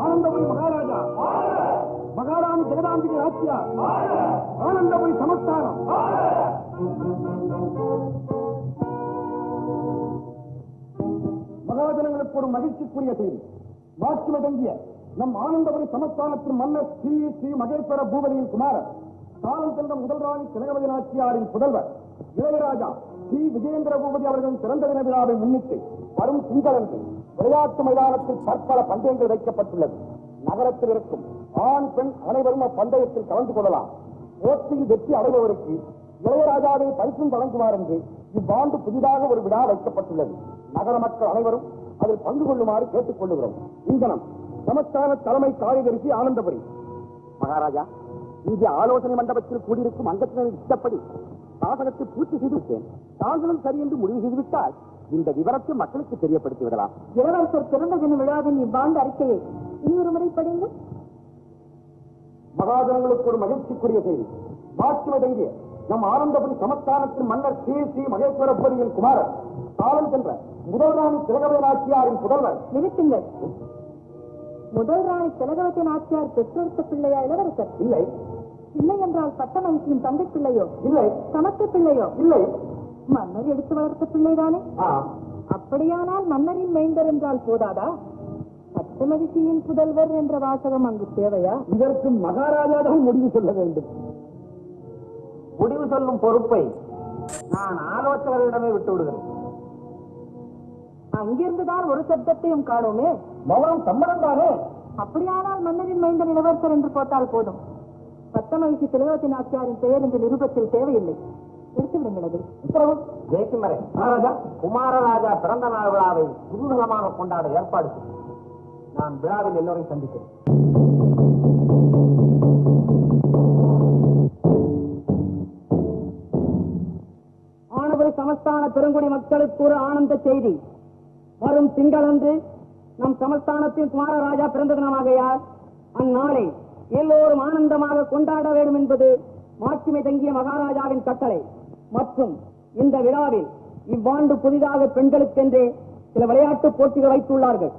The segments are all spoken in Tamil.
ஆனந்தபுரி மகாராஜா, மகாராணி ஜெகதாம்பிகை ஆட்சியார், ஆனந்தபுரி சமஸ்தானம். மகாஜனங்களுக்கு ஒரு மகிழ்ச்சிக்குரிய செய்தி. வாக்கியம் தங்கிய நம் ஆனந்தபுரி சமஸ்தானத்தின் மன்னர் ஸ்ரீ ஸ்ரீ மகேஸ்வர பூபதியின் குமாரர், காலம் சென்ற முதல் ராணி திலகவதி நாச்சியாரின் புதல்வர் இளையராஜா ஸ்ரீ விஜயேந்திர பூபதி அவர்களின் பிறந்த தின விழாவை முன்னிட்டு வரும் திங்களன்று விளையாட்டு மைதானத்தில் பற்பல பந்தயங்கள் வைக்கப்பட்டுள்ளது. நகரத்தில் இருக்கும் ஆண் பெண் அனைவரும் அப்பந்தயத்தில் கலந்து கொள்ளலாம். போட்டியில் வெற்றி அடைபவருக்கு இளையராஜாவை பரிசும் வழங்குவார் என்று இவ்வாண்டு புதிதாக ஒரு விழா வைக்கப்பட்டுள்ளது. நகர மக்கள் அனைவரும் அதில் பங்கு கொள்ளுமாறு கேட்டுக் கொள்ளுகிறோம். இங்கனம் சமஸ்தான தலைமை காரியதரிசி ஆனந்தபுரி. மகாராஜா, இங்கே ஆலோசனை மண்டபத்தில் கூடியிருக்கும் அங்கத்தினரின் இஷ்டப்படி சாசனத்தை பூர்த்தி செய்து விட்டேன். தாங்களும் சரி என்று முடிவு செய்துவிட்டால் இந்த விவரத்தை மக்களுக்கு தெரியப்படுத்தி விடலாம். இளவரசர் பிறந்த தின விழாவின் இவ்வாண்டு அறிக்கையை இன்னொரு முறை படியுங்கள். மகாஜனங்களுக்கு ஒரு மகிழ்ச்சிக்குரிய செய்தி. வாக்கியம் தங்கிய நம் ஆனந்தபுரி சமஸ்தானத்தின் மன்னர் ஸ்ரீ ஸ்ரீ மகேஸ்வர பூபதியின் குமாரர், காலம் சென்ற முதல் ராணி திலகவதி நாச்சியாரின் புதல்வர். நிறுத்துங்கள். முதல் ராணி திலகவதி நாச்சியார் பெற்றெடுத்த பிள்ளையா இளவரசர்? இல்லை. இல்லை என்றால் பட்ட மகிழ்ச்சியின் தந்தை பிள்ளையோ? இல்லை. சமத்த பிள்ளையோ? இல்லை. மன்னர் எடுத்து வளர்த்த பிள்ளைதானே? அப்படியானால் மன்னரின் மைந்தர் என்றால் போதாதா? பட்ட மகிழ்ச்சியின் புதல்வர் என்ற வாசகம் அங்கு தேவையா? இதற்கு மகாராஜாவும் முடிவு சொல்ல வேண்டும். முடிவு சொல்லும் பொறுப்பை நான் ஆலோசகர்களிடமே விட்டு விடுகிறேன். அங்கிருந்துதான் ஒரு சப்தத்தையும் காணோமே. மௌனம் சம்மதம் தானே? அப்படியானால் மன்னரின் மைந்தன் இளவரசர் என்று போட்டால் போதும். பட்ட மகிழ்ச்சி திலகவதி நாச்சியாரின் பெயர் இந்த நிருபத்தில் தேவையில்லை. எடுத்து விடுங்கள். உத்தரவு. ஜெயக்குமரே, மகாராஜா குமாரராஜா பிறந்த நாள் விழாவை குதூகலமாக கொண்டாட ஏற்பாடு செய்யும். நான் விழாவில் எல்லோரையும் சந்திக்கிறேன். ஆனந்தபுரி சமஸ்தான பெருங்குடி மக்களுக்கு ஒரு ஆனந்த செய்தி. வரும் திங்களன்று நம் சமஸ்தானத்தின் குமாரராஜா பிறந்த தினமாகையால் அந்நாளை எல்லோரும் ஆனந்தமாக கொண்டாட வேண்டும் என்பது மாட்சிமை தங்கிய மகாராஜாவின் கட்டளை. மற்றும் இந்த விழாவில் இவ்வாண்டு புதிதாக பெண்களுக்கென்றே சில விளையாட்டு போட்டிகள் வைத்துள்ளார்கள்.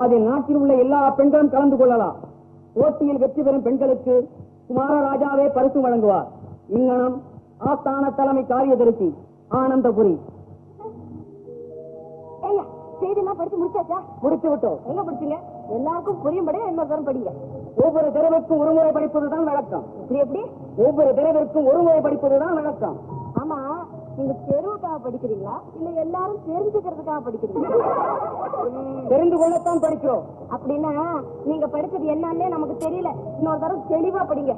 அதில் நாட்டில் உள்ள எல்லா பெண்களும் கலந்து கொள்ளலாம். போட்டியில் வெற்றி பெறும் பெண்களுக்கு குமாரராஜாவே பரிசு வழங்குவார். இங்கனம் ஆஸ்தான தலைமை காரியதரிசி ஆனந்தபுரி. செய்தியெல்லாம் படிச்சு முடிச்சாச்சா? முடித்து விட்டோம். எங்க படிச்சீங்க? எல்லாருக்கும் புரியும்படி இன்னொரு தரம் படிங்க. ஒவ்வொரு தடவைக்கும் ஒரு முறை படிப்பதுதான் வழக்கம். எப்படி? ஒவ்வொரு தடவைக்கும் ஒரு முறை படிப்பதுதான் வழக்கம். ஆமா, நீங்க தெருவுக்காக படிக்கிறீங்களா இல்ல எல்லாரும் தெரிஞ்சுக்கிறதுக்காக படிக்கிறீங்களா? தெரிந்து கொள்ளத்தான் படிக்கிறோம். அப்படின்னா நீங்க படிச்சது என்னன்னே நமக்கு தெரியல. இன்னொரு தரம் தெளிவா படிங்க.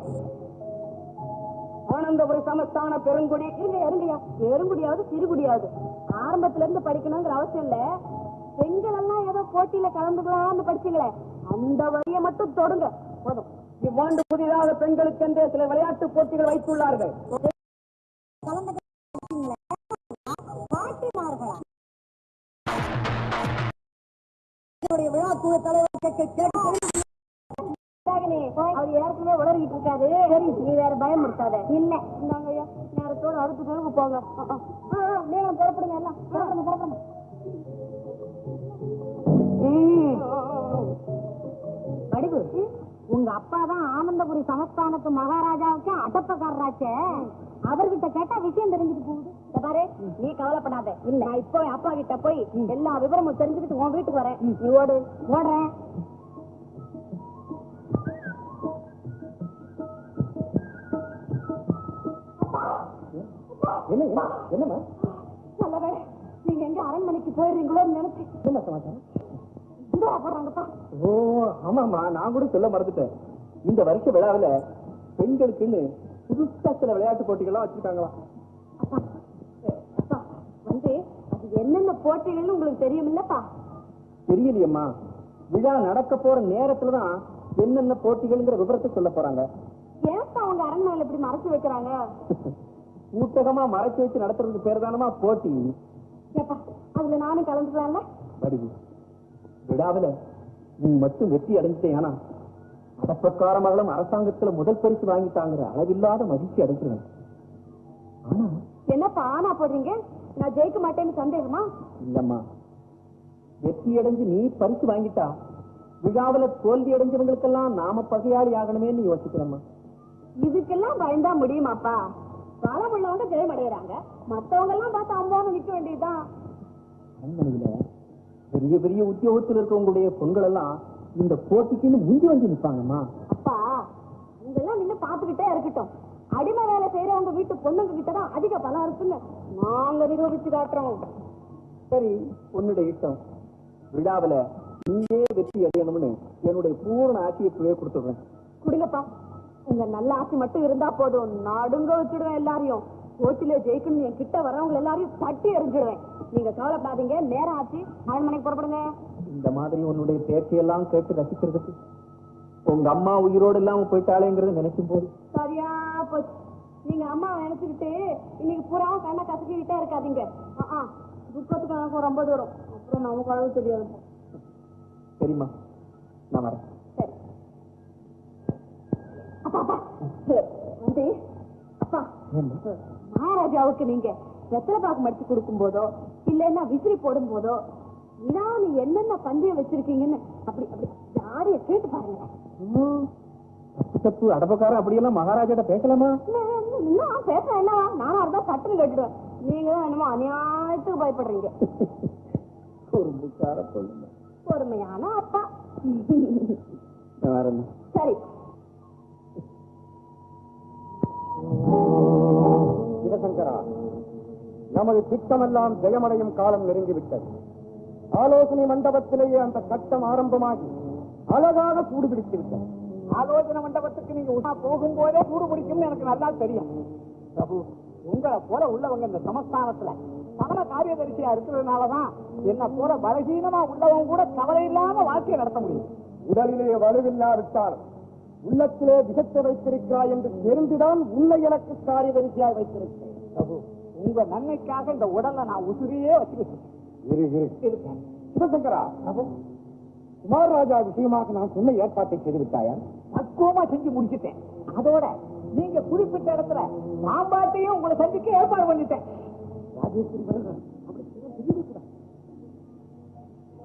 ஆனந்தபுரி சமஸ்தான பெருங்குடி. இருங்கயா, பெருங்குடியாவது சிறுகுடியாவது ஆரம்பத்துல இருந்து படிக்கணுங்கிற அவசியம் இல்ல. பெண்கள் எல்லாம் ஏதோ போட்டியில கலந்துக்கலாம்னு படிச்சீங்களே, அந்த வழியை மட்டும் தொடுங்க போதும். இவ்வாண்டு புதிதாக பெண்களுக்கென்றே சில விளையாட்டு போட்டிகள் வைத்துள்ளார்கள். விழாக்குழு தலைவர் அவர் ஏற்கனவே உளறிட்டு இருக்காரு. சரி, நீ வேற பயம் இருக்காத. இல்ல, இந்தாங்கய்யா, நேரத்தோட அடுத்த தெருவுக்கு போங்க. நீங்களும் புறப்படுங்க. எல்லாம் புறப்படுங்க. படிவு, உங்க அப்பா தான் ஆனந்தபுரி சமஸ்தானத்து மகாராஜாவுக்கு அடப்பக்காரராச்சே. அவர்கிட்ட கேட்டா விஷயம் தெரிஞ்சுட்டு போகுது. பாரு, நீ கவலைப்படாத. இல்ல, நான் இப்போ அப்பா கிட்ட போய் எல்லா விவரமும் தெரிஞ்சுக்கிட்டு உன் வீட்டுக்கு வரேன். நீ ஓடு. ஓடுறேன். என்னமா நல்ல வேலை, நீங்க எங்க அரண்மனைக்கு போயிடுறீங்களோன்னு நினைச்சு. என்ன சமாச்சாரம்? போடுறாங்கப்பா. ஓ ஆமாமா, நான் கூட சொல்ல மறந்துட்டேன். இந்த வருஷ விழாவில பெண்களுக்குன்னு புதுசா சில விளையாட்டு போட்டிகள்லாம் வச்சிருக்காங்களாம். வந்து அது என்னென்ன போட்டிகள்னு உங்களுக்கு தெரியுமில்லப்பா? தெரியலையம்மா. விழா நடக்க போற நேரத்துலதான் என்னென்ன போட்டிகள்ங்கிற விவரத்தை சொல்ல போறாங்க. ஏப்பா அவங்க அரண்மனையில இப்படி மறைச்சு வைக்கிறாங்க? ஊட்டகமா மறைச்சு வச்சு நடத்துறதுக்கு பேர் தானமா போட்டி. ஏப்பா, அதுல நானும் கலந்துக்கலாம்ல? படிவு, விழாவில நீ மட்டும் வெற்றி அடைஞ்சிட்டேனா அடப்பக்கார மகளும் அரசாங்கத்துல முதல் பரிசு வாங்கிட்டாங்கிற அளவில்லாத மகிழ்ச்சி அடைஞ்சிருவேன். ஆனா என்னப்பா ஆனா போடுறீங்க? நான் ஜெயிக்க மாட்டேன்னு சந்தேகமா? இல்லம்மா, வெற்றி அடைஞ்சு நீ பரிசு வாங்கிட்டா விழாவில தோல்வி அடைஞ்சவங்களுக்கெல்லாம் நாம பகையாளி ஆகணுமேன்னு யோசிக்கிறோம்மா. இதுக்கெல்லாம் பயந்தா முடியுமாப்பா? காலம் உள்ளவங்க ஜெயம் அடைகிறாங்க, மத்தவங்க எல்லாம் பார்த்து அம்மாவும் நிக்க வேண்டியதுதான். பெரிய பெரிய உத்தியோகத்தில் இருக்கவங்களுடைய பொண்கள் எல்லாம் இந்த போட்டிக்குன்னு முந்தி வந்து நிற்பாங்கம்மா. அப்பா, உங்கெல்லாம் நின்னு பாத்துக்கிட்டே இருக்கட்டும். அடிமை வேலை செய்யறவங்க வீட்டு பொண்ணுங்க கிட்டதான் அதிக பலம் இருக்குன்னு நாங்க நிரூபிச்சு காட்டுறோம். சரி, உன்னுடைய இஷ்டம். விழாவில நீயே வெற்றி அடையணும்னு என்னுடைய பூர்ண ஆட்சியை கொடுத்துடுறேன். குடுங்கப்பா, உங்க நல்ல ஆசை மட்டும் இருந்தா போதும். நடுங்க வச்சுடுவேன் எல்லாரையும். போட்டியில ஜெயிக்கணும் என் கிட்ட வரவங்க எல்லாரையும் தட்டி எறிஞ்சிடுவேன். நீங்க கவலைப்படாதீங்க. நேரம் ஆச்சு, அரண்மனைக்கு புறப்படுங்க. இந்த மாதிரி உன்னுடைய பேச்சையெல்லாம் கேட்டு ரசிக்கிறதுக்கு உங்க அம்மா உயிரோடு இல்லாம போயிட்டாளேங்கிறது நினைக்கும் போது சரியா போச்சு. நீங்க அம்மாவை நினைச்சுக்கிட்டு இன்னைக்கு பூராவும் கண்ணை கசக்கிக்கிட்டே இருக்காதீங்க. துக்கத்துக்கு எனக்கு ரொம்ப தூரம், அப்புறம் நமக்கு அளவு தெரியாது. சரிம்மா, நான் வரேன். சரி அப்பா, வந்து அப்பா, மகாராஜாவுக்கு நீங்க வெத்தலை பாக்கு மடிச்சு கொடுக்கும் போதோ இல்லைன்னா விசிறி போடும் போதோ நீ என்னென்ன பந்தயம் வச்சிருக்கீங்கன்னு அப்படி அப்படி யாரைய கேட்டு பாருங்க. தப்பு தப்பு அடப்பக்காரன் அப்படியெல்லாம் மகாராஜாட்ட பேசலாமா? இன்னும் பேச என்னவா? நானா இருந்தா பட்டுன்னு கேட்டுடுவேன். நீங்க தான் என்னமோ அநியாயத்துக்கு பயப்படுறீங்க. பொறுமையான அப்பா. சரி, சிவசங்கரா, நமது திட்டமெல்லாம் ஜெயமடையும் காலம் நெருங்கிவிட்டது. ஆலோசனை மண்டபத்திலேயே அந்த கட்டம் ஆரம்பமாகி அழகாக சூடு பிடித்து விட்டது. ஆலோசனை மண்டபத்துக்கு நீங்க போகும்போதே சூடு பிடிக்கும்னு எனக்கு நல்லா தெரியும். பிரபு, உங்களை போல உள்ளவங்க இந்த சமஸ்தானத்துல சகல காரியதரிசியா இருக்கிறதுனாலதான் என்ன போல பலகீனமா உள்ளவங்க கூட கவலை இல்லாம வாழ்க்கையை நடத்த முடியும். உடலிலே வலுவில்லாவிட்டாலும் உள்ளத்திலே விஷத்தை வைத்திருக்கிறாய் என்று தெரிந்துதான் உன்னை எனக்கு காரியதரிசியாய் வைத்திருக்கிறேன். பிரபு, உங்க நன்மைக்காக இந்த உடலை நான் உசுரியே வச்சுக்கிட்டேன். சிவசங்கரா, குமார் ராஜா விஷயமாக நான் சொன்ன ஏற்பாட்டை செய்துவிட்டாயா? பக்குவமா செஞ்சு முடிச்சுட்டேன். அதோட நீங்க குறிப்பிட்ட இடத்துல சாம்பாட்டையும் உங்களை சந்திக்க ஏற்பாடு பண்ணிட்டேன்.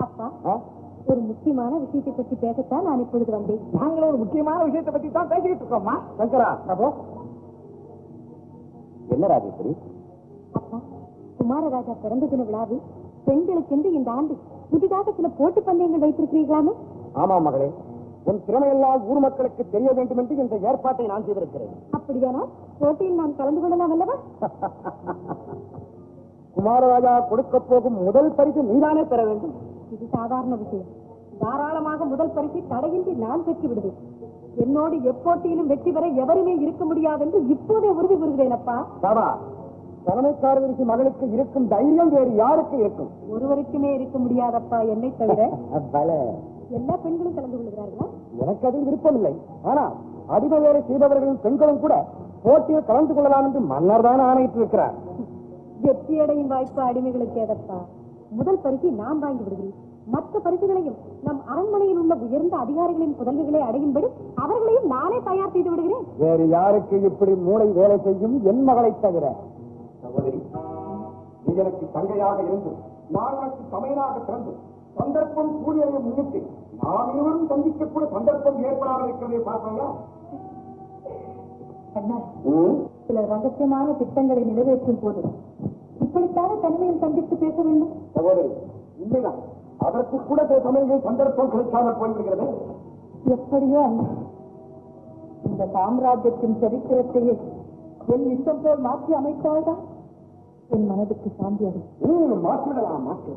அப்பா, ஒரு முக்கியமான விஷயத்தை பற்றி பேசத்தான் நான் இப்பொழுது வந்தேன். நாங்களும் ஒரு முக்கியமான விஷயத்தை பத்தி தான் பேசிக்கிட்டு இருக்கோம்மா. சங்கரா, என்ன ராஜேஸ்வரி? அப்பா, குமாரராஜா பிறந்த தின விழாவில் பெண்களுக்கென்று இந்த ஆண்டு புதிதாக சில போட்டி பந்தயங்கள் வைத்திருக்கிறீர்களாமே? ஆமா மகளே, உன் திறமையெல்லாம் ஊர் மக்களுக்கு தெரிய வேண்டும் என்று இந்த ஏற்பாட்டை நான் செய்திருக்கிறேன். அப்படியானால் போட்டியில் நான் கலந்து கொள்ளலாம் அல்லவா? குமாரராஜா கொடுக்க போகும் முதல் பரிசு நீதானே பெற வேண்டும். இது சாதாரண விஷயம். தாராளமாக முதல் பரிசை தடையின்றி நான் பெற்று விடுவேன். என்னோடு எப்போட்டியிலும் வெற்றி பெற எவருமே இருக்க முடியாது என்று இப்போதே உறுதி கூறுகிறேன். அப்பா, தலைமைக்காரருக்கு மகளுக்கு இருக்கும் தைரியம் வேறு யாருக்கு இருக்கும்? ஒருவருக்குமே இருக்க முடியாதப்பா, என்னை தவிர. எல்லா பெண்களும் கலந்து கொள்கிறார்களா? எனக்கு அதில் விருப்பமில்லை. ஆனா அடிமை வேலை செய்பவர்களின் பெண்களும் கூட போட்டியில் கலந்து கொள்ளலாம் என்று மன்னர் தான் ஆணையிட்டு இருக்கிறார். வெற்றியடையும் வாய்ப்பு அடிமைகளுக்கு ஏதப்பா? முதல் பரிசை நான் வாங்கி விடுகிறேன். மற்ற பரிசுகளையும் நம் அரண்மனையில் உள்ள உயர்ந்த அதிகாரிகளின் புதல்விகளை அடையும்படி அவர்களையும் நானே தயார் செய்து விடுகிறேன். வேறு யாருக்கு இப்படி மூளை வேலை செய்யும்? என் மகளை தவிர. சகோதரி, நீ எனக்கு தங்கையாக இருந்து நான் எனக்கு சமையலாக பிறந்து சந்தர்ப்பம் சூரியனை முன்னிட்டு நாம் இருவரும் சந்திக்கக்கூட சந்தர்ப்பம் ஏற்படாமல் இருக்கிறதை பார்ப்பையா? சில ரகசியமான திட்டங்களை நிறைவேற்றும் போது இப்படித்தானே தனிமையில் சந்தித்து பேச வேண்டும். சகோதரி, உண்மைதான். அதற்கு கூட சில சமயங்கள் சந்தர்ப்பம் கிடைக்காமல் போய்விடுகிறது. எப்படியோ இந்த சாம்ராஜ்யத்தின் சரித்திரத்தையே என் இஷ்டம் போல் மாற்றி அமைத்தால்தான் என் மனதுக்கு சாந்தி அடையும். மாற்றிவிடலாம், மாற்று.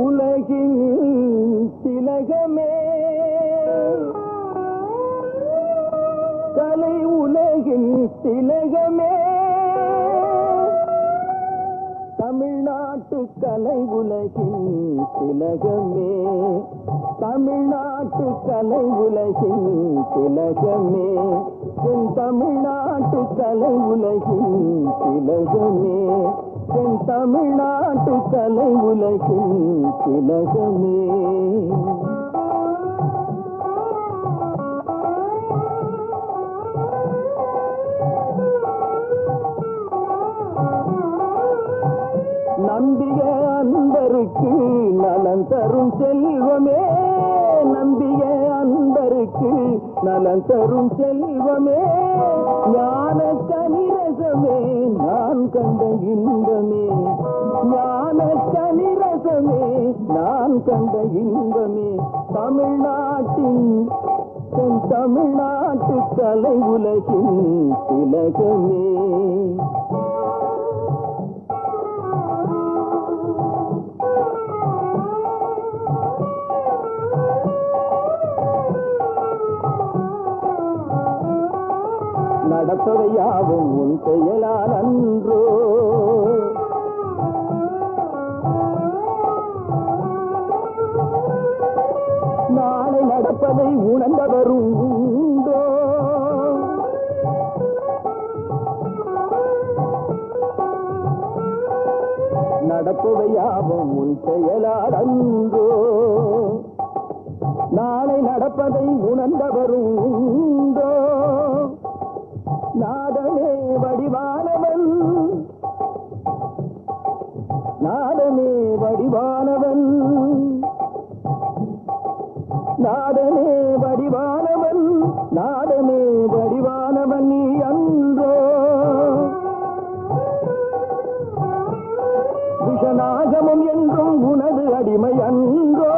உலகின் திலகமே, கலை உலகின் திலகமே, தமிழ்நாட்டு கலை உலகின் திலகமே, தமிழ்நாட்டு கலை உலகின் திலகமே, என் தமிழ்நாட்டு கலை உலகின் திலகமே, என் தமிழ்நாட்டு கலை உலகின் திலகமே. அன்பருக்கு நலன் தரும் செல்வமே, நம்பிய அன்பருக்கு நலன் தரும் செல்வமே, ஞான கனிரசமே நான் கண்ட இன்பமே, ஞான கனிரசமே நான் கண்ட இன்பமே, தமிழ்நாட்டின் தமிழ்நாட்டு கலை உலகின் திலகமே. நடப்பவையாவும் உன் செயலால் அன்றோ, நாளை நடப்பதை உணர்ந்தவரும் உண்டோ, நடப்பவையாவும் உன் செயலால் அன்றோ, நாளை நடப்பதை உணர்ந்தவரும் உண்டோ, நாதமே வடிவானவன், நாதமே வடிவானவன், நாதமே வடிவானவன், நாதமே வடிவானவன் நீ அன்றோ, விஷநாகமும் என்றும் உனது அடிமை அன்றோ,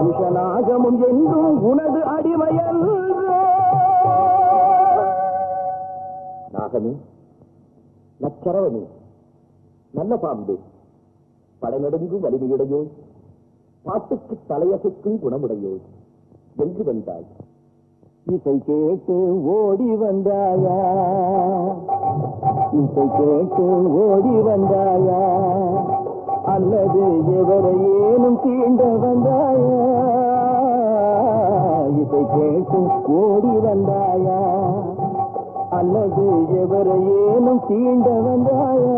விஷநாகமும் என்றும் உனது அடிமை அன்றோ. நாகமே, நச்சரவமே, நல்ல பாம்பே, படைநடுங்கும் வலிமையுடையோ, பாட்டுக்கு தலையசைக்கும் குணமுடையோ, எங்கு வந்தாய்? இசை கேட்டு ஓடி வந்தாயா, இசை கேட்டு ஓடி வந்தாயா, அல்லது எவரையேனும் தீண்ட வந்தாயா, இசை கேட்டு ஓடி வந்தாயா, அல்லது எவரையேனும் தீண்ட வந்தாயா,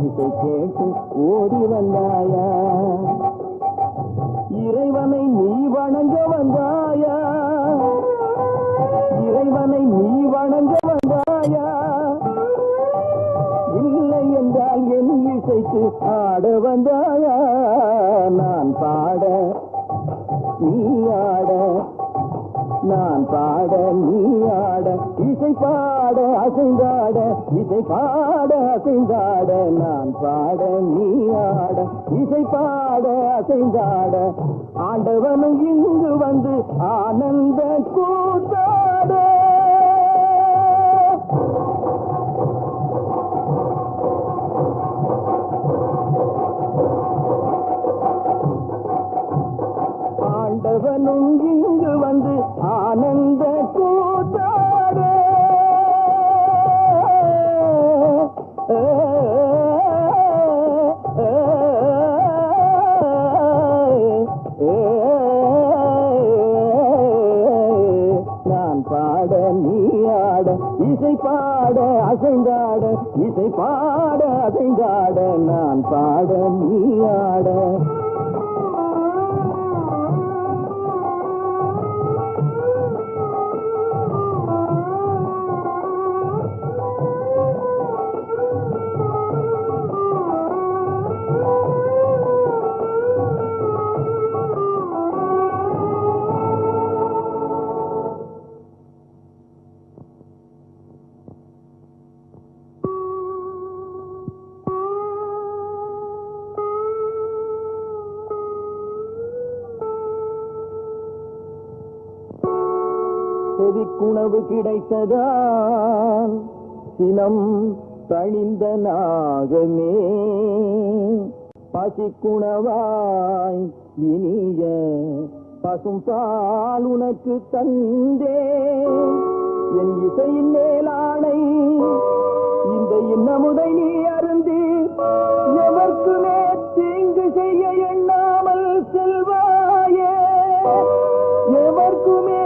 இசை கேட்டு ஓடி வந்தாயா, இறைவனை நீ வணங்க வந்தாயா, இறைவனை நீ வணங்க வந்தாயா, இல்லை என்றால் என் இசைக்கு ஆட வந்தாயா, நான் பாட நீ ஆட, நான் பாட நீ ஆட, இசை பாட அசைந்தாட, இசை பாட அசைந்தாட, நான் பாட நீ ஆட, இசை பாட அசைந்தாட, ஆண்டவனும் இங்கு வந்து ஆனந்த கூத்தாட. ஆண்டவனும் இங்கு வந்து ஆனந்த கூத்தாட. நான் பாட நீ ஆட, இசை பாட அசைந்தாட, இசை பாட அசைந்தாட, நான் பாட நீ ஆட. செவிக்குணவு கிடைத்ததால் சினம் தணிந்த நாகமே, பசிக்குணவாய் இனிய பசும் பால் உனக்கு தந்தே, என் இசையின் மேலானை இந்த இன்னமுதை நீ அருந்தி எவர்க்குமே தீங்கு செய்ய எண்ணாமல் செல்வாயே, எவர்க்குமே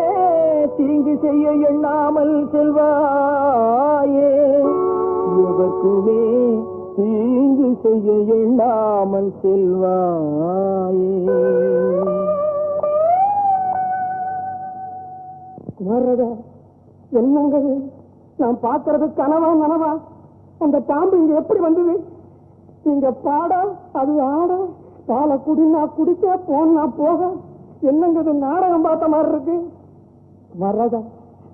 தீங்கு செய்ய எண்ணாமல் செல்வாயே, எவர்க்குமே தீங்கு செய்ய எண்ணாமல் செல்வாயே. குமாரதா, என்னங்கள் நான் பார்க்கறது கனவா நனவா? அந்த பாம்பு இங்க எப்படி வந்தது? நீங்க பாட அது ஆட, பாலை குடினா குடிக்க, போனா போக, என்னங்கிறது நாடகம் பார்த்த மாதிரி இருக்கு. வர்றதா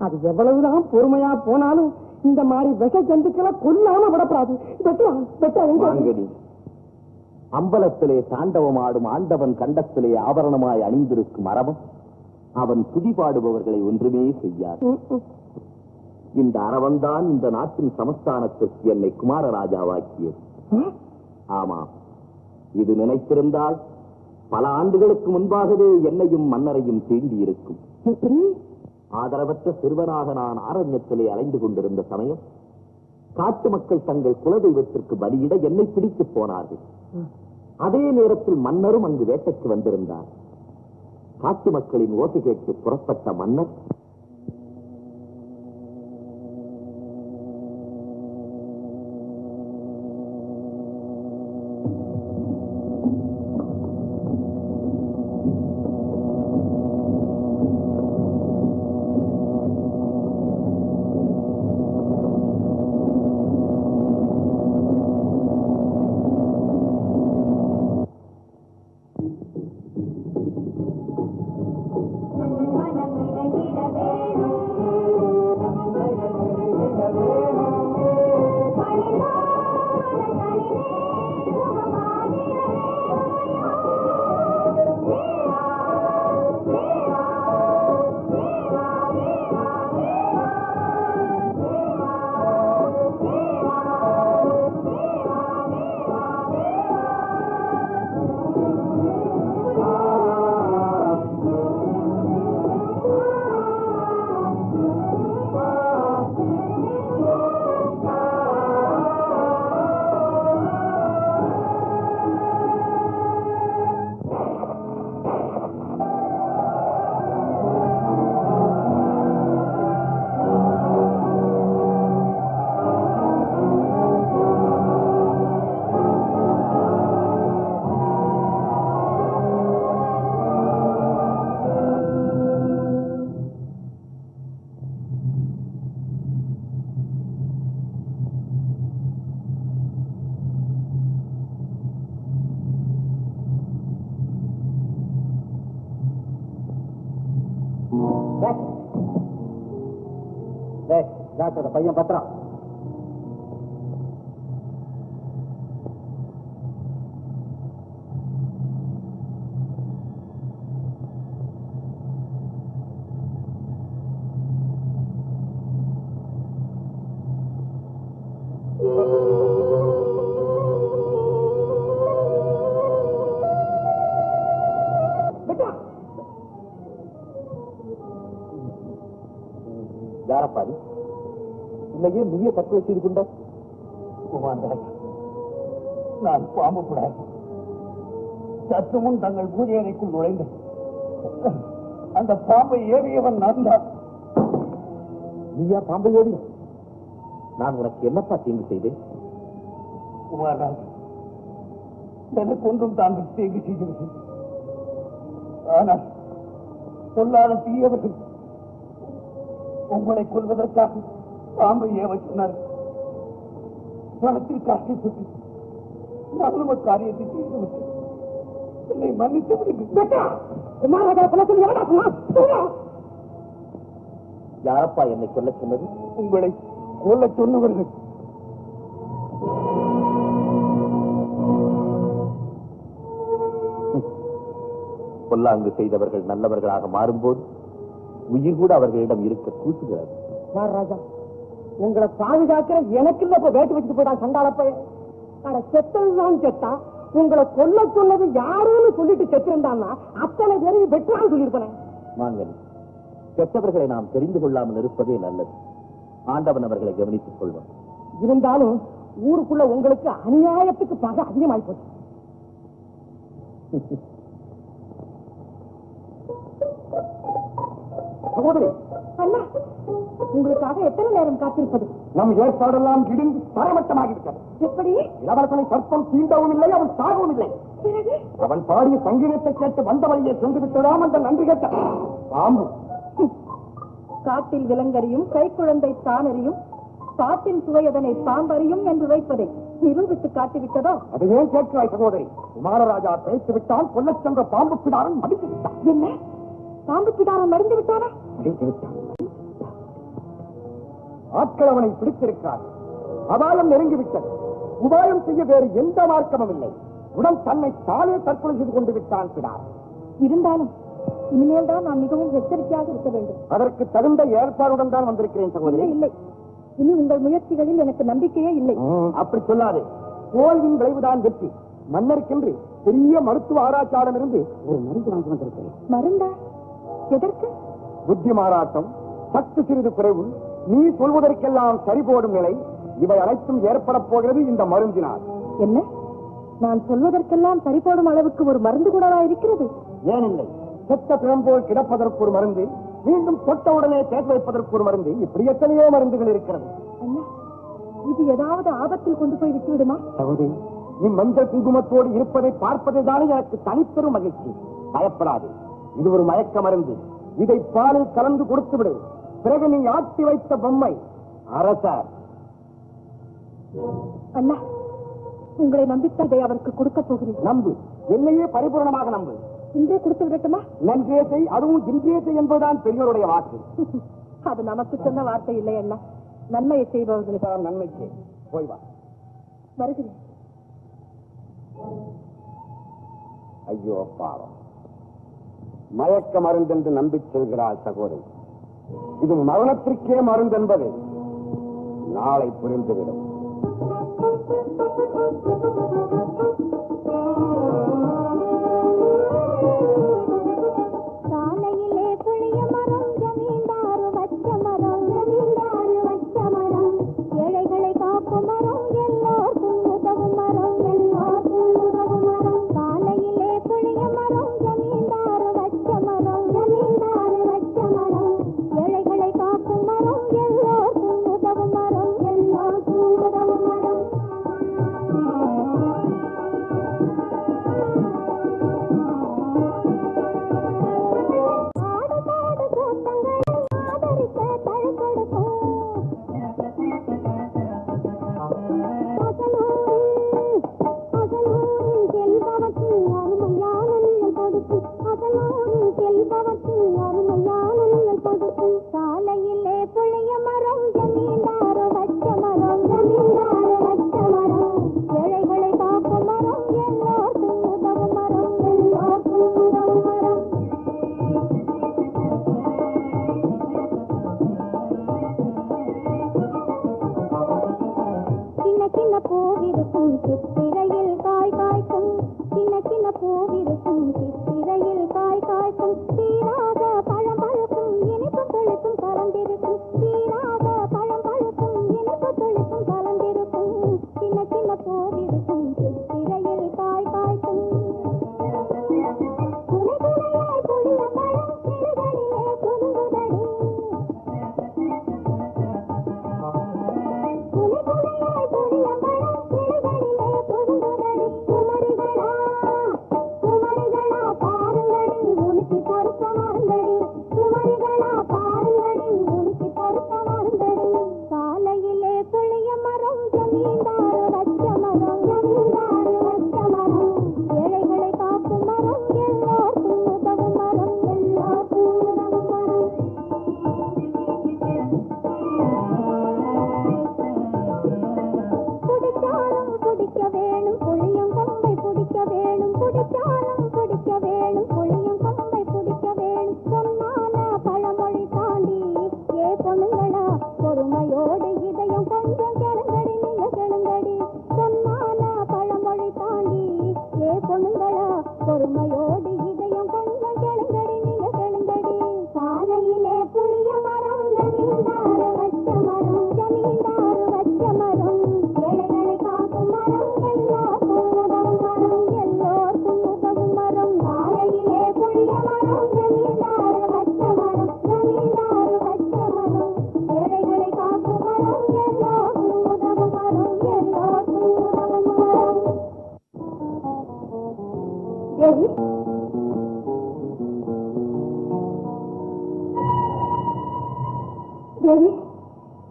அது எவ்வளவுதான் பொறுமையா போனாலும் இந்த மாதிரி விஷ ஜந்துக்களை கொல்லாம விடப்படாது. அம்பலத்திலே தாண்டவம் ஆடும் ஆண்டவன் கண்டத்திலே ஆபரணமாய் அணிந்திருக்கும் அரவம் அவன் துதிபாடுபவர்களை ஒன்றுமே செய்யாது. இந்த அரவன்தான் இந்த நாட்டின் சமஸ்தானத்திற்கு என்னை குமாரராஜாவாக்கியது. ஆமாம், இது நினைத்திருந்தால் பல ஆண்டுகளுக்கு முன்பாகவே என்னையும் மன்னரையும் தீண்டி இருக்கும். ஆதரவற்ற சிறுவனாக நான் ஆரண்யத்திலே அலைந்து கொண்டிருந்த சமயம் காட்டு மக்கள் தங்கள் குலதெய்வத்திற்கு பலியிட என்னை பிடித்து போனார்கள். அதே நேரத்தில் மன்னரும் அங்கு வேட்டைக்கு வந்திருந்தார். காட்டு மக்களின் ஓட்டு கேட்டு புறப்பட்ட மன்னர் பையன் பத்திரம் யாரப்பாடி இல்லையே மிக தற்கொலை செய்து கொண்ட நான் பாம்பு கூடாது. சற்று முன் தங்கள் பூஜை அறைக்குள் நுழைந்து அந்த பாம்பை ஏறியவன் நான் தான். நீயா பாம்பை ஏறிய? நான் உனக்கு என்னப்பா தீங்கு செய்தேன்? குமாரராஜ், எனக்கு ஒன்றும் தாங்கள் தீங்கு செய்கிறது. ஆனால் சொல்லாத தீயவர்கள் உங்களை கொள்வதற்காக பாம்பை ஏவ சொன்னார். பணத்தில் காஷ்டப்பட்டு நானும் காரியத்தை செய்துவிட்டேன். என்னை மன்னித்து யாரப்பா என்னை கொல்ல சொன்னது? உங்களை கொல்ல சொன்னவர்கள். கொல்லாங்கு செய்தவர்கள் நல்லவர்களாக மாறும்போது உயிர் கூட அவர்களிடம் இருக்க கூசுகிறது. ராஜா, உங்களை பாதுகாக்கிற எனக்கு இல்ல இப்ப வேட்டு வச்சுட்டு போயிட்டான் சண்டாளப்பைய. செத்ததுதான் செத்தான். உங்களை கொல்ல சொன்னது யாருன்னு சொல்லிட்டு செத்திருந்தான்னா அத்தனை பேரையும் வெற்றான்னு சொல்லியிருப்பேன். வாங்கல், கெட்டவர்களை நாம் தெரிந்து கொள்ளாமல் இருப்பதே நல்லது. ஆண்டவன் அவர்களை கவனித்துக் கொள்வான். இருந்தாலும் ஊருக்குள்ள உங்களுக்கு அநியாயத்துக்கு பகை அதிகமாகி போச்சு. சகோதரி, உங்களுக்காக எத்தனை நேரம் காத்திருப்பது? நம் ஏற்பாடெல்லாம் இடிந்து தரமட்டமாகிவிட்டது. எப்படி? இளவரசனை சர்ப்பம் தீண்டவும் இல்லை, அவன் சாகவும் இல்லை. அவன் பாடிய சங்கீதத்தை கேட்டு வந்த வழியை சென்று விட்டதாம் அந்த நன்றி கேட்ட பாம்பு. காட்டில் விலங்கறியும் கை குழந்தை தானறியும் பாட்டின் சுவையதனை பாம்பறியும் என்று உரைப்பதை நிரூபித்து காட்டிவிட்டதோ? அதை ஏன் கேட்கிறாய் சகோதரி? குமாரராஜா பேசி விட்டான், கொல்லச் சென்ற பாம்பு பிடாரன் மடித்து விட்டான். என்ன, பாம்பு பிடாரன் மடிந்து விட்டாரா? மடித்து விட்டான். ஆட்கள் அவனை பிடித்திருக்கிறார். அபாயம் நெருங்கிவிட்டது. உபாயம் செய்ய வேறு எந்த மார்க்கமும் இல்லை. உடன் தன்னை தானே தற்கொலை செய்து கொண்டு விட்டான் பிடார். இருந்தாலும் இனிமேல் தான் நான் மிகவும் எச்சரிக்கையாக இருக்க வேண்டும். அதற்கு தகுந்த ஏற்பாடுடன் தான் வந்திருக்கிறேன் சகோதரி. இல்லை, இனி உங்கள் முயற்சிகளில் எனக்கு நம்பிக்கையே இல்லை. அப்படி சொல்லாதே. தோல்வியின் விளைவுதான் வெற்றி. மன்னருக்கென்று பெரிய மருத்துவ ஆராய்ச்சியாளர் இருந்து ஒரு மருந்து வாங்கி வந்திருக்கிறேன். மருந்தா? எதற்கு? புத்தி மாறாட்டம், சக்தி சிறிது குறைவு, நீ சொல்வதற்கெல்லாம் சரிபோடும் நிலை, இவை அனைத்தும் ஏற்பட போகிறது இந்த மருந்தினால். என்ன, நான் சொல்வதற்கெல்லாம் சரிபோடும் அளவுக்கு ஒரு மருந்து கூடவா இருக்கிறது? ஏனில்லை, செத்த பிழம்போல் கிடப்பதற்கு ஒரு மருந்து, மீண்டும் தொட்டவுடனே கேட்க வைப்பதற்கு ஒரு மருந்து, இப்படி எத்தனையோ மருந்துகள் இருக்கிறது. அண்ணா, இது ஏதாவது ஆபத்தில் கொண்டு போய் விட்டுவிடுமா? சகோதரி, நீ மஞ்சள் குங்குமத்தோடு இருப்பதை பார்ப்பதுதானே எனக்கு தனிப்பெரும் மகிழ்ச்சி. பயப்படாது, இது ஒரு மயக்க மருந்து. இதை பாலில் கலந்து கொடுத்து விடு. பிறகு நீ ஆட்டி வைத்த பொம்மை அரசர். அண்ணா, உங்களை நம்பித்ததை அவருக்கு கொடுக்க போகிறேன். நம்பு, என்னையே பரிபூர்ணமாக நம்பு. இன்றே கொடுத்து விடட்டுமா? நன்றே செய், அதுவும் இன்றே செய் என்பதுதான் பெரியோருடைய வாக்கு. அது நமக்கு சொன்ன வார்த்தை இல்லை அண்ணா. நன்மையை செய்பவர்களுக்கு நன்மைக்கு போய் வா. வருகிறேன். ஐயோ பாவம், மயக்க மருந்தென்று நம்பி செல்கிறாள் சகோதரி. இது மரணத்திற்கே மருந்து என்பது நாளை புரிந்துவிடும். சாலையிலே புளிய மரம், ஜமீன்தாரு வச்ச மரம், ஜமீன்தாரு வச்ச மரம், ஏழைகளை காக்கும் மரம், எல்லோருக்கும் உதவும் மரம், எல்லோருக்கும் உதவும் மரம். சாலையிலே புளிய மரம், ஜமீன்தாரு வச்ச மரம், ஜமீன்தாரு வச்ச மரம், ஏழைகளை காக்கும் மரம், எல்லோருக்கும் உதவும் மரம், எல்லோருக்கும் உதவும் மரம். ஆடு மாடு கூட்டங்களை ஆதரிக்க தழுக்கெடுக்கும் அகலூரில் செல்பவர்க்கு அருமையான நிழல் கொடுக்கும், அகலூரில் செல்பவர்க்கு அருமையான நிழல் கொடுக்கும். சாலையிலே புளிய மரம், ஜமீன்தாரு வச்ச மரம், ஜமீன்தாரு வச்ச மரம், ஏழைகளை காக்கும் மரம், எல்லோருக்கும் உதவும் மரம், எல்லோருக்கும் உதவும் மரம். சின்ன சின்ன பூவிருக்கும் சித்திரையில் காய் காய்க்கும், சின்ன சின்ன பூவிருக்கும் சித்திரையில் காய் காய்க்கும், சீராக பழம் பழுக்கும், இனிப்பு துளிக்கும் கலந்திருக்கும், சீராக பழம் பழுக்கும், இனிப்பு துளிக்கும் கலந்திருக்கும், சின்ன சின்ன பூவிருக்கும் சித்திரையில் காய் காய்க்கும். துணை துணையாய் புளிய பழம் கிளிகளிலே குறுங்குதடி, துணை துணையாய் புளிய பழம் கிளிகளிலே குறுங்குதடி.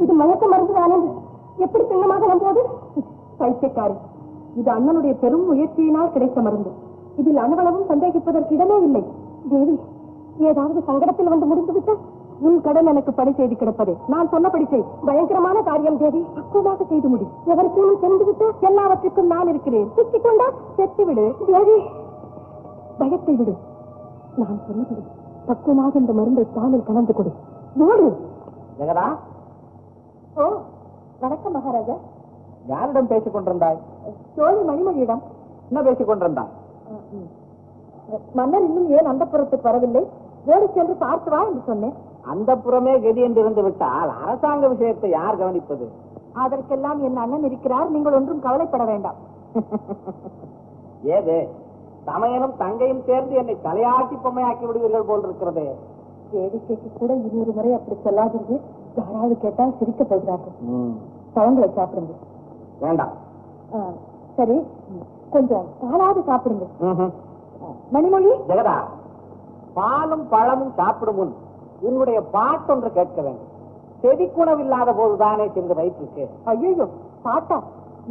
இது மயக்க மருந்துதானே? எப்படி சின்னமாக நம்போது? பைத்தியக்காரி, இது அண்ணனுடைய பெரும் முயற்சியினால் கிடைத்த மருந்து. இதில் அணுவளவும் சந்தேகிப்பதற்கு இடமே இல்லை. தேவி, ஏதாவது சங்கடத்தில் வந்து முடிந்து விட்டால் உன் கடன் எனக்கு படி செய்து கிடப்பதே. நான் சொன்னபடி செய். பயங்கரமான காரியம் தேவி, பக்குவமாக செய்து முடி. எவருக்கும் சென்று விட்டால் எல்லாவற்றுக்கும் நான் இருக்கிறேன். சிக்கிக் கொண்டா செத்து விடு தேவி. பயத்தை விடு. நான் சொன்னபடி பக்குவமாக இந்த மருந்தை பாலில் கலந்து கொடு. ஓடு. ஜெகதா, ஓ வணக்கம் மகாராஜா. யாரிடம் பேசிக் கொண்டிருந்தாய்? சோழி மணிமொழியிடம். என்ன பேசிக் கொண்டிருந்தாய்? மன்னர் இன்னும் ஏன் அந்த புறத்துக்கு வரவில்லை? ஓடி சென்று பார்த்து வா என்று சொன்னேன். அந்த புறமே கதி என்று இருந்து விட்டால் அரசாங்க விஷயத்தை யார் கவனிப்பது? அதற்கெல்லாம் என் அண்ணன் இருக்கிறார். நீங்கள் ஒன்றும் கவலைப்பட வேண்டாம். ஏது தமையனும் தங்கையும் சேர்ந்து என்னை தலையாட்டி பொம்மையாக்கி விடுவீர்கள் போல் இருக்கிறது. வேடிக்கைக்கு கூட இன்னொரு முறை அப்படி சொல்லாதீங்க. யாராவது கேட்டால் சிரிக்க போகிறார்கள். பழங்களை சாப்பிடுங்க. வேண்டாம். சரி, கொஞ்சம் பாலாவது சாப்பிடுங்க. மணிமொழி. ஜெகதா, பாலும் பழமும் சாப்பிடும் முன் உன்னுடைய பாட்டொன்று கேட்க வேண்டும். செவிக்குணவில்லாத போதுதானே சென்று வயிற்றுக்கு. ஐயோ, பாட்டா?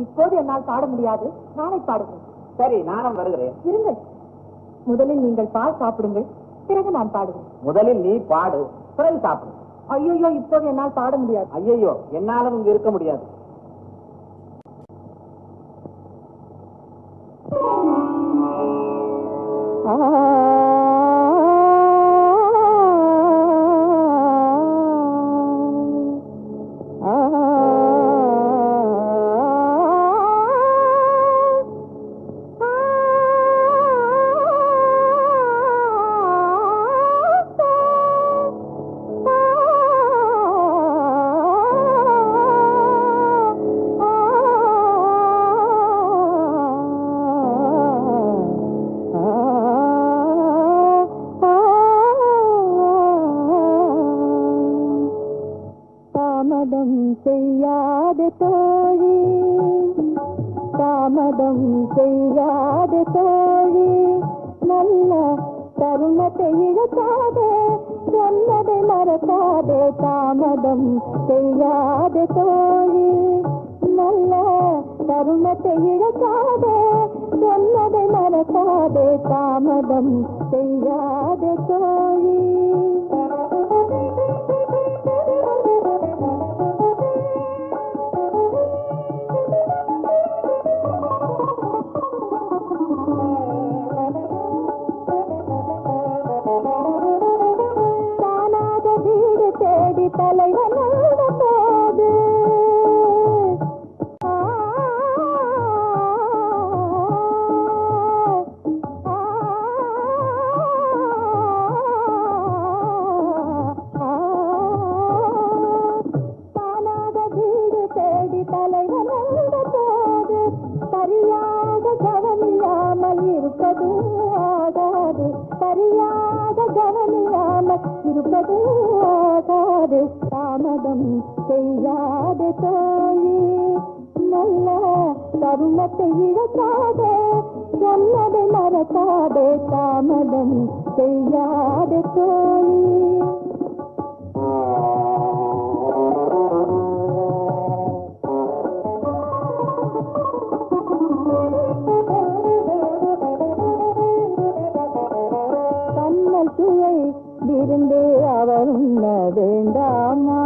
இப்போது என்னால் பாட முடியாது. நாளை பாடுங்கள். சரி, நானும் வருகிறேன். இருங்கள். முதலில் நீங்கள் பால் சாப்பிடுங்கள், பிறகு நான் பாடுவேன். முதலில் நீ பாடு, பிறகு சாப்பிடு. ஐயோ, இப்போது என்னால் பாட முடியாது. ஐயோ, என்னாலும் இங்கு இருக்க முடியாது. தாமதம் செய்யாத தோழி, நல்ல தருணத்தை இழக்காதே, சொன்னதை மறக்காதே. தாமதம் செய்யாத தோழி, நல்ல தருணத்தை இழக்காதே, சொன்னதை மறக்காதே. தாமதம் செய்யாத தோழி. தலைவன் போது தானாக வீடு தேடி தலைவன் போது சரியாக கவனியாமல் இருப்பது ஆகாது. சரியாக கவனியாமல் இருப்பது ஆகாது. தாமதம் செய்யாத தோழி, நல்ல தருணத்தை இழக்காதே, சொன்னதை மறக்காதே. தாமதம் செய்யாத தோழி. கண்ணல் சுவை விருந்து அவர் உண்ண வேண்டாமா?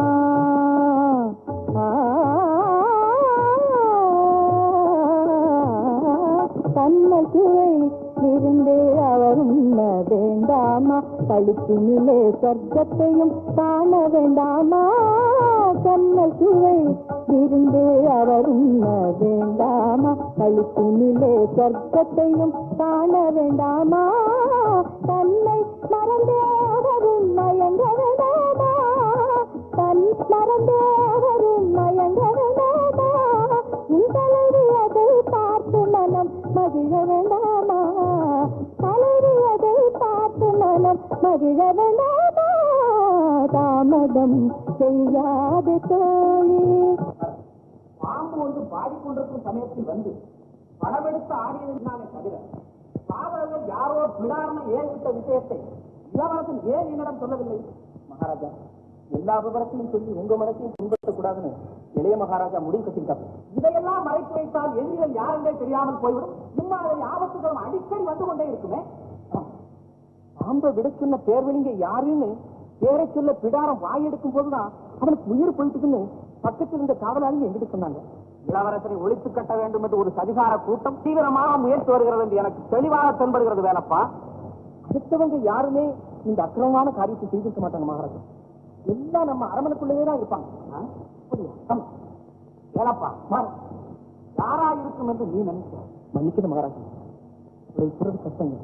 கண்ணல் சுவை விருந்து அவர் உண்ண வேண்டாமா? கழுத்தினிலே சொர்க்கத்தையும் காண வேண்டாமா? கண்ணல் சுவை விருந்து அவர் உண்ண வேண்டாமா? கழுத்தினிலே சொர்க்கத்தையும் காண வேண்டாமா? தன்னை மறந்தே அவரும் மயங்க வேண்டாமா? தன் மறந்தே அவரும் மயங்க வேண்டாமா? உன் தலைவி அதை பார்த்து மனம் மகிழ வேண்டாமா? தலைவி அதை பார்த்து மனம் மகிழ வேண்டாமா? தாமதம் செய்யாத தோழி. பாம்பு ஒன்று பாடிக்கொண்டிருக்கும் சமயத்தில் வந்து படமெடுத்து ஆடியதினாலே தவிர சாதகர்கள் யாரோ பிடார்னு ஏறிவிட்ட விஷயத்தை இளவரசன் ஏன் என்னிடம் சொல்லவில்லை? மகாராஜா, எல்லா விவரத்தையும் சொல்லி உங்க மனத்தையும் புண்படுத்தக்கூடாது. சொல்லக்கூடாதுன்னு இளைய மகாராஜா முடிவு கட்டிருக்காங்க. இதையெல்லாம் மறைத்து வைத்தால் எதிரிகள் யாரென்றே தெரியாமல் போய்விடும். இம்மாதிரி ஆபத்துகளும் அடிக்கடி வந்து கொண்டே இருக்குமே. பாம்ப விட சொன்ன பேர்வழிங்க யாருன்னு பேரை சொல்ல பிடாரம் வாயெடுக்கும் போதுதான் அவனுக்கு உயிர் போயிட்டுக்குன்னு பக்கத்தில் இருந்த காவலாளி எங்கிட்ட சொன்னாங்க. இளவரசரை ஒழித்து கட்ட வேண்டும் என்று ஒரு சதிகார கூட்டம் தீவிரமாக முயற்சி வருகிறது என்று எனக்கு தெளிவாக தென்படுகிறது. வேலப்பா, அடுத்தவங்க யாருமே இந்த அக்கிரமமான காரியத்தை செய்திருக்க மாட்டாங்க மகாராஜா. எல்லாம் நம்ம அரமனைக்குள்ளவே தான் இருப்பாங்க. வேலப்பா, யாரா இருக்கும் என்று நீ நினைச்ச மன்னிக்கிற மகாராஜா. சொல்றது கஷ்டங்க.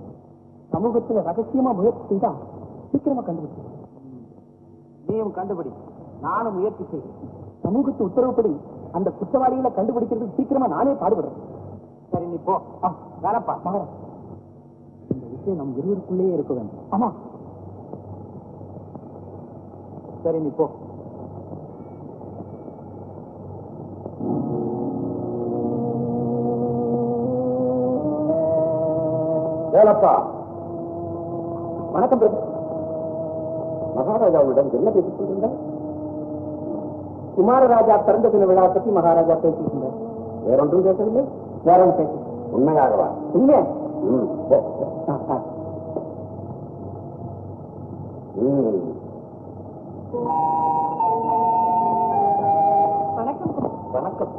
சமூகத்துல ரகசியமா முயற்சி செய்தா சீக்கிரமா கண்டுபிடிச்சு. நீயும் கண்டுபிடி, நானும் முயற்சி செய்வேன். சமூகத்து உத்தரவுப்படி அந்த குற்றவாளிகளை கண்டுபிடிக்கிறது சீக்கிரமா நானே பாடுபடுறேன். சரி, நீ போ. வேலப்பா மகாராஜா, இந்த விஷயம் நம் இருவருக்குள்ளேயே இருக்க வேண்டும். ஆமா, சரி, நீ போ. வேலப்பா, வணக்கம் பிரபு. மகாராஜாவுடன் என்ன பேசிக் கொண்டிருந்தார்? குமாரராஜா பிறந்த தின விழா பற்றி மகாராஜா பேசியிருந்தார். வேறொன்றும் பேசவில்லை? வேறொன்றும் பேச. உண்மையாகவா? உண்மை. வணக்கம். வணக்கம்.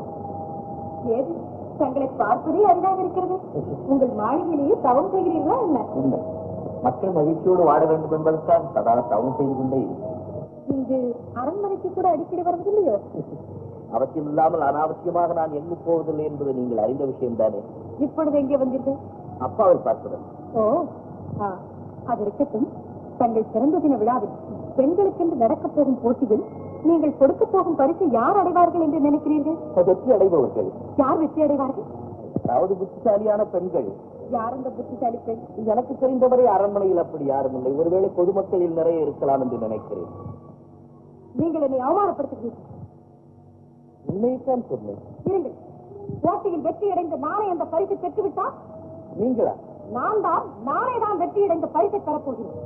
ஏது தங்களை பார்ப்பதே அரிதாக இருக்கிறது. உங்கள் மாளிகையிலேயே தவம் செய்கிறீர்களா என்ன? உண்மை. மக்கள் மகிழ்ச்சியோடு வாழ வேண்டும் என்பதற்காக சதா தவம் செய்து கொண்டே இங்கு அரண்மனைக்கு கூட அடிக்கடி வருவதில்லையோ? அவசியம் இல்லாமல் அனாவசியமாக நான் எண்ணி போவதில்லை என்பது நீங்கள் அறிந்த விஷயம் தானே. இப்பொழுது எங்கே வந்தீர்கள்? அப்பாவை பார்ப்பதன். ஓ, அது இருக்கட்டும். தங்கள் பிறந்த தின விழாவில் பெண்களுக்கென்று நடக்கப் போகும் போட்டியில் நீங்கள் கொடுக்க போகும் பரிசு யார் அடைவார்கள் என்று நினைக்கிறீர்கள்? வெற்றி அடைபவர்கள். யார் வெற்றி அடைவார்கள்? அதாவது புத்திசாலியான பெண்கள். யார் அந்த புத்திசாலி பெண்? எனக்கு தெரிந்தவரை அரண்மனையில் அப்படி யாரும் இல்லை. ஒருவேளை பொதுமக்களில் நிறைய இருக்கலாம் என்று நினைக்கிறேன். நீங்கள் என்னை அவமானப்படுத்துகிறீர்கள். உண்மையைத்தான் சொன்னேன். இருங்கள். போட்டியில் வெற்றி அடைந்த நானே அந்த பரிசை பெற்றுவிட்டால்? நீங்களா? நானே தான் வெற்றியடைந்த பரிசை பெறப்போகிறேன்.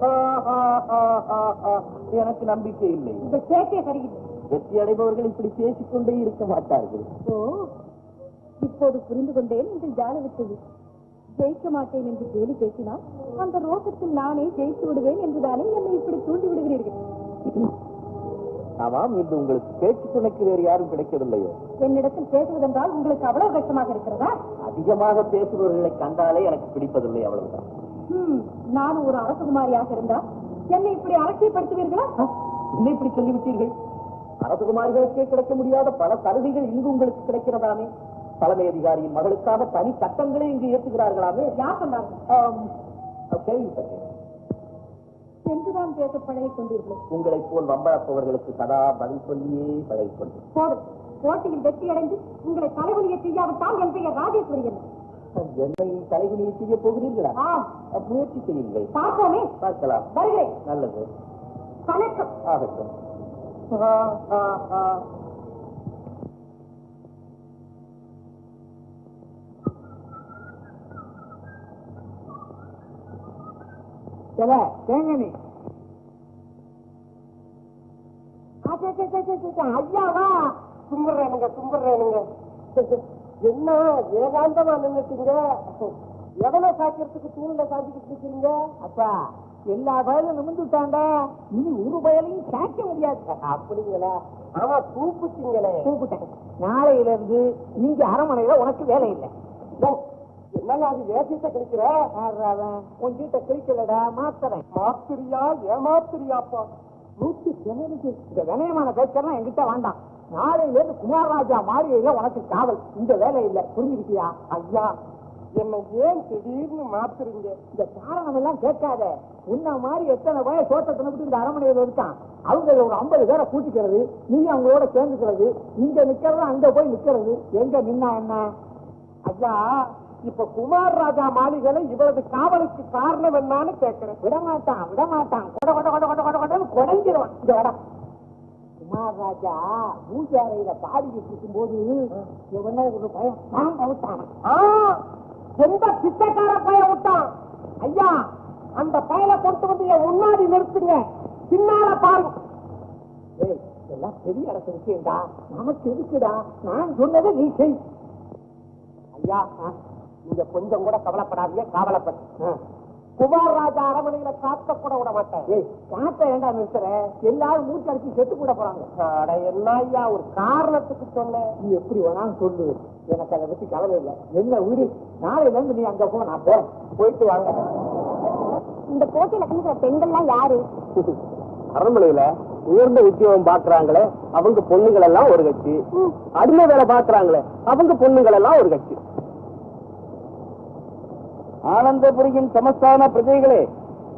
எனக்கு நம்பிக்கை இல்லை. இந்த பேச்சே சரியில்லை. வெற்றி அடைபவர்கள் இப்படி பேசிக்கொண்டே இருக்க மாட்டார்கள். ஓ, இப்போது புரிந்து கொண்டேன் உங்கள் ஜால விட்டது. ஜெயிக்க மாட்டேன் என்று கேலி பேசினால் அந்த ரோகத்தில் நானே ஜெயித்து விடுவேன் என்றுதானே என்னை இப்படி தூண்டி விடுகிறீர்கள். ஆமாம், இன்று உங்களுக்கு பேச்சு துணைக்கு வேறு யாரும் கிடைக்கவில்லையோ? என்னிடத்தில் பேசுவதென்றால் உங்களுக்கு அவ்வளவு கஷ்டமாக இருக்கிறதா? அதிகமாக பேசுபவர்களை கண்டாலே எனக்கு பிடிப்பதில்லை, அவ்வளவுதான். நான் ஒரு அரசகுமாரியாக இருந்தால் என்னை இப்படி அலட்சியப்படுத்துவீர்களா? என்ன இப்படி சொல்லிவிட்டீர்கள்? அரசகுமாரிகளுக்கே கிடைக்க முடியாத பல சலுகைகள் இங்கு உங்களுக்கு கிடைக்கிறதாமே. தலைமை அதிகாரியின் மகளுக்காக தனி சட்டங்களே இங்கு ஏற்றுகிறார்களாமே. யார் சொன்னார்கள்? கேள்விப்பட்டேன். என்றுதான் பேச பழகிக் கொண்டீர்கள். உங்களை போல் வம்பளப்பவர்களுக்கு சதா பதில் சொல்லியே பழகிக் கொண்டேன். போதும். போட்டியில் வெற்றி அடைந்து உங்களை தலைவலியை செய்யாவிட்டால் என் பெயர் ராஜேஸ்வரி என்ன. என்னை தலைவலியை செய்ய போகிறீர்களா? முயற்சி செய்யுங்கள். பார்ப்போமே. பார்க்கலாம். வருகிறேன். நல்லது. வணக்கம். ஆகட்டும். தேங்கனி ஐயாவா? கும்பிடுறேனுங்க. என்ன ஏகாந்தமா நின்னுட்டீங்க? எவனை சாக்கிறதுக்கு தூண்ல சாத்திக்கிட்டு இருக்கீங்க? அப்பா, எல்லா பயலும் நிமிந்துட்டாண்ட, இனி ஒரு பயலையும் சாய்க்க முடியாது. அப்படிங்களா? ஆமா, கூப்பிட்டீங்களே. கூப்பிட்டேன். நாளையில இருந்து இங்க அரண்மனையில உனக்கு வேலை இல்லை. என்னங்க அது ஏசிட்ட கிடைக்கிற? உன்கிட்ட கிடைக்கலடா, மாத்துறேன். மாத்திரியா? ஏமாத்திரியாப்பா? 190. இந்த வினயமான பேச்செல்லாம் என்கிட்ட வேண்டாம். நாளையில இருந்து குமாரராஜா மாளிகையில உனக்கு காவல். இந்த வேலை இல்லை, புரிஞ்சுக்கிட்டியா? ஐயா, என்ன ஏன் திடீர்னு மாத்துறீங்க? இந்த காரணம் எல்லாம் கேட்காத. உன்ன மாதிரி எத்தனை பேர் தோட்டத்தை விட்டு இந்த அரண்மனையில இருக்கான். அவங்க ஒரு 50 பேரை கூட்டிக்கிறது, நீ அவங்களோட சேர்ந்துக்கிறது, இங்க நிக்கிறது, அங்க போய் நிக்கிறது. எங்க நின்னா என்ன? ஐயா, இப்ப குமாரராஜா மாளிகளை இவரது காவலுக்கு காரணம் என்னன்னு கேட்கிறேன். விடமாட்டான். குறைஞ்சிருவான். குமாரராஜா பூஜை அறையில பாடிக்கிட்டு இருக்கும் போது இவனோ ஒரு பயம் விட்டான். எந்த பிச்சைக்கார பையன் விட்டான்? ஐயா, அந்த பயலை கொண்டு வந்து என் முன்னாடி நிறுத்துங்க. பின்னால பாருங்க. எல்லாம் பெரிய அரசு விஷயம்டா, நமக்கு இருக்குடா. நான் சொன்னதை நீ செய். ஐயா, நீங்க கொஞ்சம் கூட கவலைப்படாதீங்க. காவலப்பட்டு குமார் ராஜா அரமனையில காத்த கூட விட மாட்டேன். காத்த ஏண்டா நிறுத்துற? எல்லாரும் மூச்சு அடிச்சு செத்து கூட போறாங்க. என்ன ஐயா, ஒரு காரணத்துக்கு சொன்னேன். நீ எப்படி வேணாலும் சொல்லு, எனக்கு அதை பத்தி கவலை இல்லை. என்ன வீடு, நாளையில இருந்து நீ அங்க போ, நான் போறேன். போயிட்டு வாங்க. இந்த போட்டியில கலந்துக்கிற பெண்கள்லாம் யாரு? அரண்மனையில உயர்ந்த உத்தியோகம் பாக்குறாங்களே அவங்க பொண்ணுகள் எல்லாம் ஒரு கட்சி, அடிமை வேலை பாக்குறாங்களே அவங்க பொண்ணுகள் எல்லாம் ஒரு கட்சி. ஆனந்தபுரியின் சமஸ்தான பிரஜைகளே,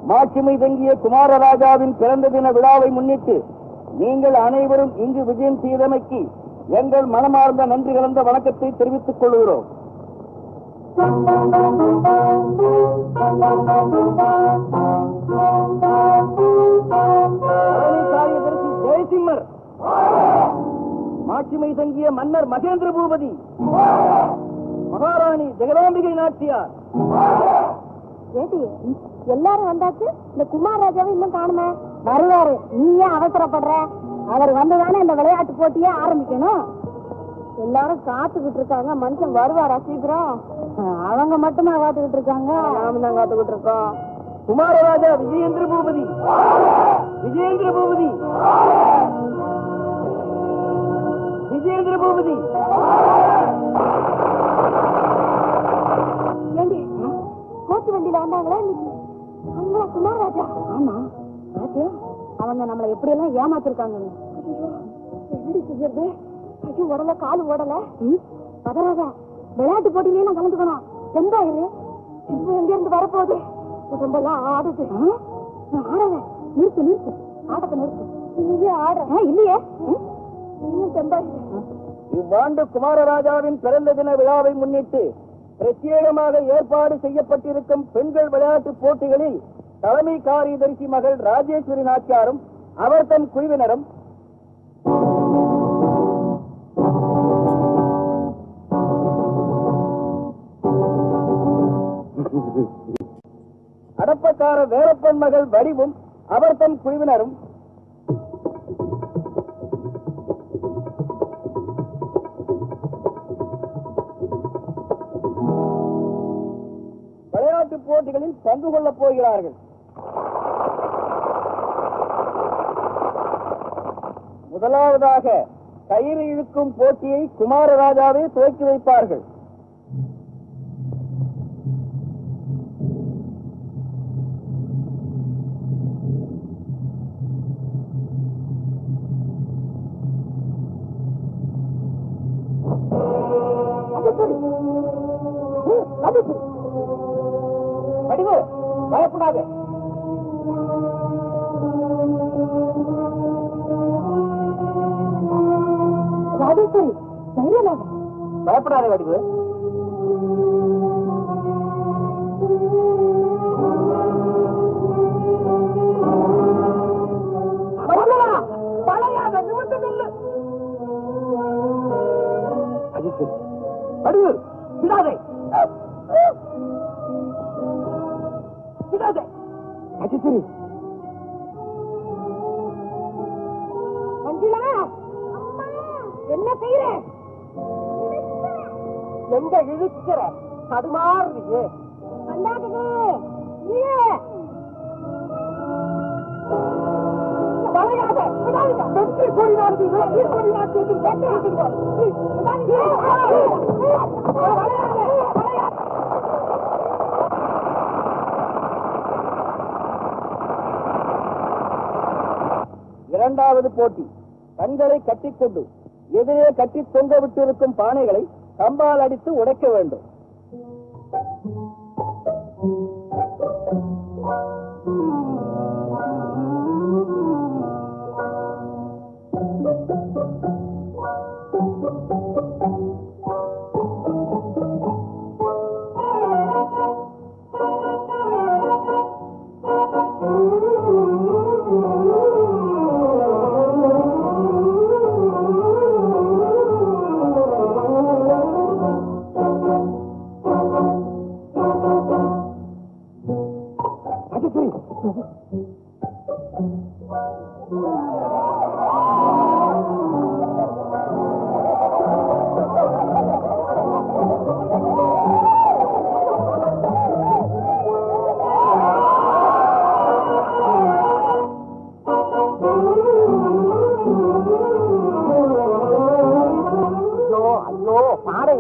மாட்சிமை தங்கிய குமாரராஜாவின் பிறந்த தின விழாவை முன்னிட்டு நீங்கள் அனைவரும் இங்கு விஜயம் செய்தமைக்கு எங்கள் மனமார்ந்த நன்றி கலந்த வணக்கத்தை தெரிவித்துக் கொள்கிறோம். ஜெயசிம்மர், மாட்சிமை தங்கிய மன்னர் மகேந்திர பூபதி, மகாராணி ஜெகதாம்பிகை நாச்சியார். எல்லாரும் வந்தாச்சு, இந்த குமார் ராஜாவை இன்னும் காணுமே. வருவாரு, நீ ஏன் அவசரப்படுற? அவர் வந்துதானே இந்த விளையாட்டு போட்டியே ஆரம்பிக்கணும். எல்லாரும் காத்துக்கிட்டு இருக்காங்க, மனுஷன் வருவாரா சீக்கிரம்? அவங்க மட்டுமா காத்துக்கிட்டு இருக்காங்க? நாம தான் காத்துக்கிட்டு இருக்கோம். குமாரராஜா விஜயேந்திர பூபதி, விஜயேந்திர பூபதி, விஜயேந்திர பூபதி. ஏண்டி கோச்சு வண்டியில வந்தாங்களா இன்னைக்கு? அவங்களா குமார் ராஜா? ஆமா ராஜா, அவங்க நம்மளை எப்படி எல்லாம் ஏமாத்திருக்காங்க. எப்படி செய்யறது? ஐயோ, உடல காலு ஓடல. பதராஜா, விளையாட்டு போட்டியிலே நான் கலந்துக்கணும். செம்பாயிரு இப்ப எங்க இருந்து வரப்போகுது? உடம்பெல்லாம் ஆடுது. ஆடுறேன். நிறுத்து நிறுத்து, ஆட்டத்தை நிறுத்து. நீயே ஆடுற இல்லையே? செம்பாயிரு. இவ்வாண்டு குமாரராஜாவின் பிறந்த தின விழாவை முன்னிட்டு பிரத்யேகமாக ஏற்பாடு செய்யப்பட்டிருக்கும் பெண்கள் விளையாட்டு போட்டிகளில் தலைமை காரியதரிசி மகள் ராஜேஸ்வரி நாச்சியாரும் அவர் தம் குழுவினரும் அடப்பக்கார வேலப்பன் மகள் வடிவும் அவர் தம் குழுவினரும் விளையாட்டு போட்டிகளில் பங்கு கொள்ளப் போகிறார்கள். முதலாவதாக கயிறு இழுக்கும் போட்டியை குமாரராஜாவே துவக்கி வைப்பார்கள். பயப்படாத. ராஜேஸ்வரி, தைரியமாக. பயப்படாத வடிவு. வடிவு, விடாதே விடாதே. ராஜேஸ்வரி, என்ன செய்யற? எங்க இழுக்கிற? தடுமாறுறியே. வளையாத, வெற்றி கொடிநாடு, வெற்றி கொடிநாடு. இரண்டாவது போட்டி, கண்களை கட்டிக்கொண்டு எதிரே கட்டி தொங்க விட்டிருக்கும் பானைகளை கம்பால் அடித்து உடைக்க வேண்டும்.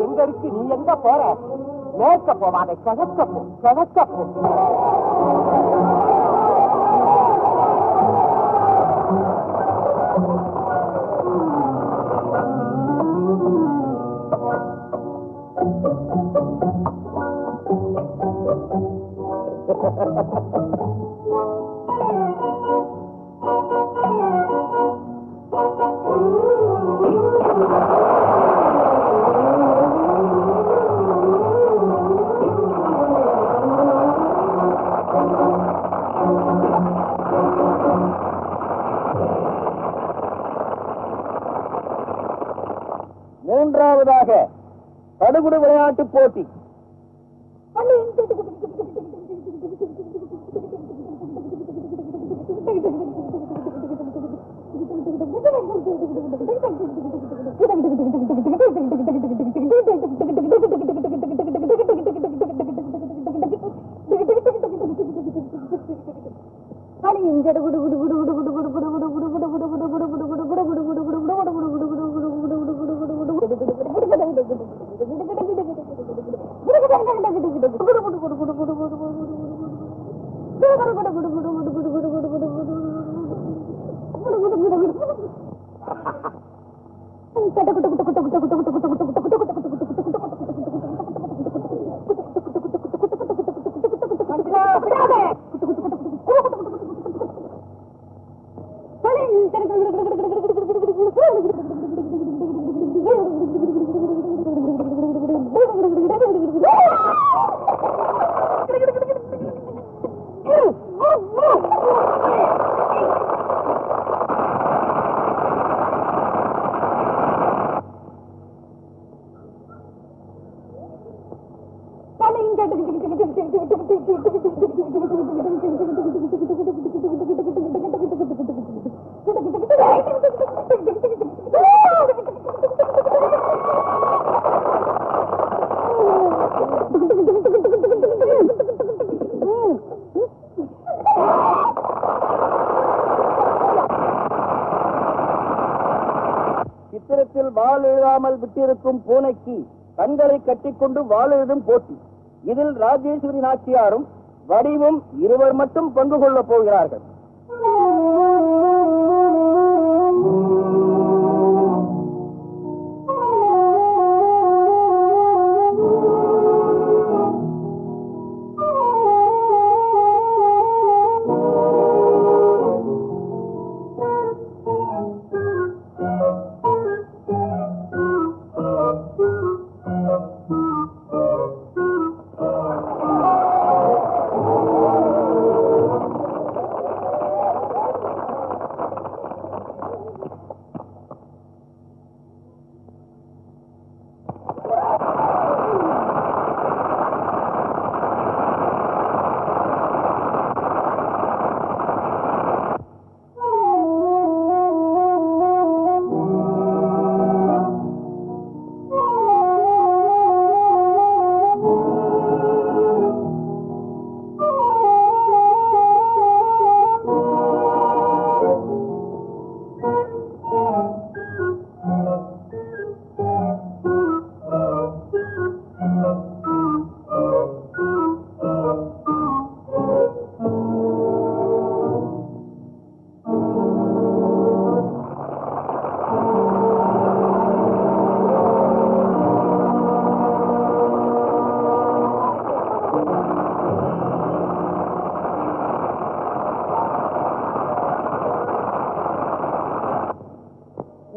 எங்க இருக்கு, நீ எங்க போற? மேற்க போவாத, கிழக்க போ, கிழக்க போ. மூன்றாவதாக தடுகுடு விளையாட்டு போட்டி. சித்திரத்தில் வாள் எழுதாமல் விட்டிருக்கும் பூனைக்கு கண்களை கட்டிக்கொண்டு வாள் எழுதும் போட்டி. இதில் ராஜேஸ்வரி நாச்சியாரும் வடிவும் இருவர் மட்டும் பங்கு கொள்ளப் போகிறார்கள்.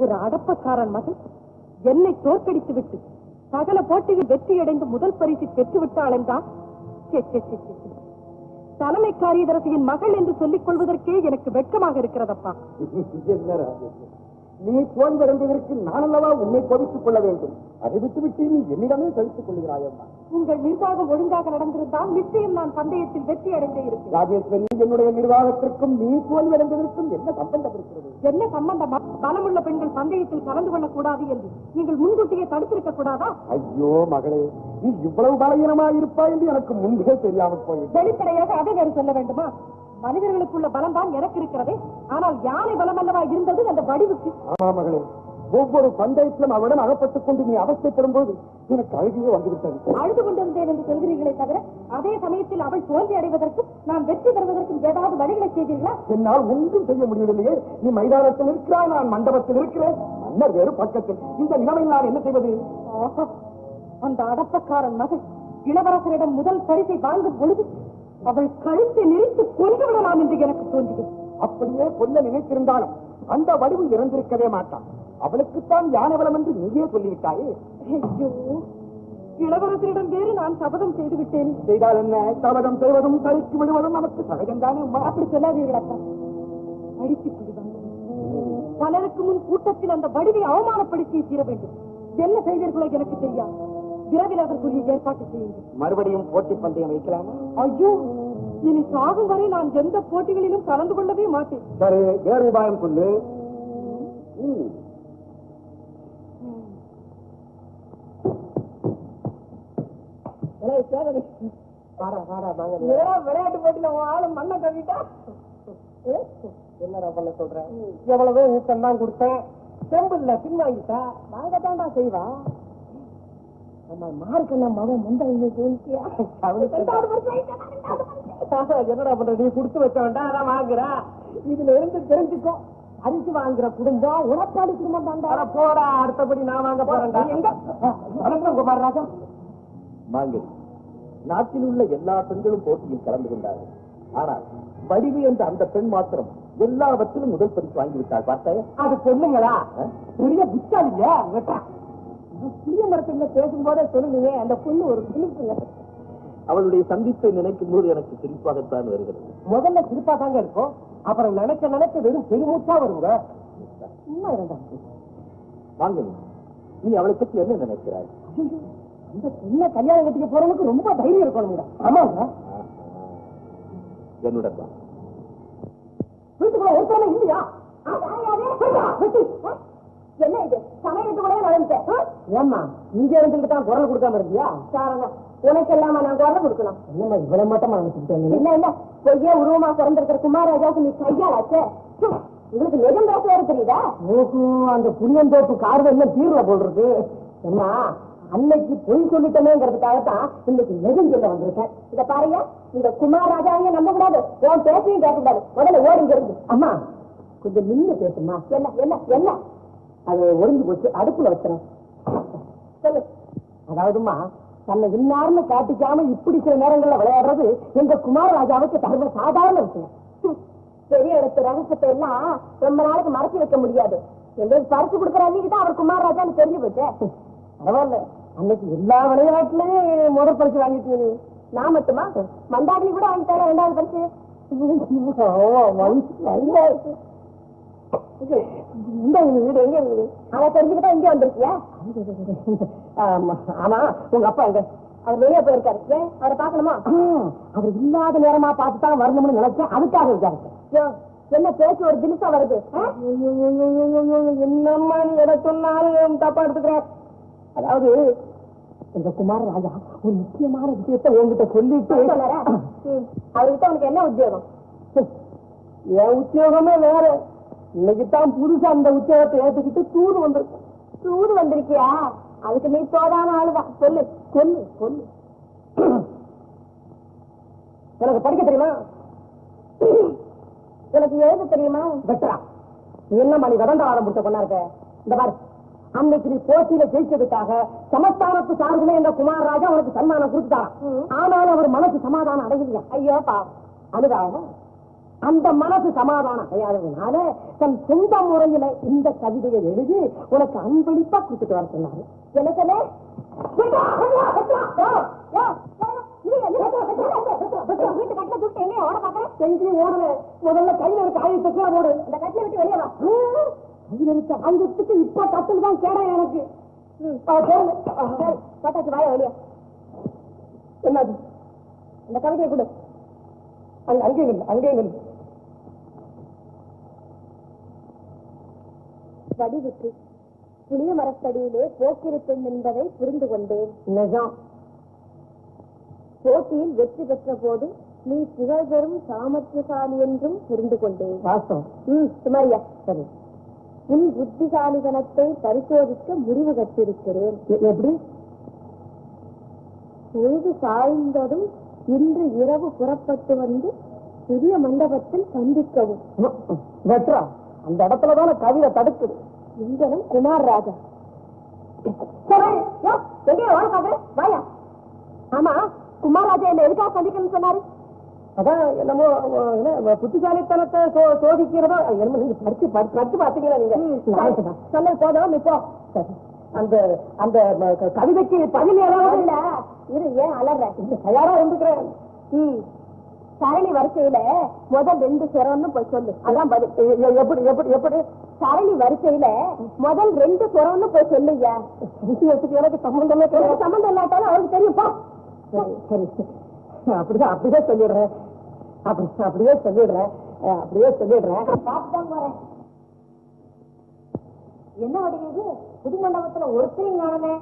ஒரு அடப்பக்காரன் மகன் என்னை தோற்கடித்து விட்டு சகல போட்டியில் வெற்றியடைந்து முதல் பரிசு பெற்றுவிட்டாள் என்றால் தலைமை காரியதரசியின் மகள் என்று சொல்லிக் கொள்வதற்கே எனக்கு வெட்கமாக இருக்கிறதப்பா. நீ தோல்வடைந்ததற்கு நான் அல்லவா உன்னை பொறுத்துக் கொள்ள வேண்டும். அதை விட்டுவிட்டு நீ என்னிடமே கழித்துக் கொள்கிறாயம்மா. உங்கள் நிர்வாகம் ஒழுங்காக நடந்திருந்தால் நிச்சயம் நான் பந்தயத்தில் வெற்றி அடைந்தே இருப்பேன். ராஜேஸ்வரி, என்னுடைய நிர்வாகத்திற்கும் நீ தோல்வடைந்ததற்கும் என்ன சம்பந்தம் இருக்கிறது? என்ன சம்பந்தமா? பலமுள்ள பெண்கள் பந்தயத்தில் கலந்து கொள்ளக் கூடாது என்று நீங்கள் முன்கூட்டியே தடுத்திருக்க கூடாதா? ஐயோ மகளே, நீ இவ்வளவு பலகீனமாக இருப்பாய் என்று எனக்கு முன்பே தெரியாமல் போயிடுச்சு. வெளிப்படையாக அதை வேறு சொல்ல வேண்டுமா? மனிதர்களுக்குள்ள பலம் தான் எனக்கு இருக்கிறதே, ஆனால் யானை பலம் அல்லவா இருந்தது அந்த வடிவுக்கு. ஆமா மகளே, ஒவ்வொரு பந்தயத்திலும் அவரிடம் அகப்பட்டுக் கொண்டு நீ அவசரப்படும் போது எனக்கு அழுகையே வந்துவிட்டது. அழுது கொண்டிருந்தேன் என்று சொல்கிறீர்களே தவிர அதே சமயத்தில் அவள் தோல்வி அடைவதற்கும் நாம் வெற்றி பெறுவதற்கும் ஏதாவது வழிகளை செய்தீர்களா? என்னால் ஒன்றும் செய்ய முடியவில்லையே. நீ மைதானத்தில் இருக்கிறாய், நான் மண்டபத்தில் இருக்கிறேன், மன்னர் வேறு பக்கத்தில். இந்த நிலைமையில் நான் என்ன செய்வது? அந்த அடப்பக்காரன் மகள் இளவரசரிடம் முதல் பரிசை வாங்கும் பொழுது அவள் கழுத்தை நெறித்து கொண்டு விடலாம் என்று எனக்கு தோன்றுகிறது. அப்படியே கொல்ல நினைத்திருந்தாலும் அந்த வடிவு இறந்திருக்கவே மாட்டான். அவளுக்குத்தான் யானவளம் என்று நீயே சொல்லிவிட்டாயே. ஐயோ, இளவரசரிடம் வேறு நான் சபதம் செய்து விட்டேன். செய்தால் என்ன? சபதம் செய்வதும் தரிக்கு விடுவதும் நமக்கு சகஜம்தானே. அப்படி சொல்லாதீர்கள் அப்பா. அடித்துக் கொள்வாங்க. பலருக்கு முன் கூட்டத்தில் அந்த வடிவை அவமானப்படுத்தி தீர வேண்டும். என்ன செய்வீர்களோ எனக்கு தெரியாது. விரைவில் அதற்குரிய ஏற்பாடு செய்யுங்கள். மறுபடியும் போட்டி பந்தயம் வைக்கலாமா? ஐயோ, இனி சாகும் வரை நான் எந்த போட்டிகளிலும் கலந்து கொள்ளவே மாட்டேன். சரி, வேறு உபாயம் சொல்லு. விளையாட்டு போட்டியில ஆளும் மண்ணை கவிட்டா என்னடா பண்ண சொல்றேன்? எவ்வளவோ ஊக்கம் தான் கொடுத்தேன், செம்பு இல்ல பின்வாங்கிட்டா. நாங்க தான்டா செய்வா. நம்ம மார்க்கு நம்ம மகன் முந்தைய என்னடா பண்ற? நீ கொடுத்து வச்ச வேண்டாம், அதான் வாங்குறா. இதுல இருந்து தெரிஞ்சுக்கோ, அரிசி வாங்குற குடும்பம் உடப்பாடி குடும்பம் தாண்டா. போடா, அடுத்தபடி நான் வாங்க போறேன்டா. எங்க குமாரராஜா மாங்கல், நாட்டில் உள்ள எல்லா பெண்களும் போட்டியில் கலந்து கொண்டார்கள். ஆனால் வடிவு என்ற அந்த பெண் மாத்திரம் எல்லாவற்றிலும் முதல் பரிசு வாங்கிவிட்டாள். பார்த்தாய? அது பொண்ணுங்களா? பெரிய புத்தாலியா? புளிய மரத்துல பேசும்போதே சொல்லுங்க, அந்த பொண்ணு ஒரு புளிப்புங்க. அவளுடைய சந்திப்பை நினைக்கும் போது எனக்கு சிரிப்பாகத்தான் வருகிறது. முதல்ல சிரிப்பா தாங்க இருக்கும், அப்புறம் நினைக்க நினைக்க வெறும் பெருமூச்சா வருங்க. சும்மா இருந்தாங்க. மாங்கல், நீ அவளை பற்றி என்ன நினைக்கிறாய்? அந்த பொண்ணை கல்யாணம் கட்டிக்க போறவனுக்கு ரொம்ப தைரியம் இருக்கணுங்க. ஆமாங்க. என்னுடன் தான் வீட்டுக்குள்ள ஒருத்தரமே இல்லையா? என்ன இது சமயத்துக்குள்ளே நடந்துட்டேன். ஏம்மா இங்க இருந்துட்டு தான் குரல் கொடுக்காம இருந்தியா? சாரங்க, உனக்கு இல்லாம நான் குரல் கொடுக்கணும். என்னம்மா இவ்வளவு மட்டும் நினைச்சுட்டேன்? என்ன என்ன பொய்யே உருவமா பிறந்திருக்கிற குமாரராஜாவுக்கு நீ கையாளாச்சே. உங்களுக்கு நிஜம் பேச வேற தெரியுதா? ஓஹோ, அந்த புளியந்தோப்பு கார்டு என்ன தீர்ல போடுறது? என்ன அன்னைக்கு பொய் சொல்லிட்டேங்கிறதுக்காகத்தான் இன்னைக்கு நிஜம் சொல்ல வந்திருக்கேன். இத பாருங்க, இந்த குமாரராஜாவையும் நம்ப கூடாது, உன் பேச்சையும் கேட்க கூடாது. முதல்ல ஓடிங்க இருந்து. அம்மா கொஞ்சம் நின்று பேசுமா? என்ன என்ன என்ன அது ஒளிஞ்சு போச்சு, அடுப்புல வச்சுறேன். சொல்லு. அதாவதுமா, தன்னை இன்னார்னு காட்டிக்காம இப்படி சில நேரங்கள்ல விளையாடுறது எங்க குமாரராஜாவுக்கு தகுந்த சாதாரண விஷயம். பெரிய இடத்து ரகசியத்தை எல்லாம் ரொம்ப நாளைக்கு மறைச்சு வைக்க முடியாது. எங்களுக்கு பரிசு கொடுக்குற அன்னைக்கு தான் அவர் குமாரராஜான்னு தெரிஞ்சு போச்சு. பரவாயில்ல, அன்னைக்கு எல்லா விளையாட்டுலயும் முதல் பரிசு வாங்கிட்டு நான் மட்டுமா? மந்தாகினி கூட வாங்கிட்டாரு ரெண்டாவது பரிசு. வீடு எங்க இருக்குது? அதை தெரிஞ்சுக்கிட்டா இங்க வந்திருக்கியா? ஆமா, உங்க அப்பா எங்க? அவர் வெளியே போயிருக்காரு. ஏன் அவரை பாக்கணுமா? அவர் இல்லாத நேரமா பார்த்துதான் வரணும்னு நினைச்சேன், அதுக்காக விசாரிச்சேன். என்ன பேச்சு ஒரு தினசா வருது? என்னம்மா நீ எதை சொன்னாலும் தப்பா எடுத்துக்கிறேன். அதாவது எங்க குமாரராஜா ஒரு முக்கியமான விஷயத்தை உங்ககிட்ட சொல்லிட்டு அவர்கிட்ட உனக்கு என்ன உத்தியோகம்? என் உத்தியோகமே வேற. இன்னைக்குத்தான் புதுசா அந்த உத்தியோகத்தை ஏற்றுக்கிட்டு தூது வந்திருக்கு. தூது வந்திருக்கியா? அதுக்கு நீ தோதான ஆளுதான். சொல்லு. கொல்லு கொல்லு. எனக்கு படிக்க தெரியுமா? எனக்கு எழுத தெரியுமா? பெட்டரா என்னம்மா நீ வதந்த ஆடம் முடிச்ச பண்ணா இருக்க? இந்த பாரு, அன்னைக்கு நீ போட்டியில ஜெயிச்சதுக்காக சமஸ்தானத்து சார்பிலே எங்க குமாரராஜா உனக்கு சன்மானம் கொடுத்துட்டாராம். ஆனாலும் அவர் மனசு சமாதானம் அடையலையா? ஐயோப்பா, அனுதாபம். அந்த மனசு சமாதானம் அடையாததுனால தன் சொந்த முறையில இந்த கவிதையை எழுதி உனக்கு அன்பளிப்பா கொடுத்துட்டு வர சொன்னாரு. எனக்கு வீட்டு கட்டில தூக்கிட்டு எங்க ஓட பாக்குறேன்? செஞ்சு ஓடல. முதல்ல கையில இருக்க ஆயுதத்துக்கு ஓடு. இந்த கட்டில விட்டு வெளியே வா. கையில இருக்க ஆயுதத்துக்கு இப்ப கட்டில் தான் கேட எனக்கு. பட்டாச்சு, வாய வெளியே. என்னது? இந்த கவிதையை கொடு. அங்கே அங்கே வடிவுக்கு புளிய மரத்தடியிலே போக்கிருப்பெண் என்பதை புரிந்து கொண்டேன். நிஜம். போட்டியில் வெற்றி பெற்ற போது நீ புகழ் பெறும் சாமர்த்தியசாலி என்றும் புரிந்து கொண்டேன். வாசம். சுமாரியா? சரி. உன் புத்திசாலிதனத்தை பரிசோதிக்க முடிவு கட்டிருக்கிறேன். எப்படி? பொழுது சாய்ந்ததும் இன்று இரவு புறப்பட்டு வந்து புதிய மண்டபத்தில் சந்திக்கவும். வெட்ரா, அந்த இடத்துலதான கவிதை தடுக்குது. இங்கனும் குமார் ராஜா. வாயா. ஆமா, குமார் ராஜா என்ன எதுக்காக சந்திக்கணும்னு சொன்னாரு? அதான் என்னமோ புத்திசாலித்தனத்தை சோதிக்கிறதோ என்னமோ. நீங்க படிச்சு பாத்தீங்களா? நீங்க சொல்ல போதும். இப்போ அந்த அந்த கவிதைக்கு பதில் ஏதாவது இல்ல, இது ஏன் அலற? தயாரா இருந்துக்கிறேன். சரணி வரிசையில முதல் 2 சொரம்னு போய் சொல்லு. அதான் பதில். எப்படி எப்படி எப்படி? சரணி வரிசையில முதல் 2 சொரம்னு போய் சொல்லுயா. எனக்கு சம்பந்தமே கிடையாது. சம்பந்தம் இல்லாட்டாலும் அவருக்கு தெரியும்ப்பா. சரி சரி, அப்படியே சொல்லிடுறேன். அப்படியே சொல்லிடுறேன். பார்த்துதான் போறேன். என்ன வடிக்குது? புது மண்டபத்துல ஒருத்தரையும் காணமே.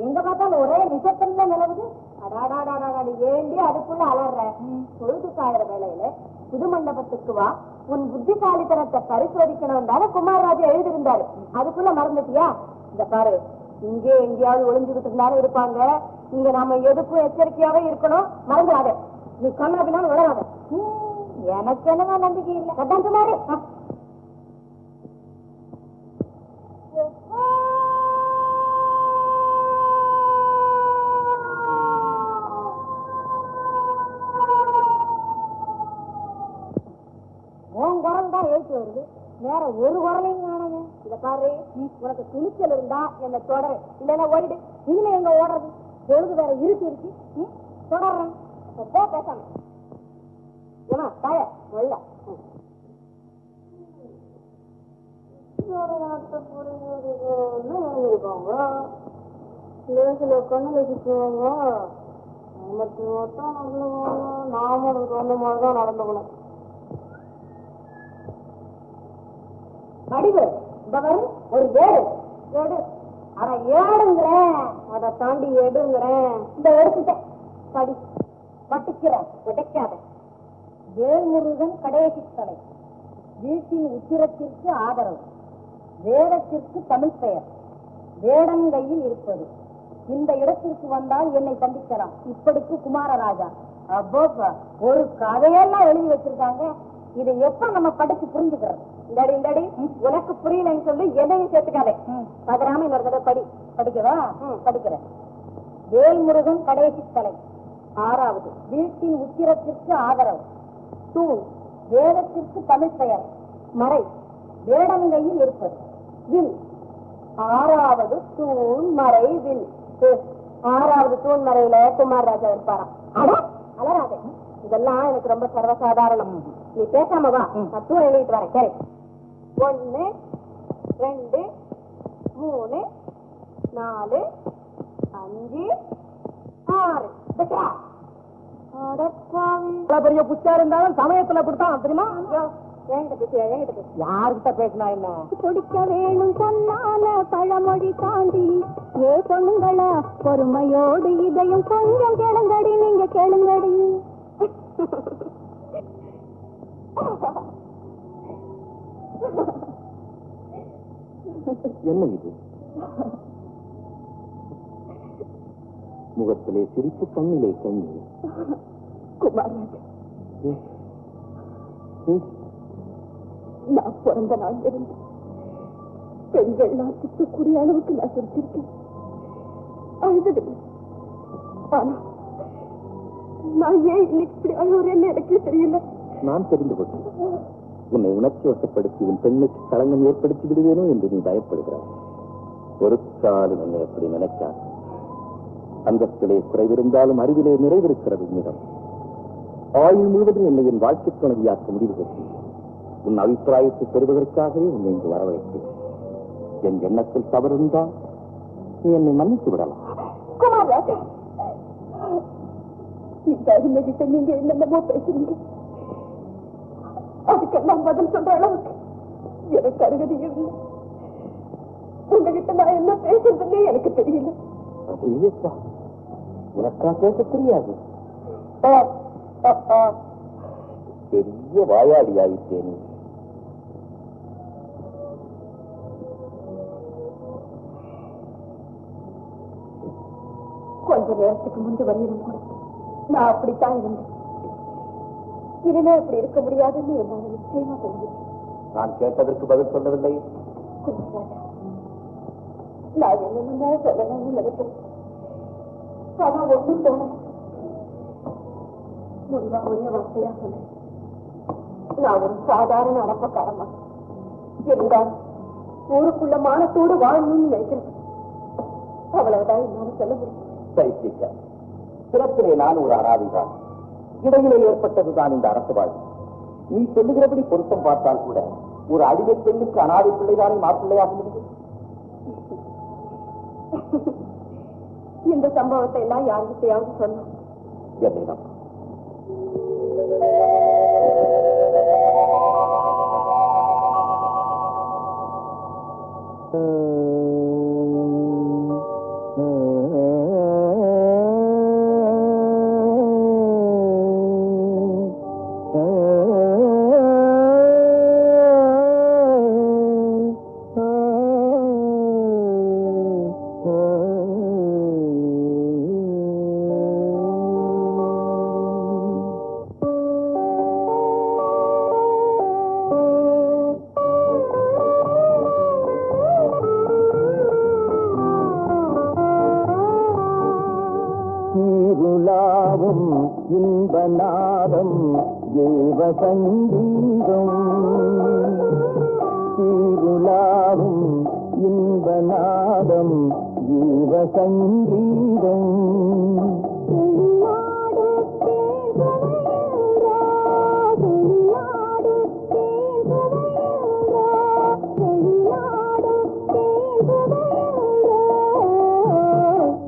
எங்க பார்த்தாலும் ஒரே நிசப்தம் தான் நிலவுது. ஏண்டி அதுக்குள்ள அலற? பொழுது சாயிற வேலையில புது மண்டபத்துக்கு வா, உன் புத்திசாலித்தனத்தை பரிசோதிக்கணும் தானே குமாரராஜா எழுதியிருந்தாரு. அதுக்குள்ள மறந்துட்டியா? இந்த பாரு, இங்கே எங்கேயாவது ஒளிஞ்சுக்கிட்டு இருந்தாலும் இருப்பாங்க. இங்க நாம எதுக்கும் எச்சரிக்கையாவே இருக்கணும். மறந்துடாத. நீ கண்ணாபினாலும் விளையாட. எனக்கு என்னங்க நம்பிக்கை இல்லை. கட்டாந்து மாதிரி உன் குரல் தான் எழுத்து வருது. வேற ஒரு குரலையும் காணுங்க. இத பாரு, உனக்கு துணிச்சல் இருந்தா என்ன தொடரு, இல்லைன்னா ஓடிடு. இனிமே எங்க ஓடுறது? பொழுது வேற இருக்கு தொடர்றேன். பேசாம ஏமா தாய நல்ல கண்ணுக்கு போவாங்க. நமக்கு மட்டும் நாம சொன்ன மாதிரிதான் நடந்துக்கணும். படிவு இந்த வரும் ஒரு ஏடு அட ஏடுங்கிறேன். அதை தாண்டி எடுங்கிறேன். இந்த எடுத்துட்டேன். படி பட்டிக்கிறேன். உடைக்காத. வேல்முருகன் கடைசி தலை. வீட்டின் உச்சிரத்திற்கு ஆதரவு. வேடத்திற்கு தமிழ் பெயர். வேடங்கையில் இருப்பது. இந்த இடத்திற்கு வந்தால் என்னை சந்திக்கலாம். இப்படிக்கு குமாரராஜா. அப்போ ஒரு கதையெல்லாம் எழுதி வச்சிருக்காங்க. இதை எப்ப நம்ம படிச்சு புரிஞ்சுக்கிறோம்? இந்தடி உனக்கு புரியலன்னு சொல்லி எதையும் சேர்த்துக்காதே. பதறாம இன்னொரு தடவை படிக்கவா? படிக்கிறேன். வேல்முருகன் கடைசி தலை. 6வது வீட்டின் உச்சிரத்திற்கு ஆதரவு. தூண் வேதத்திற்கு தமிழ் பெயர். மறை வேடங்கையில் இருப்பது. வில் 6வது தூண் மறை வில். 6வது தூண் மறையில குமாரராஜா இருப்பாராம். அலராதே, இதெல்லாம் எனக்கு ரொம்ப சர்வசாதாரணம். நீ பேசாம வா, தத்துவம் எழுதிட்டு வரேன். சரி. 1 2 3 4 5 6. பெரிய புச்சா இருந்தாலும் சமயத்துல அப்படித்தான் தெரியுமா? யாருக்கிட்ட பேசினா என்ன? குடிக்க வேணும் சொன்னால பழமொழி தாண்டி ஏ பொண்ணுங்களா, பொறுமையோடு இதையும் கொஞ்சம் கேளுங்கடி. நீங்க கேளுங்கடி. என்ன இது? முகத்திலே சிரிப்பு, கண்ணிலே கண்ணீர். குமாரராஜா, நான் பிறந்த நாள் இருந்து பெண்கள் நான் திட்டக்கூடிய அளவுக்கு நான் சிரிச்சிருக்கேன். அழுது. ஆனா நான் ஏன் இன்னைக்கு இப்படி அழுவுறேன்னு எனக்கு தெரியல. நான் தெரிந்து கொண்டேன். உன்னை உணர்ச்சி வசப்படுத்தி உன் பெண்ணுக்கு களங்கம் ஏற்படுத்தி விடுவேனோ என்று நீ பயப்படுகிறாய். ஒரு காலம் என்னை அப்படி நினைக்காது. அந்தத்திலே குறைவிருந்தாலும் அறிவிலே நிறைவிருக்கிறது உன்னிடம். ஆயுள் முழுவதும் என்னை என் வாழ்க்கை துணைவியாக்க முடிவு கட்டி உன் அபிப்பிராயத்தை பெறுவதற்காகவே உன்னை இங்கு வரவழைத்தேன். என் எண்ணத்தில் தவறிருந்தால் நீ என்னை மன்னித்து விடலாம். குமாரராஜா, இந்த அருமைகிட்ட நீங்க என்னென்னமோ பேசுறீங்க. அதுக்கெல்லாம் பதில் சொல்ற அளவுக்கு எனக்கு அருகதி இல்லை. உங்ககிட்ட நான் என்ன பேசுறதுன்னே எனக்கு தெரியல. இல்லப்பா, உனக்கா பேச தெரியாது. பெரிய வாயாடி ஆயிட்டேன். கொஞ்ச நேரத்துக்கு முன்பு வரையிலும் கூட நான் அப்படித்தான் இருந்தேன். இனிமே அப்படி இருக்க முடியாதுன்னு என்னால நிச்சயமா தெரியும். நான் கேட்டதற்கு பதில் சொல்லவில்லை. நான் என்னென்னமோ சொல்லணும்னு நினைக்கிறேன். ஆனா ஒன்றும் தோணல. முன்பா ஒரே வார்த்தையா சொன்னேன், நான் ஒரு சாதாரண அடப்பக்காரமா இருந்தாலும் ஊருக்குள்ள மானத்தோடு வாழணும்னு நினைக்கிறேன். அவ்வளவுதான் என்னால சொல்ல முடியும். சரித்திக்க சிறப்பிலே நான் ஒரு அனாதைதான். இடையிலே ஏற்பட்டதுதான் இந்த அரசு வாழ்வு. நீ சொல்லுகிறபடி பொருத்தம் பார்த்தால் கூட ஒரு அடிமை பெண்ணுக்கு அனாதை பிள்ளைதானே மாப்பிள்ளையாக முடியும். இந்த சம்பவத்தை எல்லாம் யாருக்கிட்டையாவது சொன்ன என்னிடம் இன்பநாதம் தேவசங்கீதம் சீருளாவும் இன்பநாதம் தேவசங்கீதம்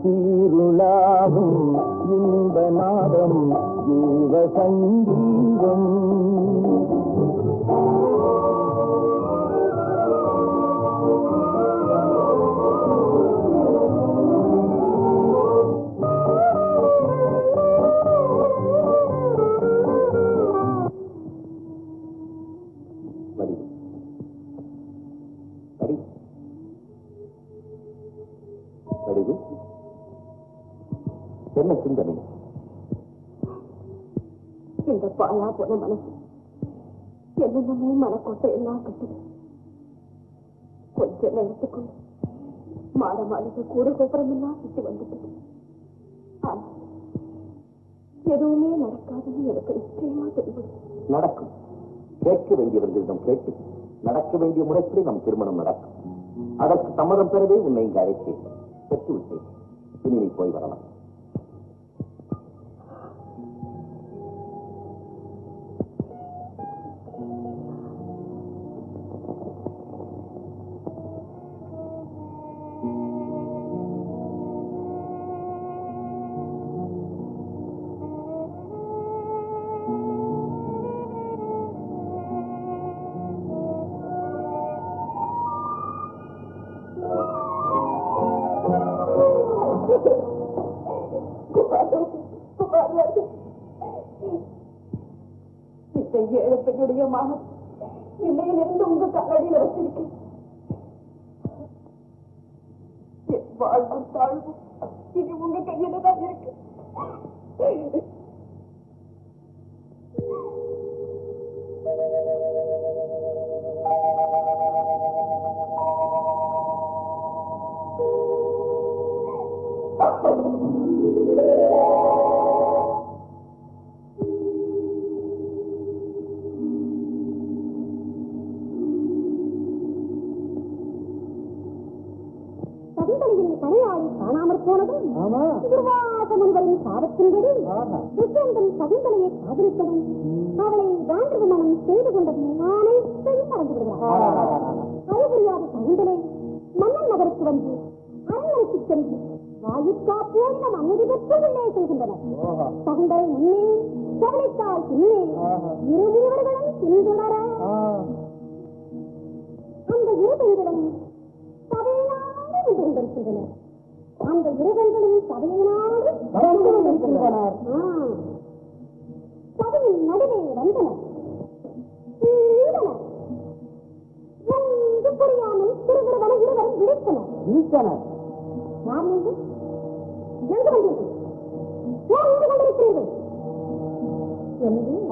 சீருளாவும் இன்பநாதம் தேவசங்கீதம் என்ன சிந்தனை? இந்த பாழா போன மனசு என்னென்னமோ மனக்கோட்டை எல்லாம் கட்டுது. கொஞ்ச நேரத்துக்குள்ள மாட மாளிகை கூட கோபுரம் எல்லாம் சுத்தி வந்துட்டு ஆனா எதுவுமே நடக்காதுன்னு எனக்கு நிச்சயமா தெரியும். நடக்கும். கேட்க வேண்டியவர்களிடம் கேட்டு நடக்க வேண்டிய முறைப்படி நம் திருமணம் நடக்கும். அதற்கு சம்மதம் பெறவே உன்னை இங்கு அழைத்தேன். பெற்றுவிட்டேன். இனி நீ போய் வரலாம். ஏழப்பெண்ணுடைய மகன் இன்னையிலிருந்து உங்க கண்ணடியில் வச்சிருக்கேன். என் வாழ்வும் தாழ்வும் இது உங்க கையில தான் இருக்கு. காணாமற் போனதும் துர்வாச முனிவரின் சாபத்தின்படி துஷ்யந்தன் சகுந்தலையை காதலித்ததும் அவளை காந்தர்வ மனம் செய்து கொண்டதும் அனைத்தையும் மறந்து விடுகிறார். அறிவுரியாத சகுந்தலை மன்னன் நகருக்கு வந்து அரண்மனைக்கு சென்று வாயுக்கா போன்ற அமைதி பெற்று உள்ளே செல்கின்றனர். சகுந்தலை முன்னே கவனித்தால் பின்னே இருவர்களும் பின்தொடர அந்த இரு பெண்களும் சபையினாக நின்று கொண்டிருக்கின்றனர். அந்த இருவர்களும் சபையினாக சபையின் நடுவே வந்தனர். ஒன்று புரியாமல் திருவிருவன இருவரும் விழித்தனர். எங்கு வந்தீர்கள்? ஏன் இங்கு கொண்டிருக்கிறீர்கள்?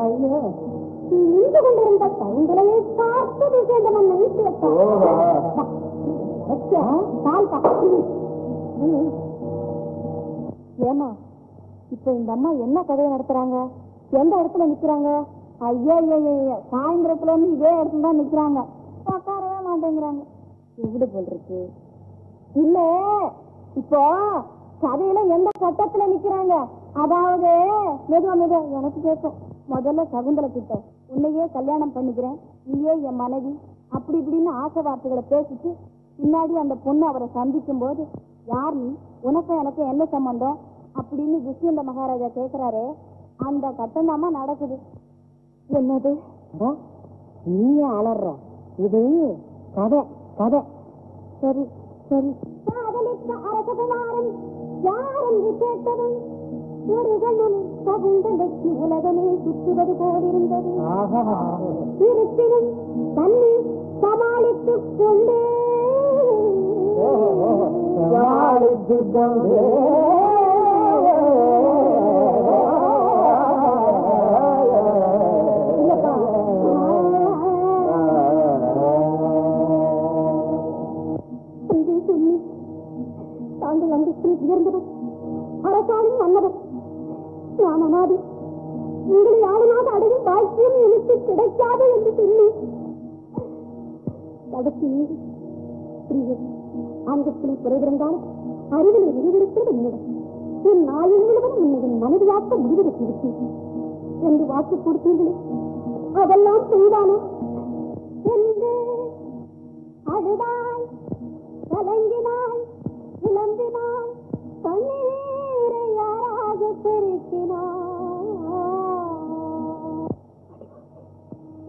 ஐயோ, நின்று கொண்டிருந்த தங்களையே பார்த்து சேர்ந்த மண்ணை விட்டு ஏமா இப்ப இந்த அம்மா என்ன கதையை நடத்துறாங்க? எந்த இடத்துல நிக்கிறாங்க? ஐயா சாயந்தரத்துல இருந்து இதே இடத்துல தான் நிக்கிறாங்க. உட்காரவே மாட்டேங்கிறாங்க. எப்படி போல் இருக்கு? இல்ல இப்போ கதையில எந்த கட்டத்துல நிக்கிறாங்க? அதாவது மெதுவா எனக்கு கேட்கும். முதல்ல சகுந்தலை கிட்ட உன்னையே கல்யாணம் பண்ணிக்கிறேன், நீயே என் மனைவி அப்படி இப்படின்னு ஆசை வார்த்தைகளை பேசிட்டு பின்னாடி அந்த பொண்ணு அவரை சந்திக்கும் போது யார் நீ, உனக்கும் எனக்கு என்ன சம்பந்தம் அப்படின்னு துஷ்யந்த மகாராஜா கேட்கிறாரு. அந்த கட்டம் தாமா நடக்குது. என்னது நீயே அலற? இது கதை கதை. சரி சரி. அரசகுமாரன் யார் என்று கேட்டதும் முருகனும் சகுந்தலைக்கு உலகமே சுற்றுவது போலிருந்தது. இருப்பினும் தன்னை சமாளித்துக் கொண்டே தாங்கள் அந்தஸ்தில் உயர்ந்தவர், அரசாலும் மன்னவர். நான் அனாதி, உங்களை யாருனாக அடையும் பாக்கியம் எனக்கு கிடைக்காது என்று சொல்லி தடுத்து மீது ஆங்கத்திலே குறைவிருந்தாலும் அறிவிலை விரிவிருக்கிறது என்னிடம். என் நாளில் முழுவதும் உன்னை மனதிலாக்க முடிவெடுத்து விட்டேன் என்று வாக்கு கொடுத்தீர்களே, அதெல்லாம் செய்தானோ என்று அழுதாய், கலங்கினாய், இளம்பினாய், கண்ணீரை யாராக பெருக்கினாய்.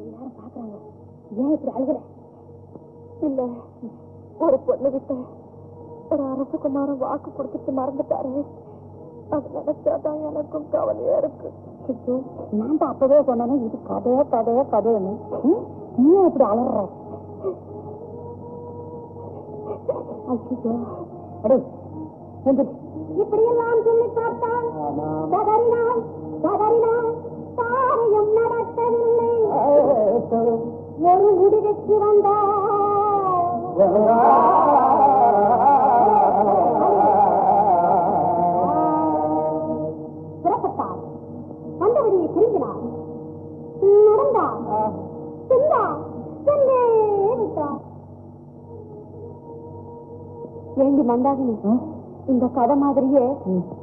எல்லாரும் பாக்குறாங்க, ஏன் இப்படி அழுகுற? இல்ல, ஒரு பொண்ணு கிட்ட ஒரு அரசகுமாரன் வாக்கு கொடுத்துட்டு மறந்துட்டாரு. அது நினைச்சாதான் எனக்கும் கவலையா இருக்கு. நான் தான் அப்பவே சொன்னேன், இது கதைய கதைய கதைன்னு. நீ இப்படி அலற? இப்படியெல்லாம் சொல்லி பார்த்தால் கதறினாள் கதறினாள், காரியம் நடக்கவில்லை. ஒரு முடிவுக்கு வந்தாள். புறப்பட்டாள், கண்டபடியை திரும்பினாள், நடந்தாள், சென்றாள், சென்றே விட்டாள். ஏண்டி மந்தாகினி, இந்த கதை மாதிரியே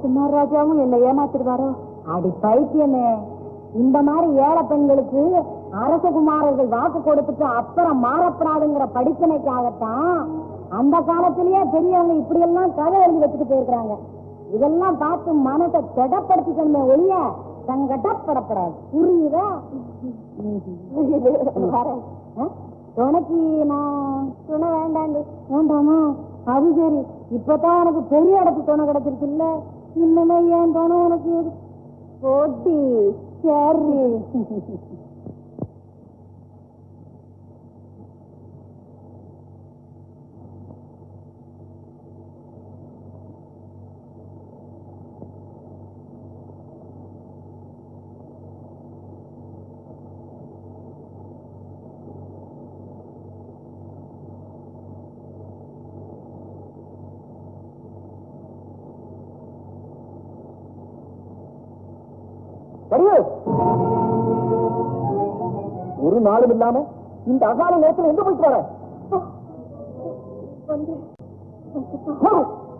குமார் ராஜாவும் என்ன ஏமாத்திடுவாரோ? அடி பைத்தியமே, இந்த மாதிரி ஏழை பெண்களுக்கு அரசகுமாரர்கள் வாக்கு கொடுத்துட்டு அப்புறம் மாறப்படாதுங்கிற படிப்பினைக்காகத்தான் அந்த காலத்திலேயே பெரியவங்க இப்படி எல்லாம் கதை எழுதி வச்சுட்டு போயிருக்கிறாங்க. இதெல்லாம் பார்த்து மனத்தை திடப்படுத்திக்கணுமே ஒழிய சங்கடப்படப்படாது. புரியுதா? துணைக்கு நான் துணை வேண்டாண்டு. வேண்டாமா? அது சரி, இப்பதான் உனக்கு பெரிய இடத்து துணை கிடைச்சிருக்கு இல்ல, இன்னுமே ஏன் துணை உனக்கு போட்டி? சரி. ஒரு நாளும் இல்லாம இந்த அகால நேரத்தில் எங்க போயிட்டு வர?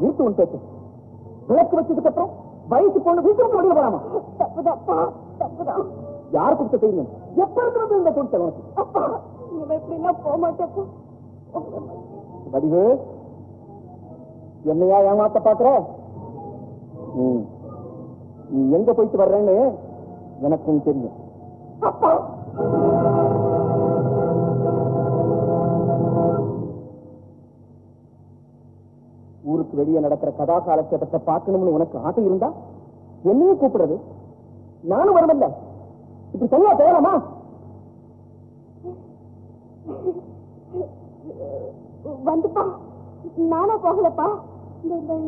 நிறுத்து உன் பேச்சு. விளக்கு வச்சதுக்கு அப்புறம் வயசு பொண்ணு வீட்டுக்கு வெளியே போறாமா? தப்புதான். யார் கொடுத்த தைரியம்? எப்ப இருக்கிறது இந்த பொண்ணு? உனக்கு எப்படின்னா போக மாட்டேன். வடிவு, என்னையா ஏமாத்த பாக்குற? நீ எங்க போயிட்டு வர்றேன்னு எனக்கும் தெரியும். ஊருக்கு வெளியே நடக்கிற கதா காலட்சேபத்தை பார்க்கணும்னு உனக்கு ஆசை இருந்தா என்னையும் கூப்பிடுறது, நானும் வரவில்லை. இப்படி தனியா போகலாமா? வந்துப்பா, நானா போகலப்பா.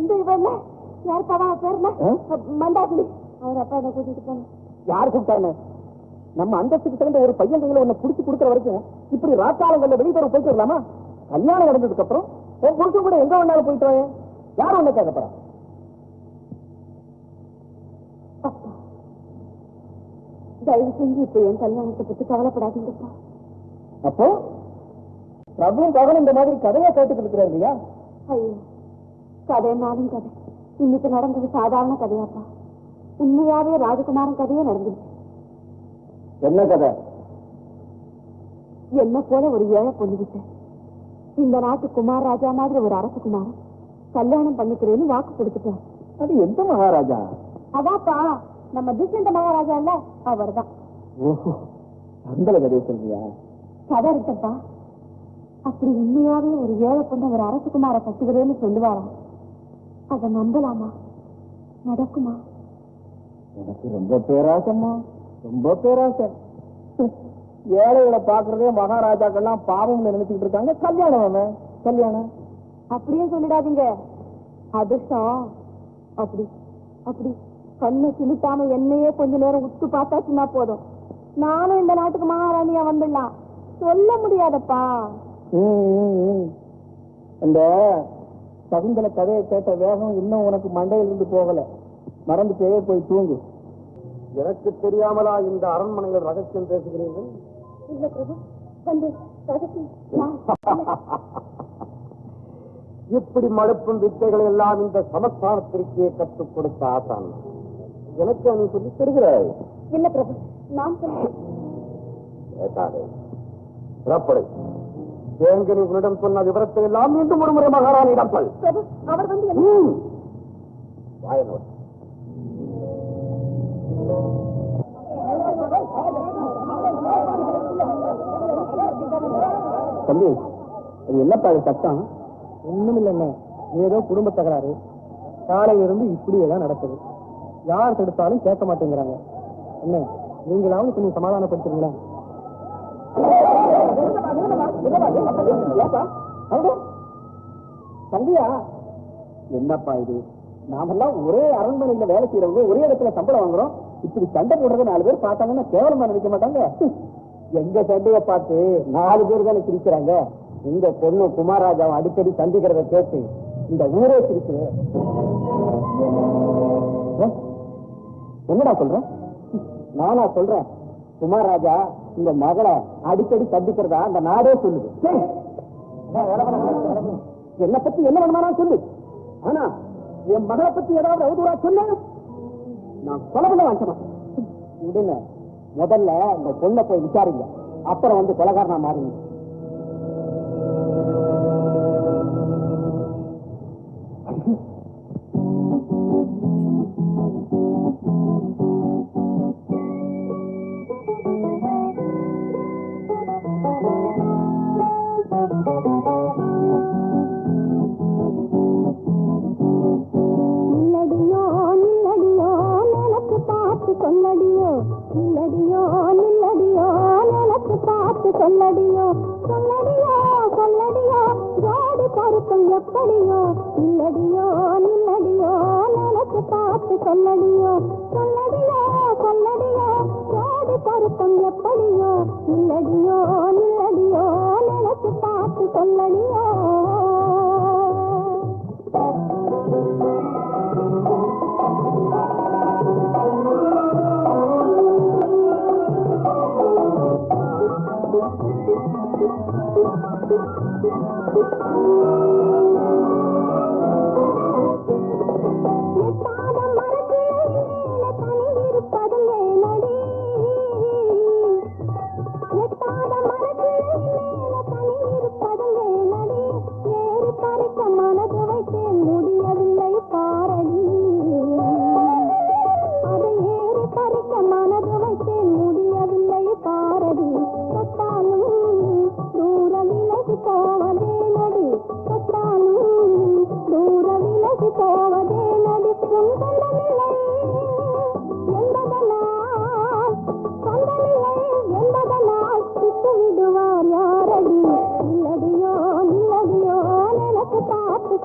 இந்த இவன் யார் பவா பேர்ல மண்டாக்குடி அவர் அப்பா என்ன கூட்டிட்டு போன யார் கூப்பிட்டாங்க? நம்ம அந்தஸ்துக்கு தகுந்த ஒரு பையன் கையில உன்னை புடிச்சு கொடுக்குற வரைக்கும் இப்படி ராத்தாளங்கள்ல வெளித்தர போயிட்டு வரலாமா? கல்யாணம் நடந்ததுக்கு அப்புறம் உன் புருஷன் கூட எங்க வேணாலும் போயிட்டு வாங்க. யாரும் ஒண்ணு கேட்க போறா? தயவு செஞ்சு இப்ப என் கல்யாணத்தை பத்தி கவலைப்படாதீங்கப்பா. அப்போ பிரபுவும் பகலும் இந்த மாதிரி கதையா கேட்டுக்கிட்டு இருக்கிறார் இல்லையா? ஐயோ, கதைனாலும் கதை. இன்னைக்கு நடந்தது சாதாரண கதையாப்பா. உண்மையாவே ராஜகுமாரன் கதையே நடந்துச்சு. என்ன கதை? என்ன போல ஒரு ஏழை பொண்ணுகிட்ட இந்த நாட்டு குமார் ராஜா மாதிரி ஒரு அரசகுமாரன் கல்யாணம் பண்ணிக்கிறேன்னு வாக்கு கொடுத்துட்டார். அது எந்த மகாராஜா? அதாப்பா நம்ம துஷ்யந்த மகாராஜா இல்ல, அவர் தான். ஓஹோ, அந்த கதையை சொல்றியா? கதை இருக்கப்பா. அப்படி உண்மையாவே ஒரு ஏழை பொண்ணு ஒரு அரசகுமார கட்டுகிறேன்னு சொல்லுவாரா? அதை நம்பலாமா? நடக்குமா? எனக்கு ரொம்ப பேராசம்மா, ரொம்ப பேராசை. ஏழைகளை பாக்குறதே மகாராஜாக்கள்லாம் பாவம் நினைச்சுட்டு இருக்காங்க. கல்யாணம் கல்யாணம் அப்படியே சொல்லிடாதீங்க. அதிர்ஷ்டம் அப்படி அப்படி கண்ணு சிமிட்டாம என்னையே கொஞ்ச நேரம் உத்து பார்த்தாச்சுன்னா போதும், நானும் இந்த நாட்டுக்கு மகாராணியா வந்துடலாம். சொல்ல முடியாதப்பா. இந்த சகுந்தல கதையை கேட்ட வேகம் இன்னும் உனக்கு மண்டையில இருந்து போகல. மறந்துட்டே போய் தூங்கு. எனக்கு தெரியாமலா இந்த அரண்மனையில் ரகசியம் பேசுகிறீர்கள்? இல்ல பிரபு, வந்து ரகசியம். இப்படி மழுப்பும் வித்தைகளை எல்லாம் இந்த சமஸ்தானத்திற்கே கற்றுக் கொடுத்த ஆசான் எனக்கு நீ சொல்லி தருகிறாய். இல்ல பிரபு, நான் சொல்றேன். புறப்படு. தேங்கனி உன்னிடம் சொன்ன விவரத்தை எல்லாம் மீண்டும் ஒரு முறை மகாராணியிடம் சொல். பிரபு, அவர் வந்து வாயனோடு தம்பி, அது என்னப்பா அது சட்டம்? ஒண்ணும் இல்லைண்ணே, ஏதோ குடும்ப தகராறு. காலையில இருந்து இப்படியேதான் நடக்குது. யார் தடுத்தாலும் கேட்க மாட்டேங்கிறாங்க. என்ன, நீங்களாவது கொஞ்சம் சமாதானப்படுத்துறீங்களா? தம்பியா, என்னப்பா இது? நாமெல்லாம் ஒரே அரண்மனையில வேலை செய்யறவங்க, ஒரே இடத்துல சம்பளம் வாங்குறோம். இப்படி சண்டை போடுறது 4 பேர் பார்த்தாங்கன்னா கேவலமா நினைக்க மாட்டாங்க? எங்க சண்டைய பார்த்து 4 பேர் தானே சிரிக்கிறாங்க. உங்க பொண்ணு குமாரராஜாவை அடிக்கடி சந்திக்கிறத கேட்டு இந்த ஊரே சிரிச்சு. என்னடா சொல்றேன்? நானா சொல்றேன்? குமாரராஜா உங்க மகளை அடிக்கடி சந்திக்கிறதா அந்த நாடே சொல்லுது. என்ன பத்தி என்ன வேணுமானா சொல்லு. ஆனா என் மகளை பத்தி ஏதாவது அவதூறா சொன்ன நான் கொலை பண்ண வாங்கிக்கணும். விடுங்க, முதல்ல இந்த பொண்ணை போய் விசாரிங்க, அப்புறம் வந்து கொலைகாரனா மாறுங்க. சொல்லடியோ நில்லடியோ நில்லடியோ எனக்கு பார்த்து சொல்லடியோ சொல்லடியோ சொல்லடியோ ஜோடி கருத்தம் எப்படியோ நில்லடியோ நில்லடியோ எனக்கு பார்த்து சொல்லடியோ சொல்லடியோ சொல்லடியோ ஜோடி கருத்தம் எப்படியோ நில்லடியோ நில்லடியோ எனக்கு பார்த்து சொல்லடியோ.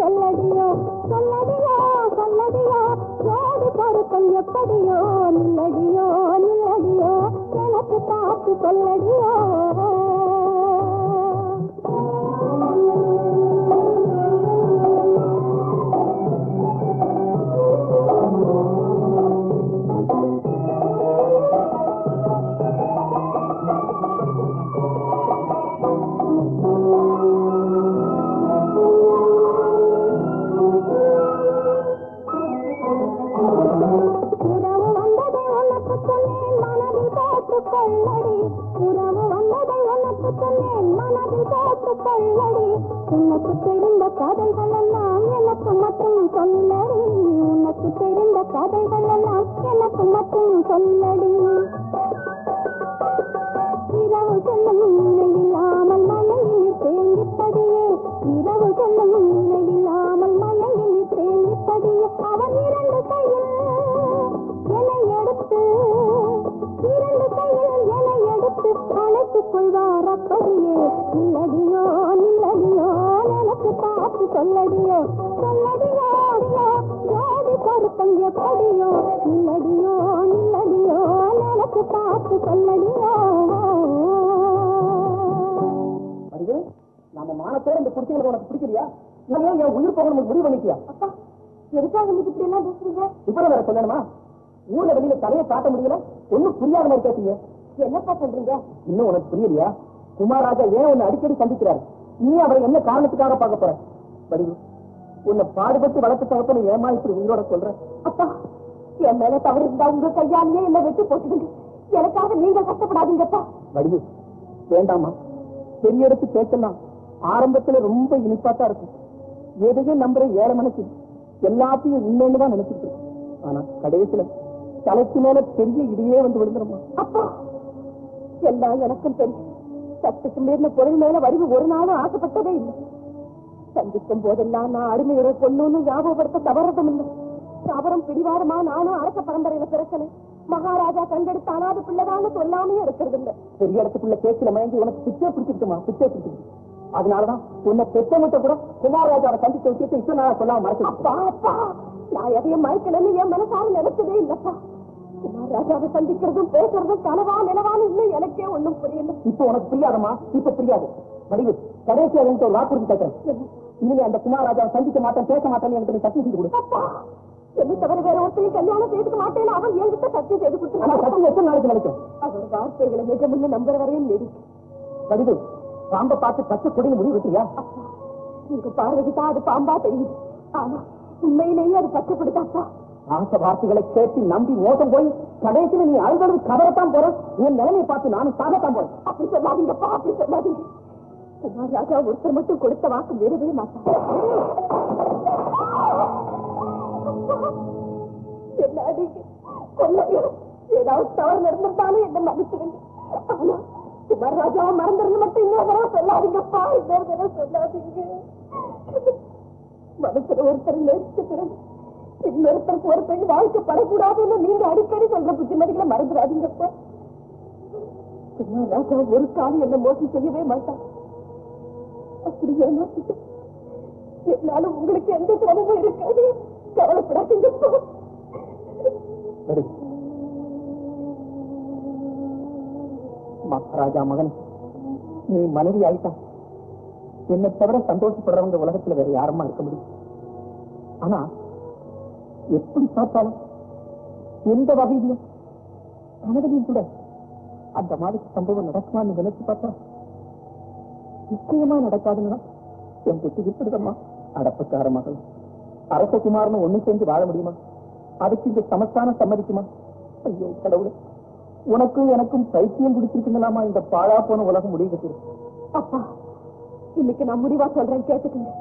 சொல்லடியோ சொல்லடியோ சொல்லடியோ சொல்லடியோ ஏது பொருத்தம் எப்படியோ நில்லடியோ நில்லடியோ எனக்கு பார்த்து சொல்லடியோ உனக்கு தெரிந்த கதைகள் எல்லாம் எனக்கு மட்டும் சொல்லடி உனக்கு தெரிந்த கதைகள் எல்லாம் எனக்கு மட்டும் சொல்லடி இரவு சொல்லும் நினைவில்லாமல் மலையில் தேங்கிப்படியே இரவு சொல்லும் நினைவில்லாமல் மலையில் தேங்கிப்படியே அவன் இரண்டு கையில் என்னை எடுத்து இரண்டு கையில் என்னை எடுத்து அழைத்துக் கொள்வார் அப்படியே நில்லடியோ நில்லடியோ எனக்கு பார்த்து சொல்லடியோ சொல்லடியோ ஏது பொருத்தம் எப்படியோ நில்லடியோ நில்லடியோ எனக்கு பார்த்து சொல்லடியோ நம்ம மானத்தோட இந்த குடிச்சைகளை உனக்கு பிடிக்கலையா இல்லையா என் உயிர் போக நமக்கு முடிவு பண்ணிக்கியா அப்பா எதுக்காக நீங்க இப்படி எல்லாம் பேசுறீங்க இப்ப வேற சொல்லணுமா ஊர்ல வெளியில தலையை காட்ட முடியல ஒண்ணும் புரியாத மாதிரி பேசுங்க என்னப்பா சொல்றீங்க இன்னும் உனக்கு புரியலையா குமாரராஜா ஏன் உன்னை அடிக்கடி சந்திக்கிறாரு நீ அவரை என்ன காரணத்துக்காக பார்க்க போற வடிவு உன்னை பாடுபட்டு வளர்த்து தகப்ப நீ ஏமா இப்படி உயிரோட சொல்ற அப்பா என் மேல தவறு இருந்தா உங்க கையாலேயே என்ன வெட்டி போட்டுடுங்க எனக்காக நீங்க கஷ்டப்படாதீங்கப்பா வடிவு வேண்டாமா பெரிய எடுத்து பேசலாம் ஆரம்பத்துல ரொம்ப இனிப்பாத்தான் இருக்கும் எதையும் நம்புற ஏழை மனசு எல்லாத்தையும் இன்னொன்னுதான் நினைச்சிட்டு இருக்கு ஆனா கடைசியில தலைக்கு மேல பெரிய இடியே வந்து விழுந்துருமா அப்பா எல்லாம் எனக்கும் தெரியும் சத்துக்கு மீறின பொருள் மேல வடிவு ஒரு நாளும் ஆசைப்பட்டதே இல்லை சந்திக்கும் போதெல்லாம் நான் அருமையோட பொண்ணுன்னு ஞாபகப்படுத்த தவறதும் இல்லை தாவரம் பிடிவாரமா நானும் அரச பரம்பரையில பிறக்கணும் மகாராஜா கண்டெடுத்த அனாத பிள்ளைதான்னு சொல்லாமையே இருக்கிறது இல்லை பெரிய இடத்துக்குள்ள பேச்சுல மயங்கி உனக்கு பிச்சை பிடிச்சிருக்குமா பிச்சை பிடிச்சிருக்கு அதனாலதான் உன்னை பெற்றமிட்ட கூட குமாரராஜாவை சந்திச்ச விஷயத்தை இப்ப நான் சொல்லாம மறைச்சு அப்பா அப்பா நான் எதையும் மறைக்கலன்னு என் மனசால நினைச்சதே இல்லப்பா குமாரராஜாவை சந்திக்கிறதும் பேசுறதும் கனவா நிலவான்னு இன்னும் எனக்கே ஒண்ணும் புரியல இப்ப உனக்கு புரியாதமா இப்ப புரியாது வடிவு கடைசியா எனக்கு ஒரு வாக்குறுதி கேட்கிறேன் இனிமே அந்த குமாரராஜாவை சந்திக்க மாட்டேன் பேச மாட்டேன்னு எனக்கு நீ சத்தியம் செய்து கொடு அப்பா என்ன தவிர வேற ஒருத்தையும் கல்யாணம் செய்துக்க மாட்டேன்னு அவன் என்கிட்ட சத்தியம் செய்து அந்த கொடுத்து சத்தியம் எத்தனை நாளைக்கு நினைக்கும் அவரோட வார்த்தைகளை நிஜமுன்னு நம்புற வரையும் நெருக்கி வடிவு பாம்பை பார்த்து பச்சை கொடின்னு முடிவு வச்சியா உங்க பார்வைக்கு தான் அது பாம்பா தெரியுது ஆனா உண்மையிலேயே அது பச்சைப்படுத்தாப்பா ஆசை வார்த்தைகளை கேட்டு நம்பி மோசம் போய் கடைசியில நீ அழுகிறது கவலைத்தான் போற உன் நிலைமையை பார்த்து நானும் சாகத்தான் போறேன் அப்படி சொல்லாதீங்கப்பா அப்படி சொல்லாதீங்க குமார் ராஜா ஒருத்தர் மட்டும் கொடுத்த வாக்கு மீறவே மாட்டார் என்ன அடிங்க கொல்லையோ ஏதாவது தவறு நடந்திருந்தாலும் என்ன மன்னிச்சிருங்க ஆனா குமார் ராஜாவை மறந்துருந்து மட்டும் இன்னொரு தடவை சொல்லாதீங்கப்பா இன்னொரு தடவை சொல்லாதீங்க மனசுல ஒருத்தர் நேர்த்து பிறகு இன்னொருத்தருக்கு ஒரு பெண் வாழ்க்கப்படக்கூடாதுன்னு நீங்க அடிக்கடி சொல்ற புத்திமதிகளை மறந்துடாதீங்கப்பா குமார் ராஜா ஒரு காலம் என்ன மோசம் செய்யவே மாட்டான் அப்படி ஏமாத்திட்டு என்னால உங்களுக்கு எந்த சிரமமும் இருக்காது கவலைப்படாதீங்கப்பா மகாராஜா மகன் நீ மனைவி ஆயிட்டா என்னை தவிர சந்தோஷப்படுறவங்க உலகத்துல வேற யாருமா இருக்க முடியும் ஆனா எப்படி பார்த்தாலும் எந்த வகையிலும் கனவிலையும் கூட அந்த மாதிரி சம்பவம் நடக்குமான்னு நினைச்சு பார்த்தா நிச்சயமா நடக்காதுன்னா என் பெட்டி விட்டுடுதம்மா அடப்பக்கார மகள் அரசகுமாரன்னு ஒண்ணு சேர்ந்து வாழ முடியுமா அதுக்கு இந்த சமஸ்தானம் சம்மதிக்குமா ஐயோ கடவுளே உனக்கும் எனக்கும் பைத்தியம் பிடிச்சிருக்குங்களாமா இந்த பாழா போன உலகம் முடிவு கட்டிருக்கு அப்பா இன்னைக்கு நான் முடிவா சொல்றேன் கேட்டுக்கங்க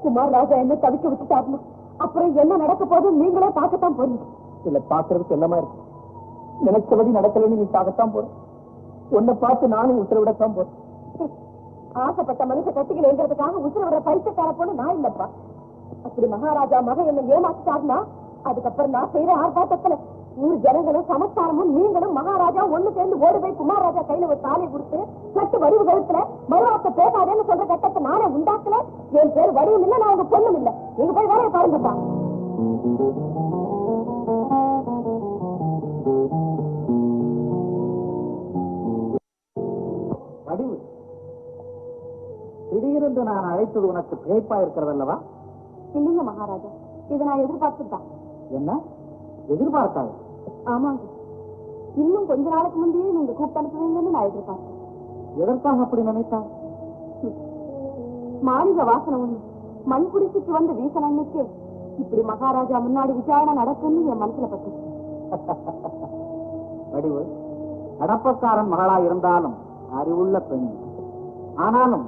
குமார் ராஜா என்ன தவிக்க விட்டுட்டாருன்னா அப்புறம் என்ன நடக்க போது நீங்களே பார்க்கத்தான் போறீங்க இல்ல பாக்குறதுக்கு எல்லாமா இருக்கு நினைச்சபடி நடக்கலன்னு நீ பார்க்கத்தான் போற உன்னை பார்த்து நானும் உத்தரவிடத்தான் போறேன் ஆசைப்பட்ட மனுஷ கட்டிக்கணுங்கிறதுக்காக உத்தரவிட பைசக்கார போல நான் இல்லப்பா அப்படி மகாராஜா மகன் என்ன ஏமாத்தாருன்னா அதுக்கப்புறம் நான் செய்யற ஆர்ப்பாட்டத்துல ஊர் ஜனங்களும் சமஸ்தானமும் நீங்களும் மகாராஜா ஒண்ணு சேர்ந்து ஓடி போய் குமாரராஜா கையில ஒரு தாலி கொடுத்து கட்டு வடிவு கழுத்துல மறுவார்த்தை பேசாதேன்னு சொல்ற கட்டத்தை நானே உண்டாக்கல என் பேர் வடிவும் இல்ல நான் உங்க பொண்ணும் இல்ல நீங்க போய் வேலையை பாருங்கப்பா வடிவு, திடீரென்று நான் அழைத்தது உனக்கு பேய்ப்பா இருக்கிறது அல்லவா? இல்லைங்க மகாராஜா, இதை நான் எதிர்பார்த்துதான். என்ன எதிர்பார்த்தாங்க? ஆமாங்க, இன்னும் கொஞ்ச நாளைக்கு முந்தையே நீங்க கூப்பிட்டு அனுப்புவீங்கன்னு நான் எதிர்பார்த்தேன். எதற்காக அப்படி நினைத்தான்? மாளிகை வாசனை ஒண்ணு மண் குடிசைக்கு வந்து வீசன அன்னைக்கு இப்படி மகாராஜா முன்னாடி விசாரணை நடக்குன்னு என் மனசுல பட்டு. வடிவு, கடப்பக்காரன் மகளா இருந்தாலும் அறிவுள்ள பெண். ஆனாலும்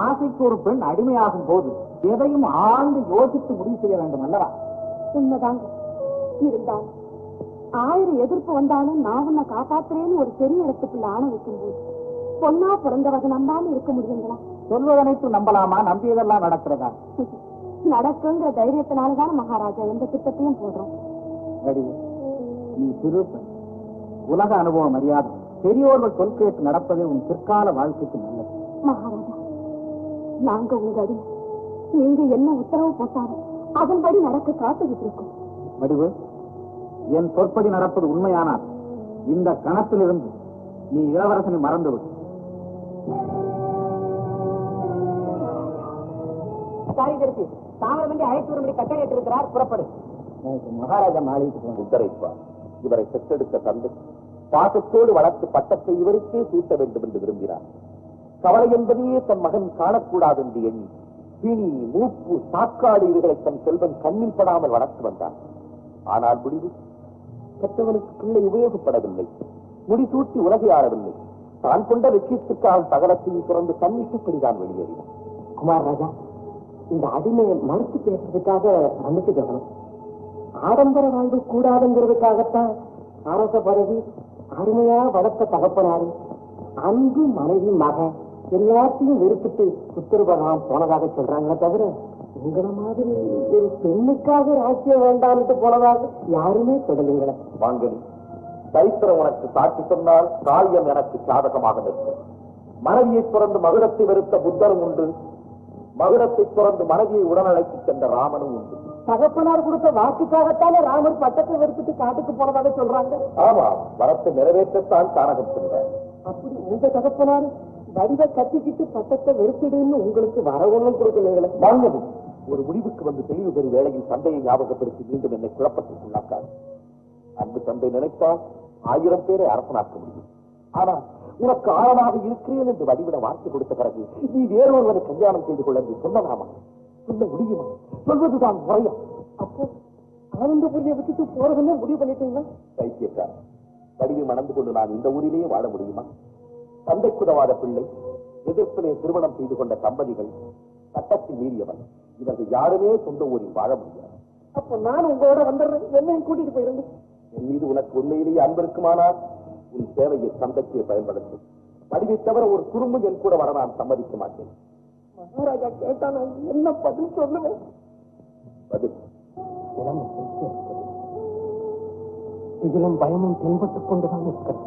ஆசைக்கு ஒரு பெண் அடிமையாகும் போது எதையும் ஆழ்ந்து யோசித்து முடிவு செய்ய வேண்டும் அல்லவா? உண்மைதாங்க. இருந்தாலும் 1000 எதிர்ப்பு வந்தாலும் நான் உன்னை காப்பாத்துறேன்னு ஒரு பெரிய இடத்துக்குள்ள ஆணை வைக்கும் போது பொண்ணா பிறந்தவங்க நம்பாம இருக்க முடியுங்களா? சொல்வதனைத்து நம்பலாமா? நம்பியதெல்லாம் நடக்கிறதா? நடக்குங்கிற தைரியத்தினாலதான மகாராஜா எந்த திட்டத்தையும் போடுறோம். வடிவு, நீ சிறு பெண், உலக அனுபவம் அறியாது பெரியோர்கள் சொல் கேட்டு நடப்பதே உன் பிற்கால வாழ்க்கைக்கு நல்லது. மகாராஜா, நாங்க உங்க அடி, நீங்க என்ன உத்தரவு போட்டாலும் அதன்படி நடக்க காத்துக்கிட்டு இருக்கோம். வடிவு, என் சொற்படி நடப்பது உண்மையானால் இந்த கணத்திலிருந்து நீ இளவரசனை மறந்துவிடு. காரிதரிசி தாமிரபண்டி அழைத்து வரும்படி கட்டளையிட்டு இருக்கிறார். புறப்படு. மகாராஜா மாளிகைக்கு உத்தரைப்பார். இவரை பெற்றெடுத்த தந்தை பாசத்தோடு வளர்த்து பட்டத்தை இவருக்கே சூட்ட வேண்டும் என்று விரும்பினார். கவலை என்பதையே தன் மகன் காணக்கூடாது என்று எண்ணி பிணி, மூப்பு, சாக்காடு இவர்களை தன் செல்வன் கண்ணில் படாமல் வளர்த்து வந்தார். ஆனால் முடிவு பெற்றவனுக்கு பிள்ளை உபயோகப்படவில்லை. முடிசூட்டி உலகை ஆளவில்லை. தான் கொண்ட லட்சியத்துக்காக சகலத்தையும் திறந்து தன்னிஷ்டப்படிதான் வெளியேறினார். குமார் ராஜா, இந்த அடிமையை மறுத்து பேசுறதுக்காக மன்னிச்சு கேட்கணும். ஆடம்பர வாழ்வு கூடாதுங்கிறதுக்காகத்தான் அரச பதவி, அருமையா வளர்த்த தகப்பனாரு, அன்பு மனைவி, மகன் எல்லாத்தையும் வெறுத்துட்டு உத்தரவாதம் போனதாக சொல்றாங்களே தவிர உங்களை மாதிரி ஒரு பெண்ணுக்காக ராஜ்யம் வேண்டாம்னு போனதாக யாருமே சொல்லலைங்களே. வாங்கனி, சரித்திரம் உனக்கு சாட்சி சொன்னால் காரியம் எனக்கு சாதகமாக நிற்கும். மனைவியை துறந்து மகுடத்தை வெறுத்த புத்தரும் உண்டு. மகுடத்தை துறந்து மனைவியை உடனழைத்து சென்ற ராமனும் உண்டு. தகப்பனார் கொடுத்த வாக்குக்காகத்தானே ராமர் பட்டத்தை வெறுத்துட்டு காட்டுக்கு போனதாக சொல்றாங்க. ஆமா, வரத்தை நிறைவேற்றத்தான் காரகம் சென்றார். அப்படி உங்க தகப்பனார் வடிவை கட்டிக்கிட்டு பட்டத்தை வெறுத்திடுன்னு உங்களுக்கு வர ஒண்ணும் கொடுக்கலைங்களே. வாங்கனி, ஒரு முடிவுக்கு வந்து தெளிவு பெறும் வேளையில் தந்தையை ஞாபகப்படுத்தி மீண்டும் என்னை குழப்பத்திற்குள்ளாக்காது. அன்பு தந்தை நினைத்தால் 1000 பேரை அரசனாக்க முடியும். ஆனா உனக்கு ஆழமாக இருக்கிறேன் என்று வடிவிட வார்த்தை கொடுத்த பிறகு நீ வேறொருவரை கல்யாணம் செய்து கொள்ள என்று சொல்லலாமா? சொல்ல முடியுமா? சொல்வதுதான் முறையா? அப்போ ஆனந்தபுரியை விட்டுட்டு போறதுன்னு முடிவு பண்ணிட்டீங்களா? பைத்தியக்கார, வடிவை மணந்து கொண்டு நான் இந்த ஊரிலேயே வாழ முடியுமா? தந்தைக்குதவாத பிள்ளை, எதிர்ப்பிலே திருமணம் செய்து கொண்ட தம்பதிகள், சட்டத்தை மீறியவன், இவர்கள் யாருமே சொந்த ஊரில் வாழ முடியாது. அப்ப நான் உங்களோட வந்துடுறேன், என்னையும் கூட்டிட்டு போயிருந்தேன். என் மீது உனக்கு உண்மையிலேயே அன்பு இருக்குமானால் உன் சேவையை தந்தைக்கே பயன்படுத்தும். வடிவை தவிர ஒரு குறும்பு என் கூட வர நான் சம்மதிக்க மாட்டேன். மகாராஜா கேட்டா நான் என்ன பதில் சொல்லுவேன்? பதில் இதிலும் பயமும் தென்பட்டுக் கொண்டுதான் இருக்கிறேன்.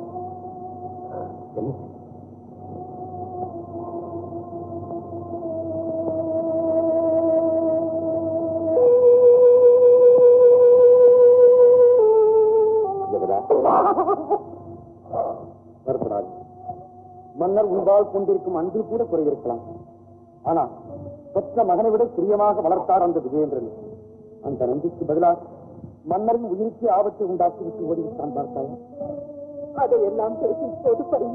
மன்னர் உண்டால் கொண்டிருக்கும் அன்பில் கூட குறையிருக்கலாம். ஆனா பெற்ற மகனை விட பிரியமாக வளர்த்தார் அந்த விஜயேந்திரன். அந்த நம்பிக்கை பதிலாக மன்னரின் உயிருக்கு ஆபத்தை உண்டாக்கிவிட்டு ஓடிவிட்டான் பார்த்தால் அதையெல்லாம் பேசி பொதுப்படி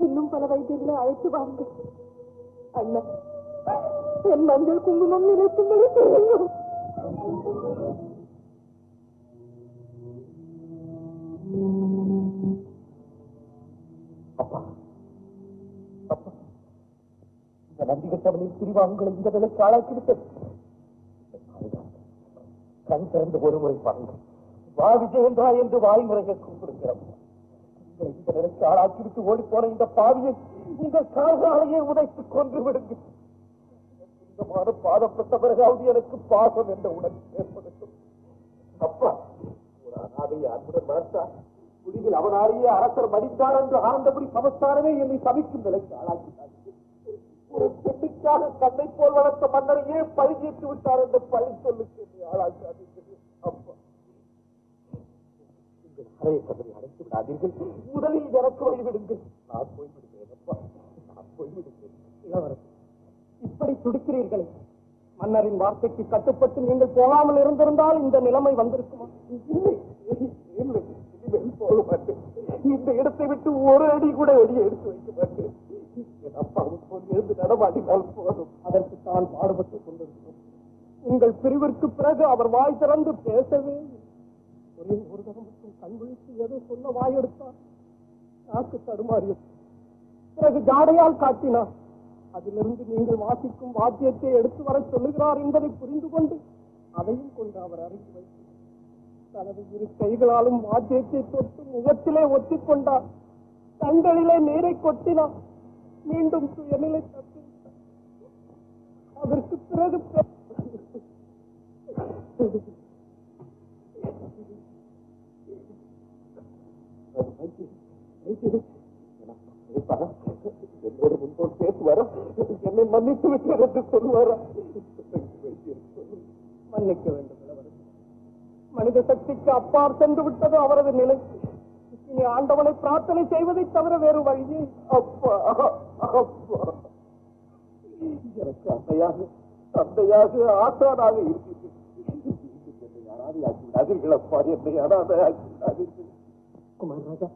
இன்னும் பல வைத்தியர்களை அழைத்து வாங்க. அண்ணன், என் மஞ்சள் குங்குமம் நினைத்துங்களே தெரியும். அப்பா, அப்பா, இந்த நன்றி கட்டவனின் பிரிவாங்களை இந்த விலைக்கு ஆளாக்கிவிட்டது. கண் திறந்து ஒரு முறை பாருங்கள். வா விஜயேந்திரா என்று வாய்முறையை கூப்பிடுகிறோம். இந்த நிலைக்கு ஆளாக்கிவிட்டு ஓடி போன இந்த பாவியை உங்கள் கால்களையே உடைத்துக் கொன்று விடுங்கள். இந்த பாதப்பட்ட பிறகாவது எனக்கு பாசம் என்ற உணர்வு ஏற்படுத்தும். அப்பா, ஒரு அனாதையை அன்புடன் வளர்த்தார். முடிவில் அவனாலேயே அரசர் மடித்தார் என்று ஆனந்தபுரி சமஸ்தானமே என்னை சபிக்கும் நிலைக்கு ஆளாக்கினார். ஒரு பெண்ணுக்காக கண்ணை போல் வளர்த்த மன்னரையே பழியேற்று விட்டார் என்ற பழி சொல்லுக்கு ஆளாக்காதீர்கள் அப்பா. உங்கள் அறையை கதவை அடைத்து விடாதீர்கள். முதலில் எனக்கு வழிவிடுங்கள். நான் போய்விடுகிறேன் அப்பா, நான் போய்விடுகிறேன். இளவரசர், இப்படி துடிக்கிறீர்களே, மன்னரின் வார்த்தைக்கு கட்டுப்பட்டு நீங்கள் போகாமல் இருந்திருந்தால் இந்த நிலைமை வந்திருக்குமா? இல்லை, இல்லை, இனிமேல் போக மாட்டேன். இந்த இடத்தை விட்டு ஒரு அடி கூட வெளியே எடுத்து வைக்க மாட்டேன். என் அப்பாவும் போல் எழுந்து நடமாடினால் போதும். அதற்கு தான் பாடுபட்டுக் கொண்டிருக்கிறோம். உங்கள் பிரிவிற்கு பிறகு அவர் வாய் திறந்து பேசவே இல்லை. ஒரே ஒரு தரம் மட்டும் கண் விழித்து ஏதோ சொல்ல வாயெடுத்தார். நாக்கு தடுமாறியது. பிறகு ஜாடையால் காட்டினார். அதிலிருந்து நீங்கள் வாசிக்கும் வாத்தியத்தை எடுத்து வர சொல்லுகிறார் என்பதை புரிந்து கொண்டு அதையும் கொண்டு அவர் அறைக்கு வைத்தார். தனது இரு கைகளாலும் வாத்தியத்தை தொட்டு முகத்திலே ஒத்திக்கொண்டார். கண்களிலே நீரை கொட்டினார். மீண்டும் சுயநிலை தப்பிவிட்டார். அதற்கு பிறகு என்னோட முன்போல் பேசுவாரா? என்னை மன்னித்து விட்டார் என்று சொல்லுவாரா? மன்னிக்க வேண்டும் இளவரசர். மனித சக்திக்கு அப்பால் சென்று விட்டது அவரது நிலை. இனி ஆண்டவனை பிரார்த்தனை செய்வதை தவிர வேறு வழியே. அப்பா, அப்பா, எனக்கு தந்தையாக ஆசானாக இருக்கிறீர்கள். என்னை அனாதையாக்கி விடாதீர்கள் அப்பா, என்னை அனாதையாக்கி விடாதீர்கள். குமார் ராஜா,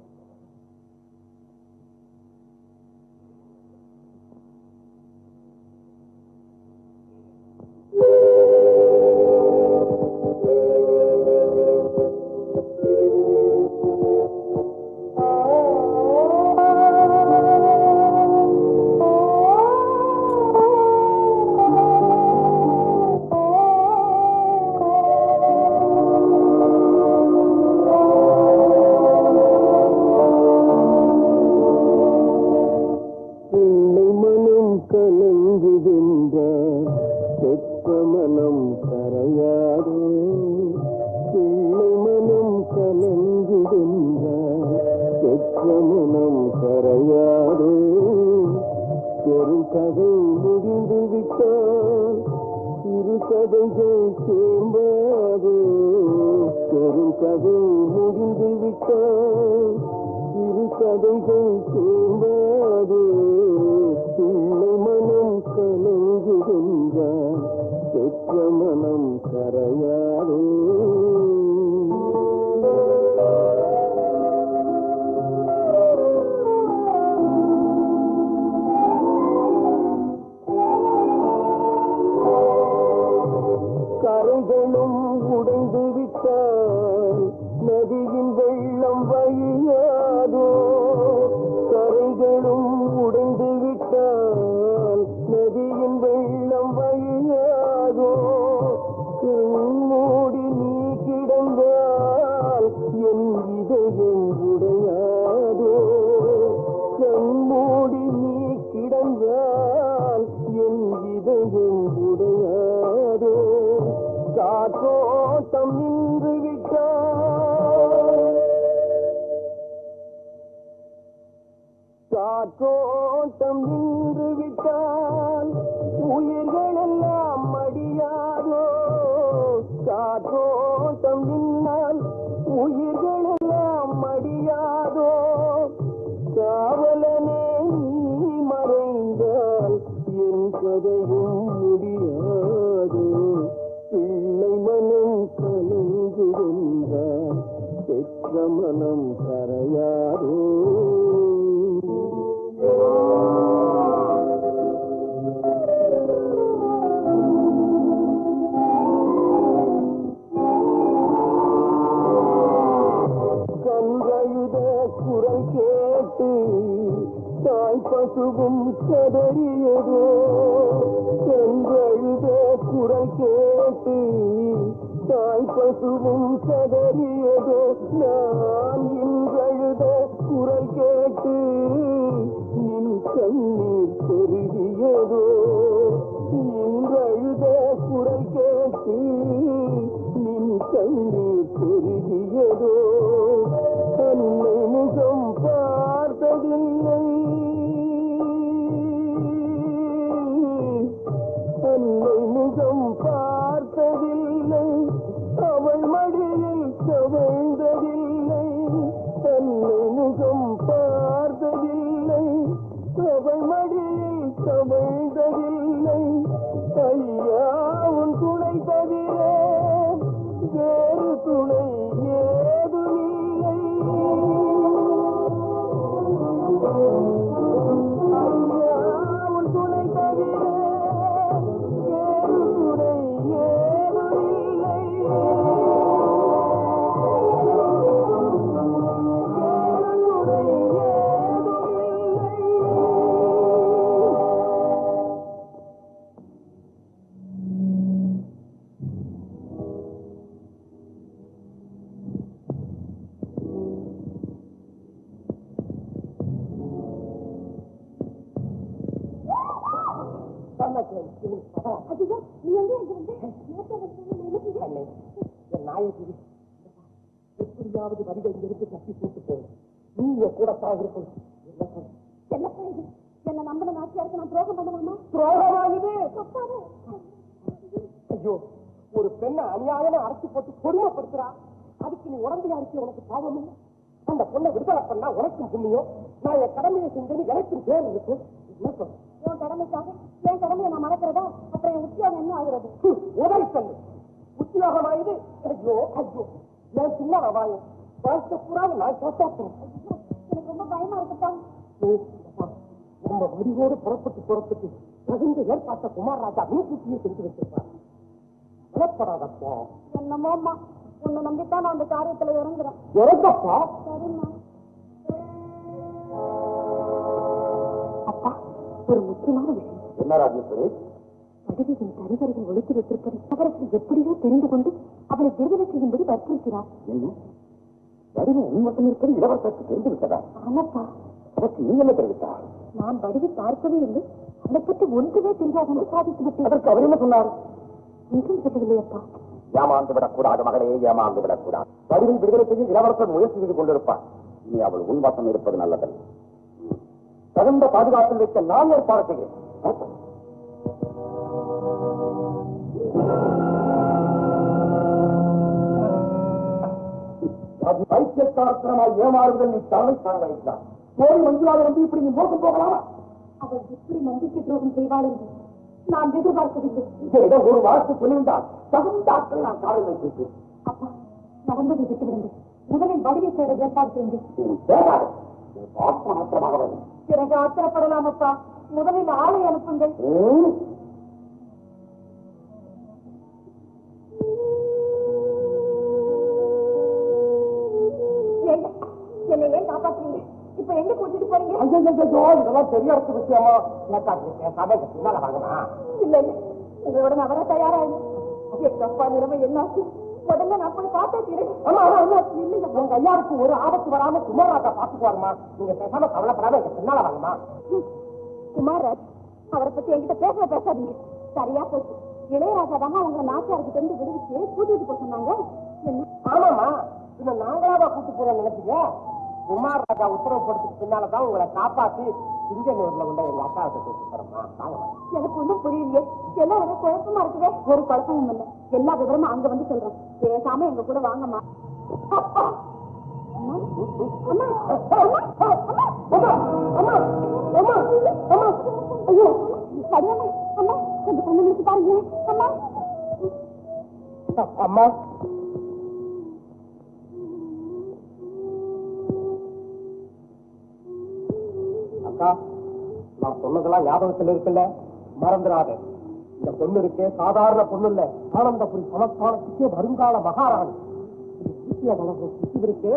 மாயகிரி, எப்படியாவது வரிகள் இருந்து தப்பி போட்டு போகும். நீ என் கூடத்தான் இருக்கணும். என்ன நம்பன நாச்சியாருக்கு நான் துரோகம் பண்ணுவாமா? துரோகமாகுது. ஐயோ, ஒரு பெண்ணை அநியாயமா அரைச்சி போட்டு கொடுமைப்படுத்துறா. அதுக்கு நீ உடம்பையா இருக்க உனக்கு பாவம் இல்லை. அந்த பொண்ணை விடுதலை பண்ணா உனக்கும் புண்ணியம். நான் என் கடமையை செஞ்சேன்னு எனக்கும் பேர் இருக்கும். என்ன சொல்ற? உன் கடமைக்காக என் கடமையை நான் மறக்கிறதா? அப்புறம் என் உத்தியோகம் என்ன ஆகுறது? உதவி சொல்லு. உத்தியோகமாயுது. ஐயோ ஐயோ, என் சின்ன அபாயம் வாழ்க்கை பூரா நான் காப்பாற்றுறேன். எனக்கு ரொம்ப பயமா இருக்குப்பா. நம்ம முடிவோடு புறப்பட்டு போறதுக்கு தகுந்த ஏற்பாட்டை குமாரராஜா முன்கூட்டியே செஞ்சு வச்சிருப்பார். புறப்படாதப்பா. என்னமோம்மா, உன்னை நம்பித்தான் நான் அந்த காரியத்துல இறங்குறேன். இறங்கப்பா. சரிம்மா. அப்பா, ஒரு முக்கியமான விஷயம். என்ன ராஜேஸ்வரி? படுகையின் கருவறையில் ஒழித்து வைத்திருப்பதை நகரத்தில் எப்படியோ தெரிந்து கொண்டு அவளை விடுதலை செய்யும்படி வற்புறுத்தினார். வடிவு உண்மத்தம் இருப்பது இளவரசருக்கு தெரிந்து விட்டதா? ஆமாப்பா. அதற்கு நீ என்ன தெரிவித்தார்? நான் வடிவை பார்க்கவே இல்லை, அதை பற்றி ஒன்றுமே தெரியாது என்று சாதித்து விட்டேன். அதற்கு அவர் என்ன சொன்னார்? ஒன்றும் சொல்லவில்லையப்பா. ஏமாந்து விடக்கூடாது மகளே, ஏமாந்து விடக்கூடாது. வடிவை விடுதலை செய்ய இளவரசர் முயற்சி செய்து கொண்டிருப்பார். நீ அவள் உன்வாசம் இருப்பது நல்லதல்ல. தகுந்த பாதுகாப்பில் வைக்க நான் ஏற்பாடு செய்கிறேன். பைத்தியக்காரத்தனமாய் ஏமாறுதல் நீ தலை சார்ந்தான். கோரி மஞ்சுளாவை வந்து இப்படி நீ மோசம் போகலாமா? அவள் எப்படி நம்பிக்கை துரோகம் செய்வாள் என்று நான் எதிர்பார்க்கவில்லை. இடம் ஒரு வார்த்தை சொல்லியிருந்தால் தகுந்த ஆட்கள் நான் காவல் வைத்திருக்கேன். அப்பா, நடந்ததை விட்டுவிடுங்கள். முதலில் வடிவை தேட ஏற்பாடு செய்யுங்கள். மாத்திரமாக வரும். பிறகு ஆத்திரப்படலாம் அப்பா. முதலில் ஆளை அனுப்புங்கள். என்னை ஏன் காப்பாற்றுறீங்க? இப்ப எங்க கூட்டிட்டு போறீங்க? இதெல்லாம் பெரிய இடத்து விஷயமா? பேசாம வாங்கமா? இல்ல இல்ல, உங்களோட நான் வர தயாராக. எங்க அப்பா நிலைமை என்னாச்சு? உடனே நான் போய் பார்த்தா தீரேன். இல்லைங்க, உங்க ஐயாவுக்கு ஒரு ஆபத்து வராம குமாரராஜா பாத்துக்குவாருமா. நீங்க பேசாம கவலைப்படாம எங்க பின்னால வாங்கம்மா. குமாரராஜ், அவரை பத்தி என்கிட்ட பேசாதீங்க. சரியா போச்சு. இளையராஜா தாங்க அவங்க நாச்சியாருக்கு தெரிந்து விடுவிச்சு கூட்டிட்டு போக சொன்னாங்க. ஆமாமா, இன்னும் நாங்களாவா கூட்டு போறோம் நினைச்சீங்க? குமாரராஜா உத்தரவு போடுறதுக்கு பின்னாலதான் உங்களை காப்பாத்தி சிங்கனூர்ல உள்ள எங்க அக்காவை கூட்டு போறோம்மா. எனக்கு ஒன்றும் புரியலையே. எல்லாம் ஒரே குழப்பமா இருக்குதே. ஒரு குழப்பமும் இல்லை, எல்லா விவரமும் அங்க வந்து சொல்றோம். பேசாம எங்க கூட வாங்கம்மா. ஐயோ சரியாமா, அம்மா கொஞ்சம் பொண்ணு முடிச்சு பாருங்க. அம்மா அம்மா, அக்கா, நான் சொன்னதெல்லாம் ஞாபகத்தில் இருக்குல்ல, மறந்துடாத. இந்த பொண்ணு இருக்கே சாதாரண பொண்ணு இல்ல, ஆனந்தபுரி சமஸ்தானத்துக்கே வருங்கால மகாராணி. இருக்கு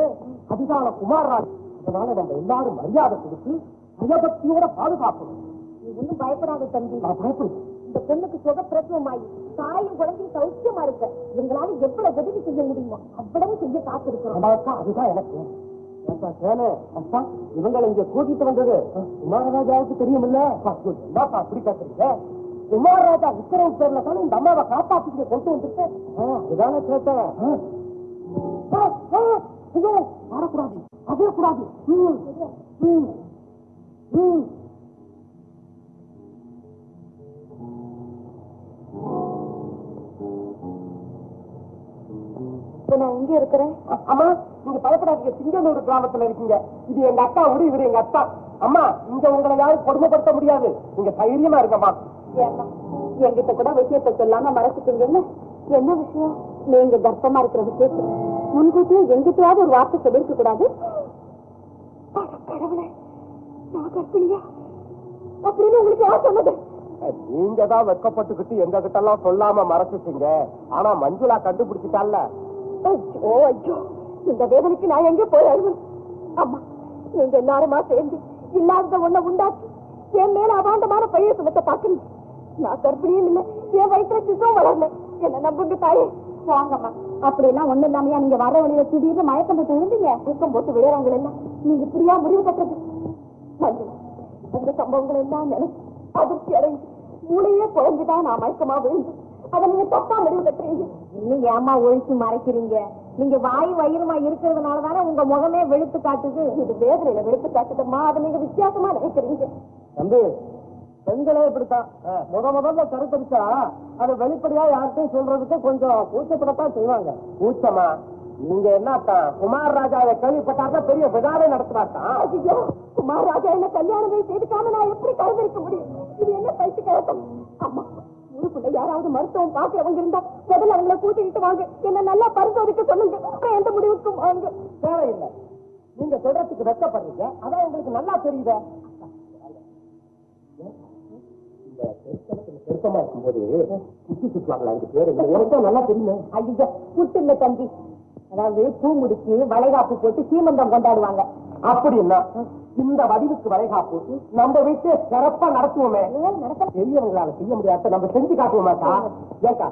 அதுதான குமாரராஜ். அதனால நம்ம எல்லாரும் மரியாதை கொடுத்து பயபக்தியோட பாதுகாக்கணும். நீ ஒன்னும் பயப்படாத தம்பி. நான் பயப்படுவேன். இந்த பெண்ணுக்கு சுகப்பிரசவமாயி தாயும் குழந்தையும் சௌக்கியமா இருக்க எங்களால எவ்வளவு உதவி செய்ய முடியுமோ அவ்வளவு செய்ய காத்திருக்கிறோம். அதுதான் எனக்கு இவங்களை இங்க கூட்டிட்டு வந்தது குமாரராஜாவுக்கு தெரியுமில்ல. என்னப்பா அப்படி கேட்கறீங்க? குமாரராஜா உத்தரவு பேர்ல தானே இந்த அம்மாவை காப்பாத்திட்டு கொண்டு வந்துட்டு அதுதானே கேட்டேன். வரக்கூடாது, அதே கூடாது. நான் எங்க இருக்கிறேன்? அம்மா, நீங்க பயப்படாதீங்க. சிங்கனூர் கிராமத்துல இருக்கீங்க. இது எங்க அக்கா ஊரு, இவரு எங்க அக்கா. அம்மா, இங்க உங்களை யாரும் கொடுமைப்படுத்த முடியாது. நீங்க தைரியமா இருக்கம்மா. என்கிட்ட கூட விஷயத்தை சொல்லாம மறைச்சிட்டீங்கன்னு. என்ன விஷயம்? நீங்க கர்ப்பமா இருக்கிற விஷயத்தை முன்கூட்டியே எங்கிட்டயாவது ஒரு வார்த்தை சொல்லிருக்க கூடாது. கடவுளே, நான் கர்ப்பிணியா அப்படின்னு உங்களுக்கு யார் சொன்னது? நீங்க தான் வெட்கப்பட்டுக்கிட்டு எங்க கிட்ட எல்லாம் சொல்லாம மறைச்சிட்டீங்க. ஆனா மஞ்சுளா கண்டுபிடிச்சிட்டால. ஐயோ ஐயோ, இந்த வேதனைக்கு நான் எங்க போய் அழுவேன்? அம்மா, நீங்க எல்லாருமா சேர்ந்து இல்லாத ஒண்ண உண்டாக்கி என் மேல அபாண்டமான பைய சுமத்த பாக்குறீங்க. நான் கர்ப்பிணியும் இல்லை, என் வயிற்றுல சிசும் வளரல. என்ன நம்புங்க தாயே. வாங்கம்மா. அப்படியெல்லாம் ஒண்ணு இல்லாமையா நீங்க வர வழியில திடீர்னு மயக்கம் போட்டு விழுந்தீங்க? மயக்கம் போட்டு விழுறாங்க எல்லாம் நீங்க இப்படியா முடிவு கட்டுறது? அந்த சம்பவங்கள் எல்லாம் நினைச்சு அதிர்ச்சி அடைஞ்சு மூளையே குழம்புதான் நான் மயக்கமா விழுந்து அதை நீங்க தப்பா முடிவு கட்டுறீங்க. நீங்க ஏமா ஒழிச்சு மறைக்கிறீங்க? நீங்க வாய் வயிறுமா இருக்கிறதுனாலதானே உங்க முகமே வெளுத்து காட்டுது. இது வேதனையில வெளுத்து காட்டுதம்மா, அதை நீங்க வித்தியாசமா நினைக்கிறீங்க. தம்பி, பெண்களே இப்படித்தான். முதல்ல கருத்தரிச்சா அதை வெளிப்படையா யார்கிட்டையும் சொல்றதுக்கு கொஞ்சம் கூச்சப்படத்தான் செய்வாங்க. கூச்சமா? நீங்க என்னத்தான் குமார் ராஜாவை கேள்விப்பட்டாதான் பெரிய விழாவே நடத்தினாத்தான். ஐயோ, குமார் ராஜா என்ன கல்யாணமே செய்துக்காம நான் எப்படி கருதரிக்க முடியும்? இது என்ன பயிற்சி கழகம்? அம்மா, ஊருக்குள்ள யாராவது மருத்துவம் பாக்குறவங்க இருந்தா முதல்ல அவங்களை கூட்டிக்கிட்டு வாங்க, என்ன நல்லா பரிசோதிக்க சொல்லுங்க, அப்புறம் எந்த முடிவுக்கும் வாங்க. தேவையில்லை, நீங்க சொல்றதுக்கு வெட்டப்படுறீங்க, அதான் எங்களுக்கு நல்லா தெரியுது. பெருக்கமா இருக்கும்போது குட்டி சுற்றுவாங்களா? அதுக்கு பேரு எனக்கும் நல்லா தெரியும். ஐயா, குட்டு இல்ல தம்பி, அதாவது பூ முடிச்சு வளைகாப்பு போட்டு சீமந்தம் கொண்டாடுவாங்க. அப்படின்னா இந்த வடிவுக்கு வளைகாப்பு நம்ம வீட்டு சிறப்பா நடத்துவோமே. பெரியவங்களால செய்ய முடியாத நம்ம செஞ்சு காட்டுவோமாக்கா? ஏக்கா,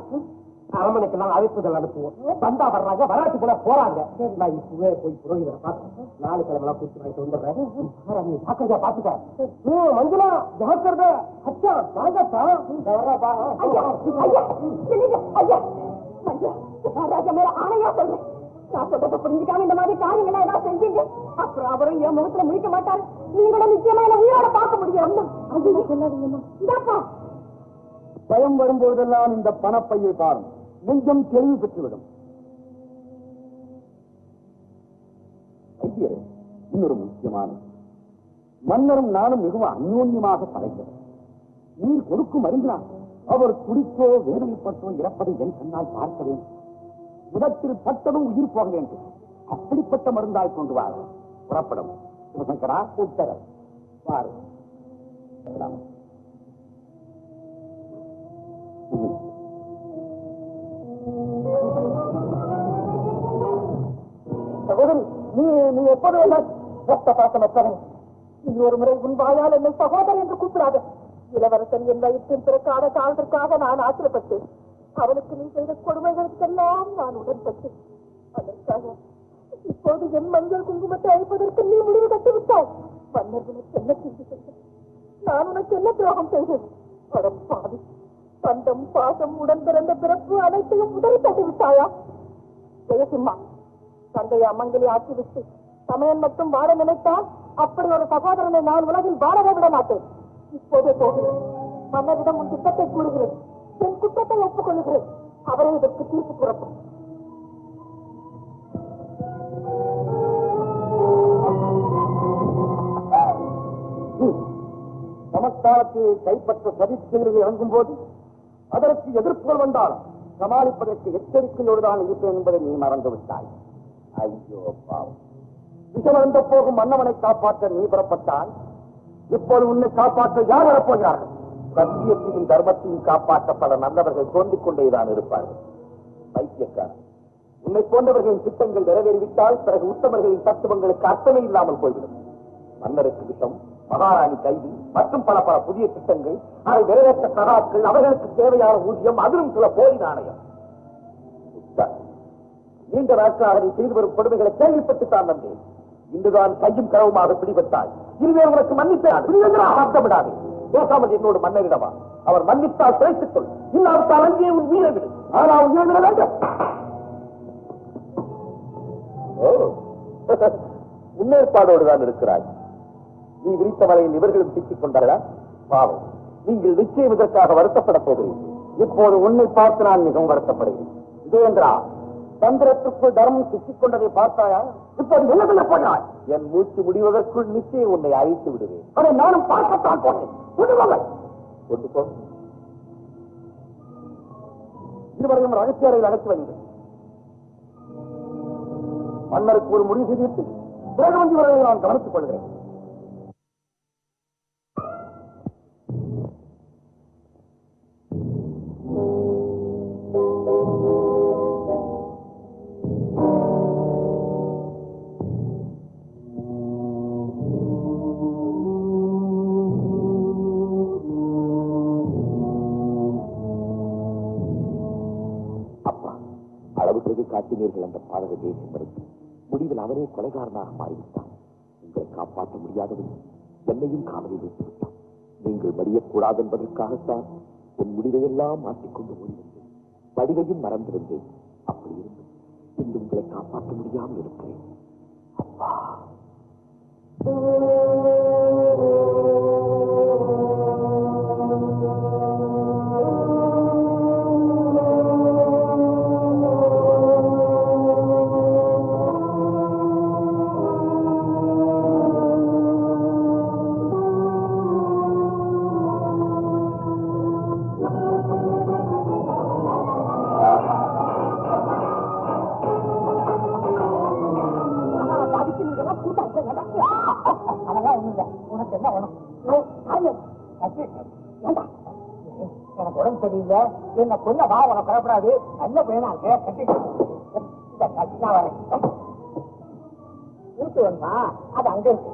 அரமனைக்கெல்லாம் அழைப்புகள் அனுப்புவோம். வந்தா வர்றாங்க, வராட்டி கூட போறாங்க. நான் இப்பவே போய் புரோகிதரை பார்த்து 4 கிழமெல்லாம் கூட்டு வாங்கிட்டு வந்துடுறேன். ஜாக்கிரதா பாத்துக்க. மஞ்சளா ஜாக்கிரதா. அச்சா வாங்கத்தா. ஐயா, ஐயா, இல்லைங்க, ஐயா, ஐயா, குமார் ராஜா மேல ஆணையா சொல்றேன். நான் சொல்றத புரிஞ்சுக்காம இந்த மாதிரி காரியங்கள்லாம் ஏதாவது செஞ்சீங்க, அப்புறம் அவரும் என் முகத்துல முடிக்க மாட்டாரு. நீங்களும் நிச்சயமா என்ன உயிரோட பார்க்க முடியும். சொல்லாதீங்கம்மா. இந்தாப்பா, பயம் வரும்போதெல்லாம் இந்த பணப்பையை பாரும், நெஞ்சம் தெளிவு பெற்றுவிடும். வைத்தியரே, இன்னொரு முக்கியமான மன்னரும் நானும் மிகவும் அந்யோன்யமாக படைக்கிறோம். நீர் கொடுக்கும் மருந்தினால் அவர் துடித்தோ வேதனைப்பட்டோ இறப்பதை என் கண்ணால் பார்க்க வேண்டும். முதத்தில் பட்டதும் உயிர் போக வேண்டும். அப்படிப்பட்ட மருந்தாய் கொண்டு வாரு. புறப்படும். சிவசங்கரா, உத்தர வாரு. சகோதரி, நீ எப்போது ரத்த பாசமற்றவன். இன்னொரு முறை உன் வாயால் என்னை சகோதரன் என்று கூப்பிடாத. இளவரசன் என் வயிற்றின் பிறக்காத காலத்திற்காக நான் ஆசிரப்பட்டேன். அவனுக்கு நீ செய்த கொடுமைகளுக்கெல்லாம் நான் உடன்பட்டேன். அதற்காக இப்போது என் மஞ்சள் குங்குமத்தை அழிப்பதற்கு நீ முடிவு கட்டிவிட்டாய். மன்னர் உனக்கு என்ன செய்து செய்தேன்? நான் உனக்கு என்ன துரோகம் செய்தேன்? பாவி, பந்தம், பாசம், உடன் பிறந்த பிறப்பு அனைத்தையும் உடனே தட்டிவிட்டாயா? ஜெயசிம்மா, தந்தையை அம்மங்கலி ஆக்கிவிட்டு சமயம் மட்டும் வாழ நினைத்தால் அப்படி ஒரு சகோதரனை நான் உலகில் வாழவே விட மாட்டேன். இப்போதே போகிறேன். மன்னரிடம் உன் திட்டத்தை கூறுகிறேன். என் குற்றத்தை ஒப்புக்கொள்கிறேன். அவரை இதற்கு தீர்ப்பு கூறப்படும். சமஸ்தானத்தை கைப்பற்ற சதிச்செயலில் இறங்கும் போது அதற்கு எதிர்ப்புகள் வந்தால் சமாளிப்பதற்கு எச்சரிக்கையோடுதான் இருப்பேன் என்பதை நீ மறந்துவிட்டாய். ஐயோ பாவம், விஷமந்த போகும் மன்னவனை காப்பாற்ற நீ புறப்பட்டால் இப்போது உன்னை காப்பாற்ற யார் வரப்போகிறார்கள்? சத்தியத்தையும் தர்மத்தையும் காப்பாற்ற பல நல்லவர்கள் தோன்றிக் கொண்டேதான் இருப்பார்கள். பைத்தியக்காரன், உன்னை போன்றவர்களின் திட்டங்கள் நிறைவேறிவிட்டால் பிறகு உத்தமர்களின் தத்துவங்களுக்கு அர்த்தமே இல்லாமல் போய்விடும். மன்னருக்கு விஷம், மகாராணி கைது மற்றும் பல பல புதிய திட்டங்கள், அதை நிறைவேற்ற சகாக்கள், அவர்களுக்கு தேவையான ஊதியம், அதிலும் சில போலி நாணயம். நீண்ட நாட்களாக நீ செய்து வரும் கொடுமைகளை கேள்விப்பட்டுத்தான் வந்தேன். இன்றுதான் கையும் களவுமாக பிடிபட்டாய். இனிமேல் உனக்கு மன்னித்தார் அர்த்தமிடாது. பேசாமல் என்னோடு மன்னரிடமா. அவர் மன்னித்தால் பிழைத்துக் கொள், இல்லாவிட்டால் அங்கே உன் வீர விடு. ஆனால் உன் வீர வேண்டும். முன்னேற்பாடோடுதான் இருக்கிறாய். நீ விரித்த வலையில் இவர்களும் சிக்கிக் கொண்டார்களா? பாவம், நீங்கள் நிச்சயம் இதற்காக வருத்தப்பட போகிறீர்கள். இப்போது உன்னை பார்த்து நான் மிகவும் வருத்தப்படுகிறேன். இதேந்திரா, தந்திரத்துக்குள் தர்மம் சிக்கிக் கொண்டதை பார்த்தாயா? இப்போது என்ன சொல்ல போகிறாய்? என் மூச்சு முடிவதற்குள் நிச்சயம் உன்னை அழித்து விடுவேன். அதை நானும் பார்க்கத்தான் போனேன். கொண்டு போ. இருவரையும் ரகசிய அறையில் அழைத்து வருகிறேன். மன்னருக்கு ஒரு முடிவு செய்து பிறகு வந்து வரை நான் கவனித்துக் கொள்கிறேன். காட்டினீர்கள் அந்த பாதக தேசியமருக்கு. முடிவில் அவரே கொலைகாரனாக மாறிவிட்டான். உங்களை காப்பாற்ற முடியாதவன் என்னையும் காவலில் வைத்து விட்டான். நீங்கள் மறியக்கூடாது என்பதற்காகத்தான் என் முடிவையெல்லாம் மாற்றிக்கொண்டு ஓடிவந்தேன். வடிவையும் மறந்திருந்தேன். அப்படி இருந்து இன்று உங்களை காப்பாற்ற முடியாமல் இருக்கிறேன். அப்பா எனக்கு உடம்பு சரியில்லை, என்ன பொண்ண வா, உனக்கு பயப்படாது, நல்ல பையனா இருக்கு, வரேன் இருக்கு வேணுமா, அது அங்க இருக்கு.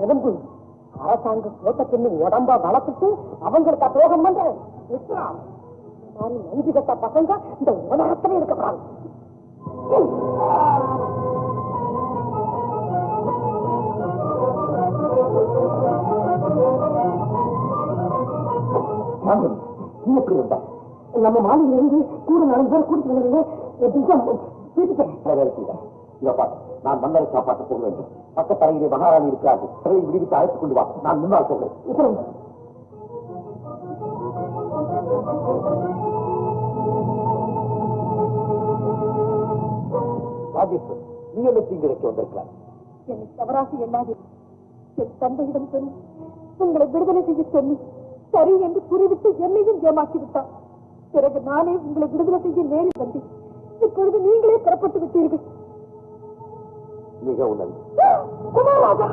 எலும்பு அரசாங்க கோட்டத்தின் உடம்பா வளர்த்துட்டு அவங்களுக்கு துரோகம் பண்றேன். நஞ்சு கட்ட பசங்க இந்த உலகத்திலே இருக்கக்கூடாது. நம்ம மாநில இருந்து கூட 4 பேர் கூட்டிட்டு நான் மன்னரை காப்பாற்ற போக வேண்டும். பக்கத்தரையிலே மகாராணி இருக்கிறார்கள். அதை விடுவித்து அழைத்துக் கொண்டு வா. நான் முன்னால் போகிறேன். ராஜேஸ்வரி, நீ என்ன தீங்கிழைக்க வந்திருக்கிறார்? என்னை தவறாக எண்ணாது. என் தந்தையிடம் சொல்லி உங்களை விடுதலை செய்ய சொல்லி சரி என்று கூறிவிட்டு என்னையும் ஏமாற்றி விட்டார். பிறகு நானே உங்களை விடுதலை செய்ய நேரில் வந்தேன். இப்பொழுது நீங்களே புறப்பட்டு விட்டீர்கள். மிக உணர்வு. குமாரராஜா,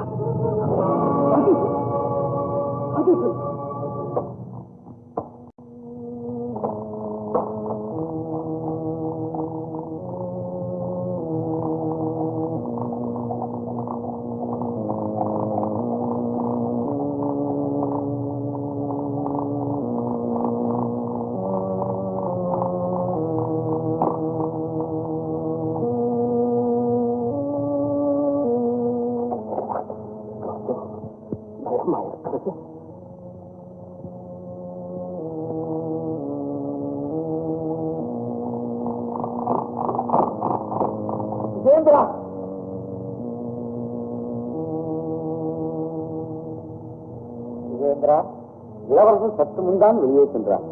இளவரசன் சற்று முன்தான் வெளியே சென்றார்.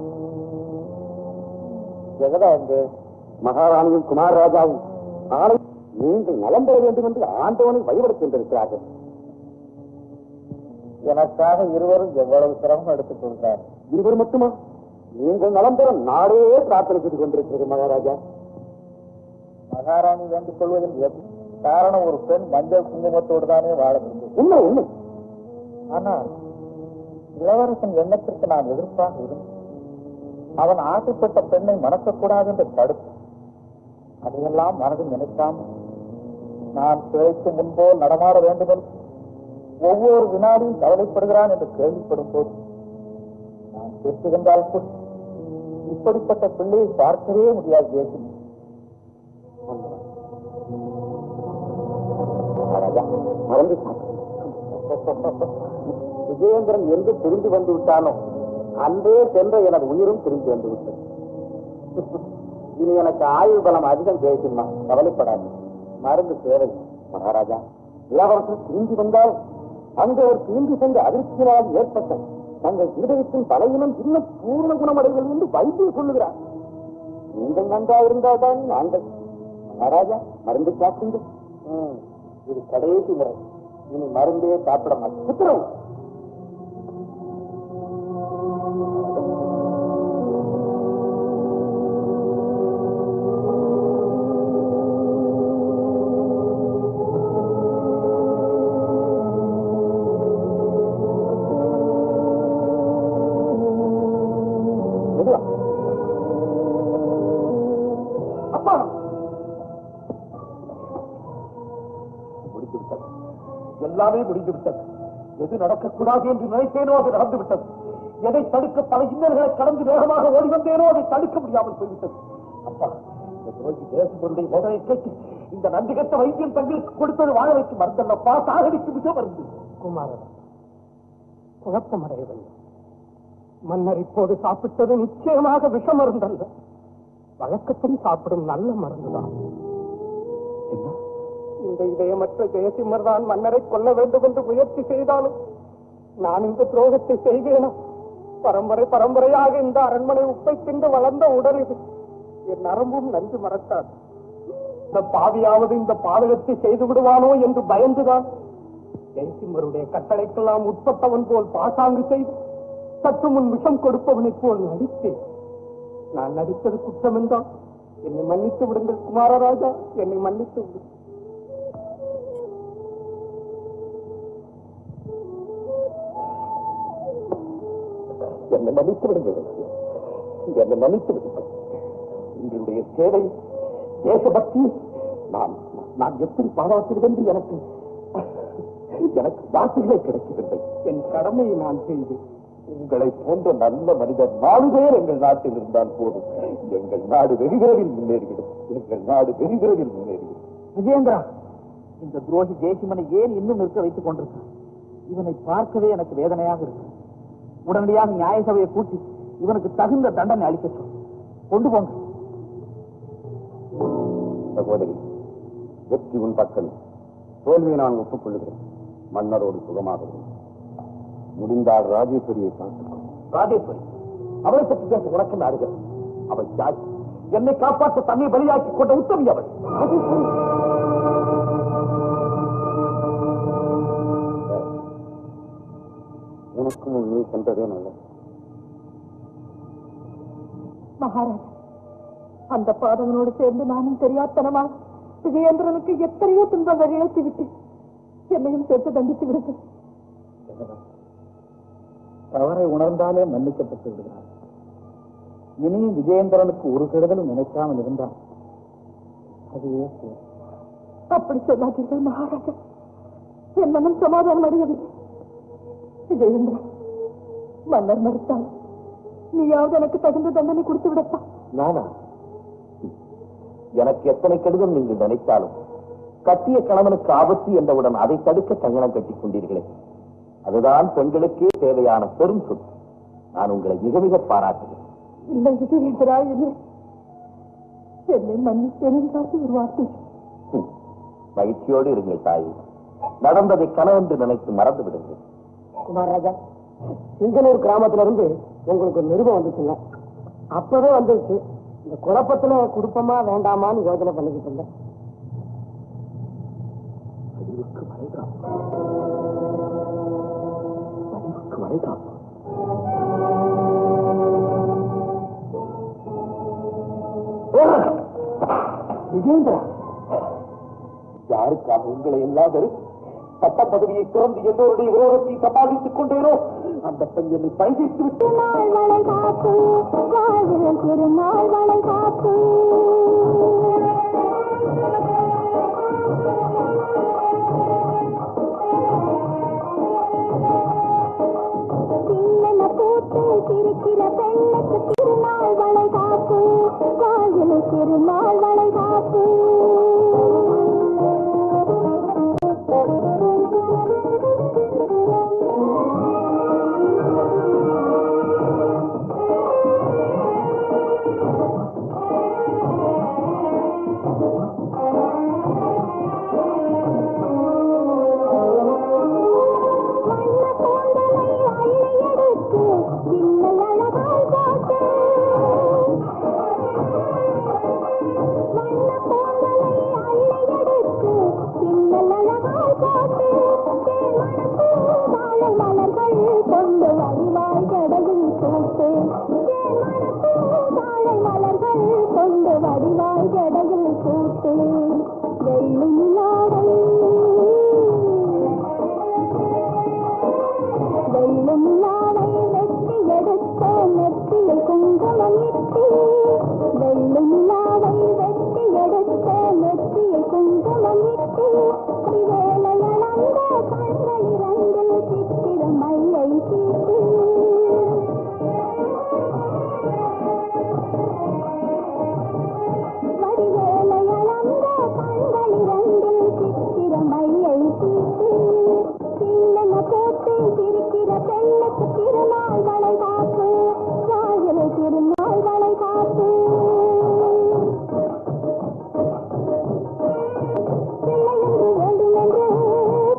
ஜெகதா என்று மகாராணியும் குமாரராஜாவும் நாளை நீங்கள் நலம் பெற வேண்டும் என்று ஆண்டவனை வழிபடச் சென்றிருக்கிறார்கள். எனக்காக இருவரும் எவ்வளவு சிரமம் எடுத்துக் கொள்கிறார். இருவர் மட்டுமா? நீங்கள் நலம் பெற நாடே பிரார்த்தனை செய்து கொண்டிருக்கிறது மகாராஜா. மகாராணி வேண்டிக் கொள்வதில் காரணம் ஒரு பெண் மஞ்சள் குங்குமத்தோடு தானே வாழ முடியும். உண்மை உண்மை. ஆனால் இளவரசன் எண்ணத்திற்கு நான் எதிர்ப்பாக இருந்தேன். அவன் ஆசைப்பட்ட பெண்ணை மணக்கக்கூடாது என்று தடுப்பு. அதையெல்லாம் மனதில் நினைக்காமல் நான் பிழைக்கு முன்போல் நடமாட வேண்டும் என்று ஒவ்வொரு வினாடியும் கவலைப்படுகிறான் என்று கேள்விப்படும் போது நான் பேசுகின்றால் கூட இப்படிப்பட்ட பிள்ளையை பார்க்கவே முடியாது. பேசி மறந்து விஜயேந்திரன் என்று திரும்பி வந்து விட்டானோ அன்றே சென்ற எனது உயிரும் திரும்பி வந்து விட்டது. இனி எனக்கு ஆயுள் பலம் அதிகம் பேசுமா, கவலைப்படாது. மருந்து தேவை. மகாராஜா, இளவரசர் திரும்பி வந்தால் அங்கு ஒரு தீங்கு சென்ற அதிர்ச்சியினால் ஏற்பட்ட தங்கள் இருதயத்தின் பலையினம் இன்னும் பூர்ண குணமடைகள் என்று வைத்தியம் சொல்லுகிறார். நீங்கள் நன்றாயிருந்தால் தான் நாங்கள். மகாராஜா, மருந்து சாப்பிடுங்கள். இது கடைசி முறை. இனி மருந்தே சாப்பிட மாட்டேன். உத்தரவு. அப்பா, முடித்து விட்டது. எல்லாமே முடிந்து விட்டது. எது நடக்கக்கூடாது என்று நினைத்தேனோ அது நடந்துவிட்டது. எதை தடுக்க பல இன்னல்களை கடந்து வேகமாக ஓடி வந்தேனோ அதை தடுக்க முடியாமல் போய்விட்டது. அப்பா, இந்த துரோகி தேசபருடைய மோதலை கேட்டு இந்த நன்றி கட்ட வைத்தியம் தங்களுக்கு கொடுத்தது வாழ வைத்து மருந்தல்லப்பா, சாகடித்து மிக மருந்து. குமாரன், குழப்பமடைய வேண்டும். மன்னர் இப்போது சாப்பிட்டது நிச்சயமாக விஷ மருந்தல்ல, வழக்கத்தில் சாப்பிடும் நல்ல மருந்துதான். இந்த இதயமற்ற ஜெயசிம்மர் தான் மன்னரை கொல்ல வேண்டும் என்று முயற்சி செய்தாலும் நான் இந்த துரோகத்தை செய்வேனா? பரம்பரை பரம்பரையாக இந்த அரண்மனை உப்பை தின்று வளர்ந்த உடல் இது. என் நரம்பும் நன்றி மறக்காது. இந்த பாவியாவது இந்த பாதகத்தை செய்து விடுவானோ என்று பயந்துதான் ஜெயசிம்மருடைய கட்டளைக்கெல்லாம் உட்பட்டவன் போல் பாசாங்கு செய்து சற்று முன் விஷம் கொடுப்பவனைப் போல் நடித்தேன். நான் நடித்தது குற்றம் என்றால் என்னை மன்னித்து விடுங்கள் குமாரராஜா, என்னை மன்னித்து விடுங்கள். என்னை மன்னித்து விடுங்கள், என்னை மன்னித்து விடுங்கள். உங்களுடைய சேவை, தேசபக்தி நான் எப்படி பாராட்டுவது என்று எனக்கு வார்த்தைகளே கிடைக்கவில்லை. என் கடமையை நான் செய்தேன். உங்களை போன்ற நல்ல மனிதர் 4 பேர் எங்கள் நாட்டில் இருந்தால் போதும். எங்கள் நாடு வெகுவிரைவில் முன்னேறிவிடும். எங்கள் நாடு வெகுவிரைவில் முன்னேறிவிடும். விஜயேந்திரா, இந்த துரோகி ஜெயசிம்மனை ஏன் இன்னும் நிற்க வைத்துக் கொண்டிருக்கிறார்? இவனை பார்க்கவே எனக்கு வேதனையாக இருக்கு. உடனடியாக நியாய சபையை கூட்டி இவனுக்கு தகுந்த தண்டனை அளிக்க கொண்டு போங்க. சகோதரி, வெற்றி உன் பக்கம், தோல்வியை நான் ஒப்புக்கொள்கிறேன். மன்னரோடு சுகமாக முடிந்தால் ராஜேஸ்வரியை பார்த்துக்கொள். ராஜேஸ்வரி, அவளை பற்றி பேச உனக்கு நாடுகள். அவள் யார்? என்னை காப்பாற்ற தன்னை பலியாக்கி கொண்ட உத்தமி அவள். உனக்கும் நீ சென்றதே நல்லது. மகாராஜா, அந்த பாதகனோடு சேர்ந்து நானும் தெரியாதனமாக விஜயேந்திரனுக்கு எத்தனையோ துன்பங்கள் இழைத்து விட்டு என்னையும் சேர்த்து தண்டித்து விடுங்கள். தவறை உணர்ந்தாலே மன்னிக்கப்பட்டு விடுகிறார். இனியும் விஜயேந்திரனுக்கு ஒரு கெடுதலும் நினைக்காமல் இருந்தால் அதுவே அப்படி சொல்லாதீர்கள் மகாராஜா, என் மனம் சமாதானம் அடையவில்லை. விஜயேந்திரா, மன்னர் மறுத்தால் நீயாவது எனக்கு தகுந்த தண்டனை கொடுத்து விடப்பா. நானா? எனக்கு எத்தனை கெடுதல் நீங்கள் நினைத்தாலும் கட்டிய கணவனுக்கு ஆபத்து என்றவுடன் அதை தடுக்க கங்கணம் கட்டிக் கொண்டீர்களே, அதுதான் பெண்களுக்கே தேவையான பெரும் சொத்து. நான் உங்களை மிக மிக பாராட்டுகிறேன். இல்லை விஜயேந்திரா, இல்லை, என்னை மன்னித்தேன் ஒரு வார்த்தை. மகிழ்ச்சியோடு இருங்கள் தாயே. நடந்ததை கனவென்று நினைத்து மறந்து விடுங்கள். குமாரராஜா, சிங்கனூர் கிராமத்துல இருந்து உங்களுக்கு ஒரு நிருபம் வந்துச்சுங்க. அப்பவே வந்துருச்சு. இந்த குழப்பத்துல குடுப்பமா வேண்டாமான்னு யோசனை பண்ணிக்கிட்டு இருந்தேன். அறிவுக்கு வளைகாப்பு, அறிவுக்கு வளைகாப்பு. விஜயேந்திரா, யாருக்காக உங்களை எல்லாரும் சட்ட பதவியை திறந்து எல்லோருடைய விரோதத்தை சமாளித்துக் கொண்டேனோ அந்த பெண் என்னை பயிற்சித்து விட்டு திருநாள் வளை காப்பு பூத்து சிரிக்கிற பெண்ணுக்கு திருநாள் வளை காப்பு, வாழ்வில் திருநாள் வளை காப்பு. வண்ண திருநாள் வளைகாப்பு வாழ்வில் திருநாள் வளைகாப்பு பிள்ளையென்று வேண்டுமென்று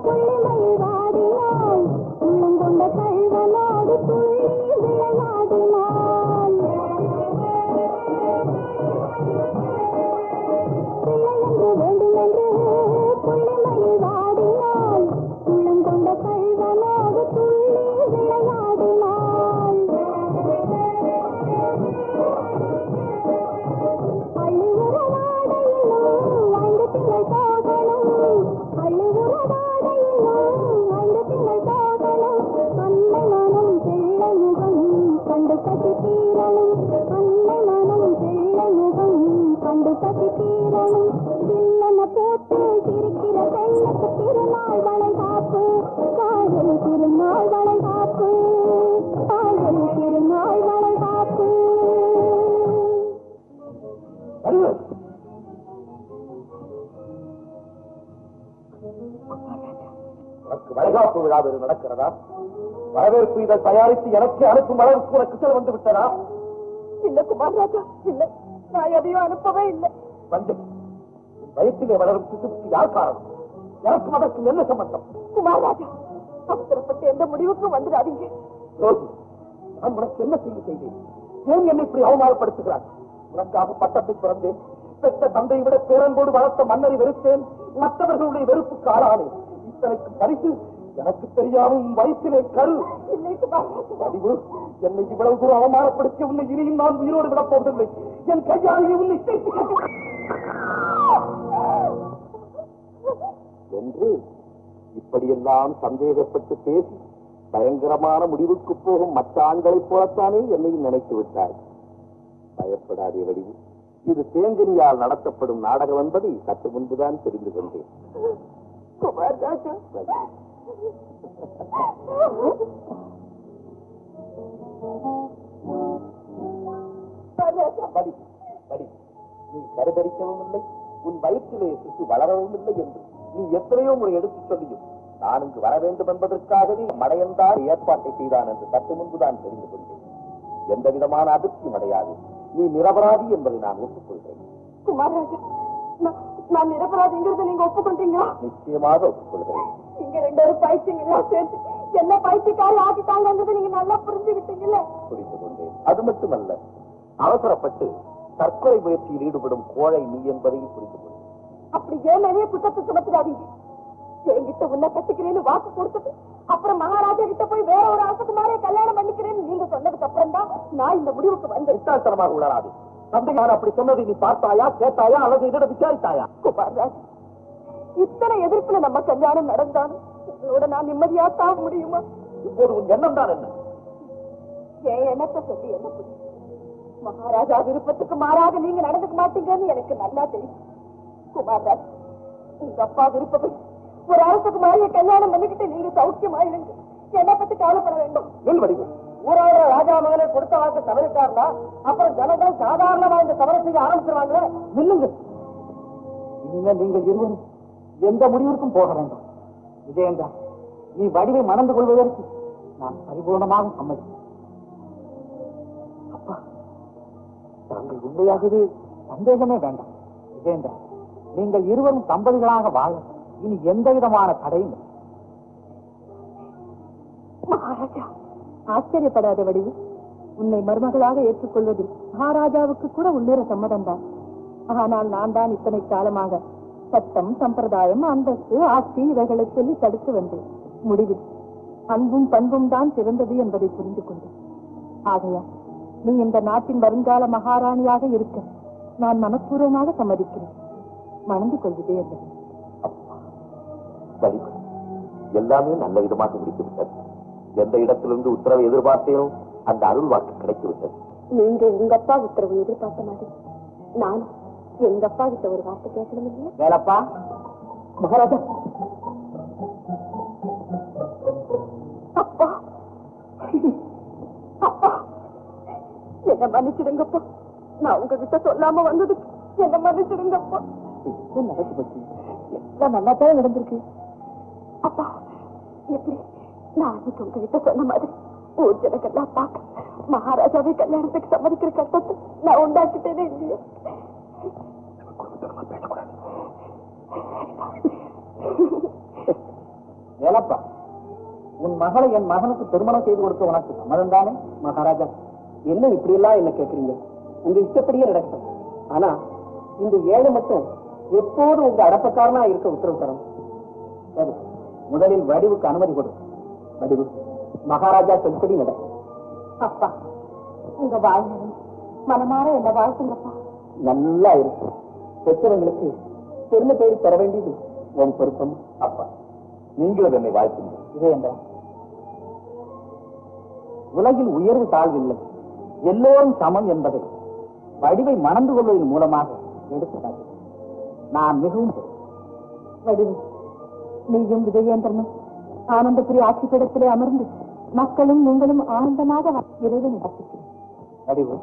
புள்ளிமயில் வாடினாள் உள்ளங்கொண்ட கள்வனோடு துள்ளி விளையாடினாள் பிள்ளையென்று வேண்டுமென்று புள்ளிமயில் வாடினாள் உள்ளங்கொண்ட கள்வனோடு துள்ளி விளையாடினாள் அள்ளி உறவாடையிலும் ஐந்து திங்கள் போகணும் அள்ளி உறவாடையிலும் ஐந்து திங்கள் போகணும் அன்னை மனம் பிள்ளை முகம் கண்டு பசி தீரணும் அன்னை மனம் பிள்ளை முகம் கண்டு பசி தீரணும் வில்லன போட்டு சிரிக்கிற பெண்ணுக்கு திருநாள் வளைகாப்பு காதல் திருநாள் வளைகாப்பு காதல் திருநாள் வளைகாப்பு உனக்கு வளைகாப்பு விழா வேறு நடக்கிறதா? வரவேற்பு இதை தயாரித்து எனக்கு அனுப்பும் அளவுக்கு உனக்கு செல் வந்து விட்டதா? இல்ல குமாரராஜா, இல்ல, நான் எதையும் அனுப்பவே இல்லை. வந்து உன் வயிற்றிலே வளரும் சிசுக்கு யார் காரணம்? எனக்கும் அதற்கு என்ன சம்பந்தம்? குமாரராஜா, அவசரப்பட்டு எந்த முடிவுக்கும் வந்துடாதீங்க. ரோஹி, நான் உனக்கு என்ன செய்ய செய்தேன்? ஏன் என்னை இப்படி அவமானப்படுத்துகிறார்? உனக்காக பட்டத்தை பிறந்தேன். பெற்ற தந்தையை விட பேரன்போடு வளர்த்த மன்னரை வெறுத்தேன். மற்றவர்களுடைய வெறுப்புக்கு ஆளானேன். இத்தனைக்கு பரிசு எனக்கு தெரியாமல் உன் வயிற்றிலே கரு. இல்லை குமாரராஜா, அறிவு, என்னை இவ்வளவு தூரம் அவமானப்படுத்திய உன்னை இனியும் நான் உயிரோடு விடப் போவதில்லை. என் கையாலேயே உன்னை என்று இப்படியெல்லாம் சந்தேகப்பட்டு பேசி பயங்கரமான முடிவுக்கு போகும் மற்ற ஆண்களைப் போலத்தானே என்னையும் நினைத்து விட்டார். பயப்படாதே வடிவு, இது தேங்கனியால் நடத்தப்படும் நாடகம் என்பதை சற்று முன்புதான் தெரிந்து கொண்டேன். குமாரராஜா, படி படி, நீ கருதரிக்கவும் இல்லை, உன் வயிற்றிலே சிசு வளரவும் இல்லை என்று நீ எத்தனையோ முறை எடுத்துச் சொல்லியும் நான் இங்கு வர வேண்டும் என்பதற்காகவே மடையன்தான் ஏற்பாட்டை செய்தான் என்று சற்று முன்புதான் தெரிந்து கொண்டேன். எந்த விதமான அதிர்ச்சியும் அடையாது. நீ நிரபராதி என்பதை நான் ஒப்புக்கொள்கிறேன். குமாரராஜா, நான் நிரபராதிங்கிறத நீங்க ஒப்புக்கொண்டீங்களா? நிச்சயமாக ஒப்புக்கொள்கிறேன். நீங்க ரெண்டு பேரும் பைத்தியங்களா சேர்த்து என்ன பைத்தியக்காரி ஆக்கிட்டாங்கிறத நீங்க நல்லா புரிஞ்சுக்கிட்டீங்கல்ல? புரிந்து கொண்டேன். அது மட்டுமல்ல, அவசரப்பட்டு தற்கொலை முயற்சியில் ஈடுபடும் கோழை நீ என்பதையும் புரிந்து கொண்டேன். அப்படி ஏன் நிறைய குற்றத்தை சுமத்துடாதீங்க. என்கிட்ட உன்னை கட்டிக்கிறேன்னு வாக்கு கொடுத்துட்டு அப்புறம் மகாராஜா கிட்ட போய் வேற ஒரு அரசகுமாரையை கல்யாணம் பண்ணிக்கிறேன்னு நீங்க சொன்னதுக்கு அப்புறம் தான் நான் இந்த முடிவுக்கு வந்தேன். விட்டாத்தனமாக உணராது. தந்தையார் அப்படி சொன்னதை நீ பார்த்தாயா, கேட்டாயா, அல்லது என்னிடம் விசாரித்தாயா? குமாரராஜ், இத்தனை எதிர்ப்புல நம்ம கல்யாணம் நடந்தாலும் உங்களோட நான் நிம்மதியா தாழ முடியுமா? இப்போது உன் எண்ணம் தான் என்ன? என் எண்ணத்தை சொல்லி என்ன புரியும்? மகாராஜா விருப்பத்துக்கு மாறாக நீங்க நடந்துக்க மாட்டீங்கன்னு எனக்கு நல்லா தெரியும். குமாரராஜ், உங்க அப்பா விருப்பம் ஒரு அரசகுமாரிய கல்யாணம் பண்ணிக்கிட்டு நீங்க சௌக்கியமாயிருங்க. என்னை பத்தி கவலைப்பட வேண்டும். என் வடிவு, ஊராக ராஜா மகனை கொடுத்த வாக்கு தவறிட்டார்னா அப்புறம் ஜனங்கள் சாதாரணமா இந்த தவறை செய்ய ஆரம்பிச்சிருவாங்க. நில்லுங்க. இனிமேல் நீங்கள் இருவரும் எந்த முடிவிற்கும் போக வேண்டாம். விஜயேந்திரா, நீ வடிவை மணந்து கொள்வதற்கு நான் பரிபூர்ணமாக சம்மதிக்கிறேன். அப்பா, தாங்கள் உண்மையாகவே சந்தேகமே வேண்டாம். விஜயேந்திரா, நீங்கள் இருவரும் தம்பதிகளாக வாழ இனி எந்த விதமான தடையும் இல்லை. மகாராஜா, ஆச்சரியப்படாத வடிவு, உன்னை மருமகளாக ஏற்றுக்கொள்வதில் மகாராஜாவுக்கு கூட உள்ளேற சம்மதம் தான். ஆனால் நான் தான் இத்தனை காலமாக சட்டம், சம்பிரதாயம், அந்தஸ்து, ஆட்சி இவைகளை சொல்லி தடுத்து வந்தேன். முடிவில் அன்பும் பண்பும் தான் சிறந்தது என்பதை புரிந்து கொண்டேன். ஆகையா நீ இந்த நாட்டின் வருங்கால மகாராணியாக இருக்க நான் மனப்பூர்வமாக சம்மதிக்கிறேன். மணந்து கொள்வதே அல்ல. வடிவு, எல்லாமே நல்ல விதமாக முடித்துவிட்டது. எந்த இடத்திலிருந்து உத்தரவை எதிர்பார்த்தேனோ அந்த அருள் வாக்கு கிடைத்துவிட்டது. நீங்க உங்க அப்பா உத்தரவு எதிர்பார்த்த மாதிரி நான் எங்க அப்பா கிட்ட ஒரு வார்த்தை கேட்கணும் இல்லையா? வேலப்பா, மகாராஜா, அப்பா, அப்பா, என்ன மன்னிச்சிடுங்கப்பா. நான் உங்ககிட்ட சொல்லாம வந்ததுக்கு என்ன மன்னிச்சிடுங்கப்பா. நடந்து பற்றி எல்லாம் நல்லா தான் நடந்திருக்கு. அப்பா, எப்படி நான் அன்னைக்கு உங்ககிட்ட சொன்ன மாதிரி ஊர் ஜனங்கள்லாம் பார்க்க மகாராஜாவே கல்யாணத்துக்கு சம்மதிக்கிற கட்டத்தை நான் உண்டாக்கிட்டேனே இல்லையா? ஏலப்பா, உன் மகளை என் மகனுக்கு திருமணம் செய்து கொடுக்க உனக்கு சம்மதம் தானே? மகாராஜா, என்ன இப்படி எல்லாம் என்ன கேட்கறீங்க? உங்க இஷ்டப்படியே நடக்கும். ஆனா இந்த ஏழை மட்டும் எப்போதும் உங்க அடப்பக்காரனா இருக்க உத்தரவு தரும். சரி, முதலில் வடிவுக்கு அனுமதி கொடு. வடிவு, மகாராஜா சொல்படி நடக்கும். அப்பா, உங்க வாழ்வு மனமாற என்ன வாழ்த்துங்கப்பா. நல்லா இருக்கு. பெற்றவங்களுக்கு பெருமை தேடி தர வேண்டியது உன் பொருத்தம். அப்பா, நீங்களும் என்னை வாழ்த்துங்க. இதே என்ற உலகில் உயர்வு தாழ்வில்லை, எல்லோரும் சமம் என்பதை வடிவை மணந்து கொள்வதன் மூலமாக எடுத்துக்காட்டு. நான் மிகவும் வடிவு, நீயும் விஜயேந்திரனும் ஆனந்தபுரி ஆட்சிப்பிடத்திலே அமர்ந்து மக்களும் நீங்களும் ஆனந்தமாக இறைவனை ரசிக்கிறேன். வடிவு,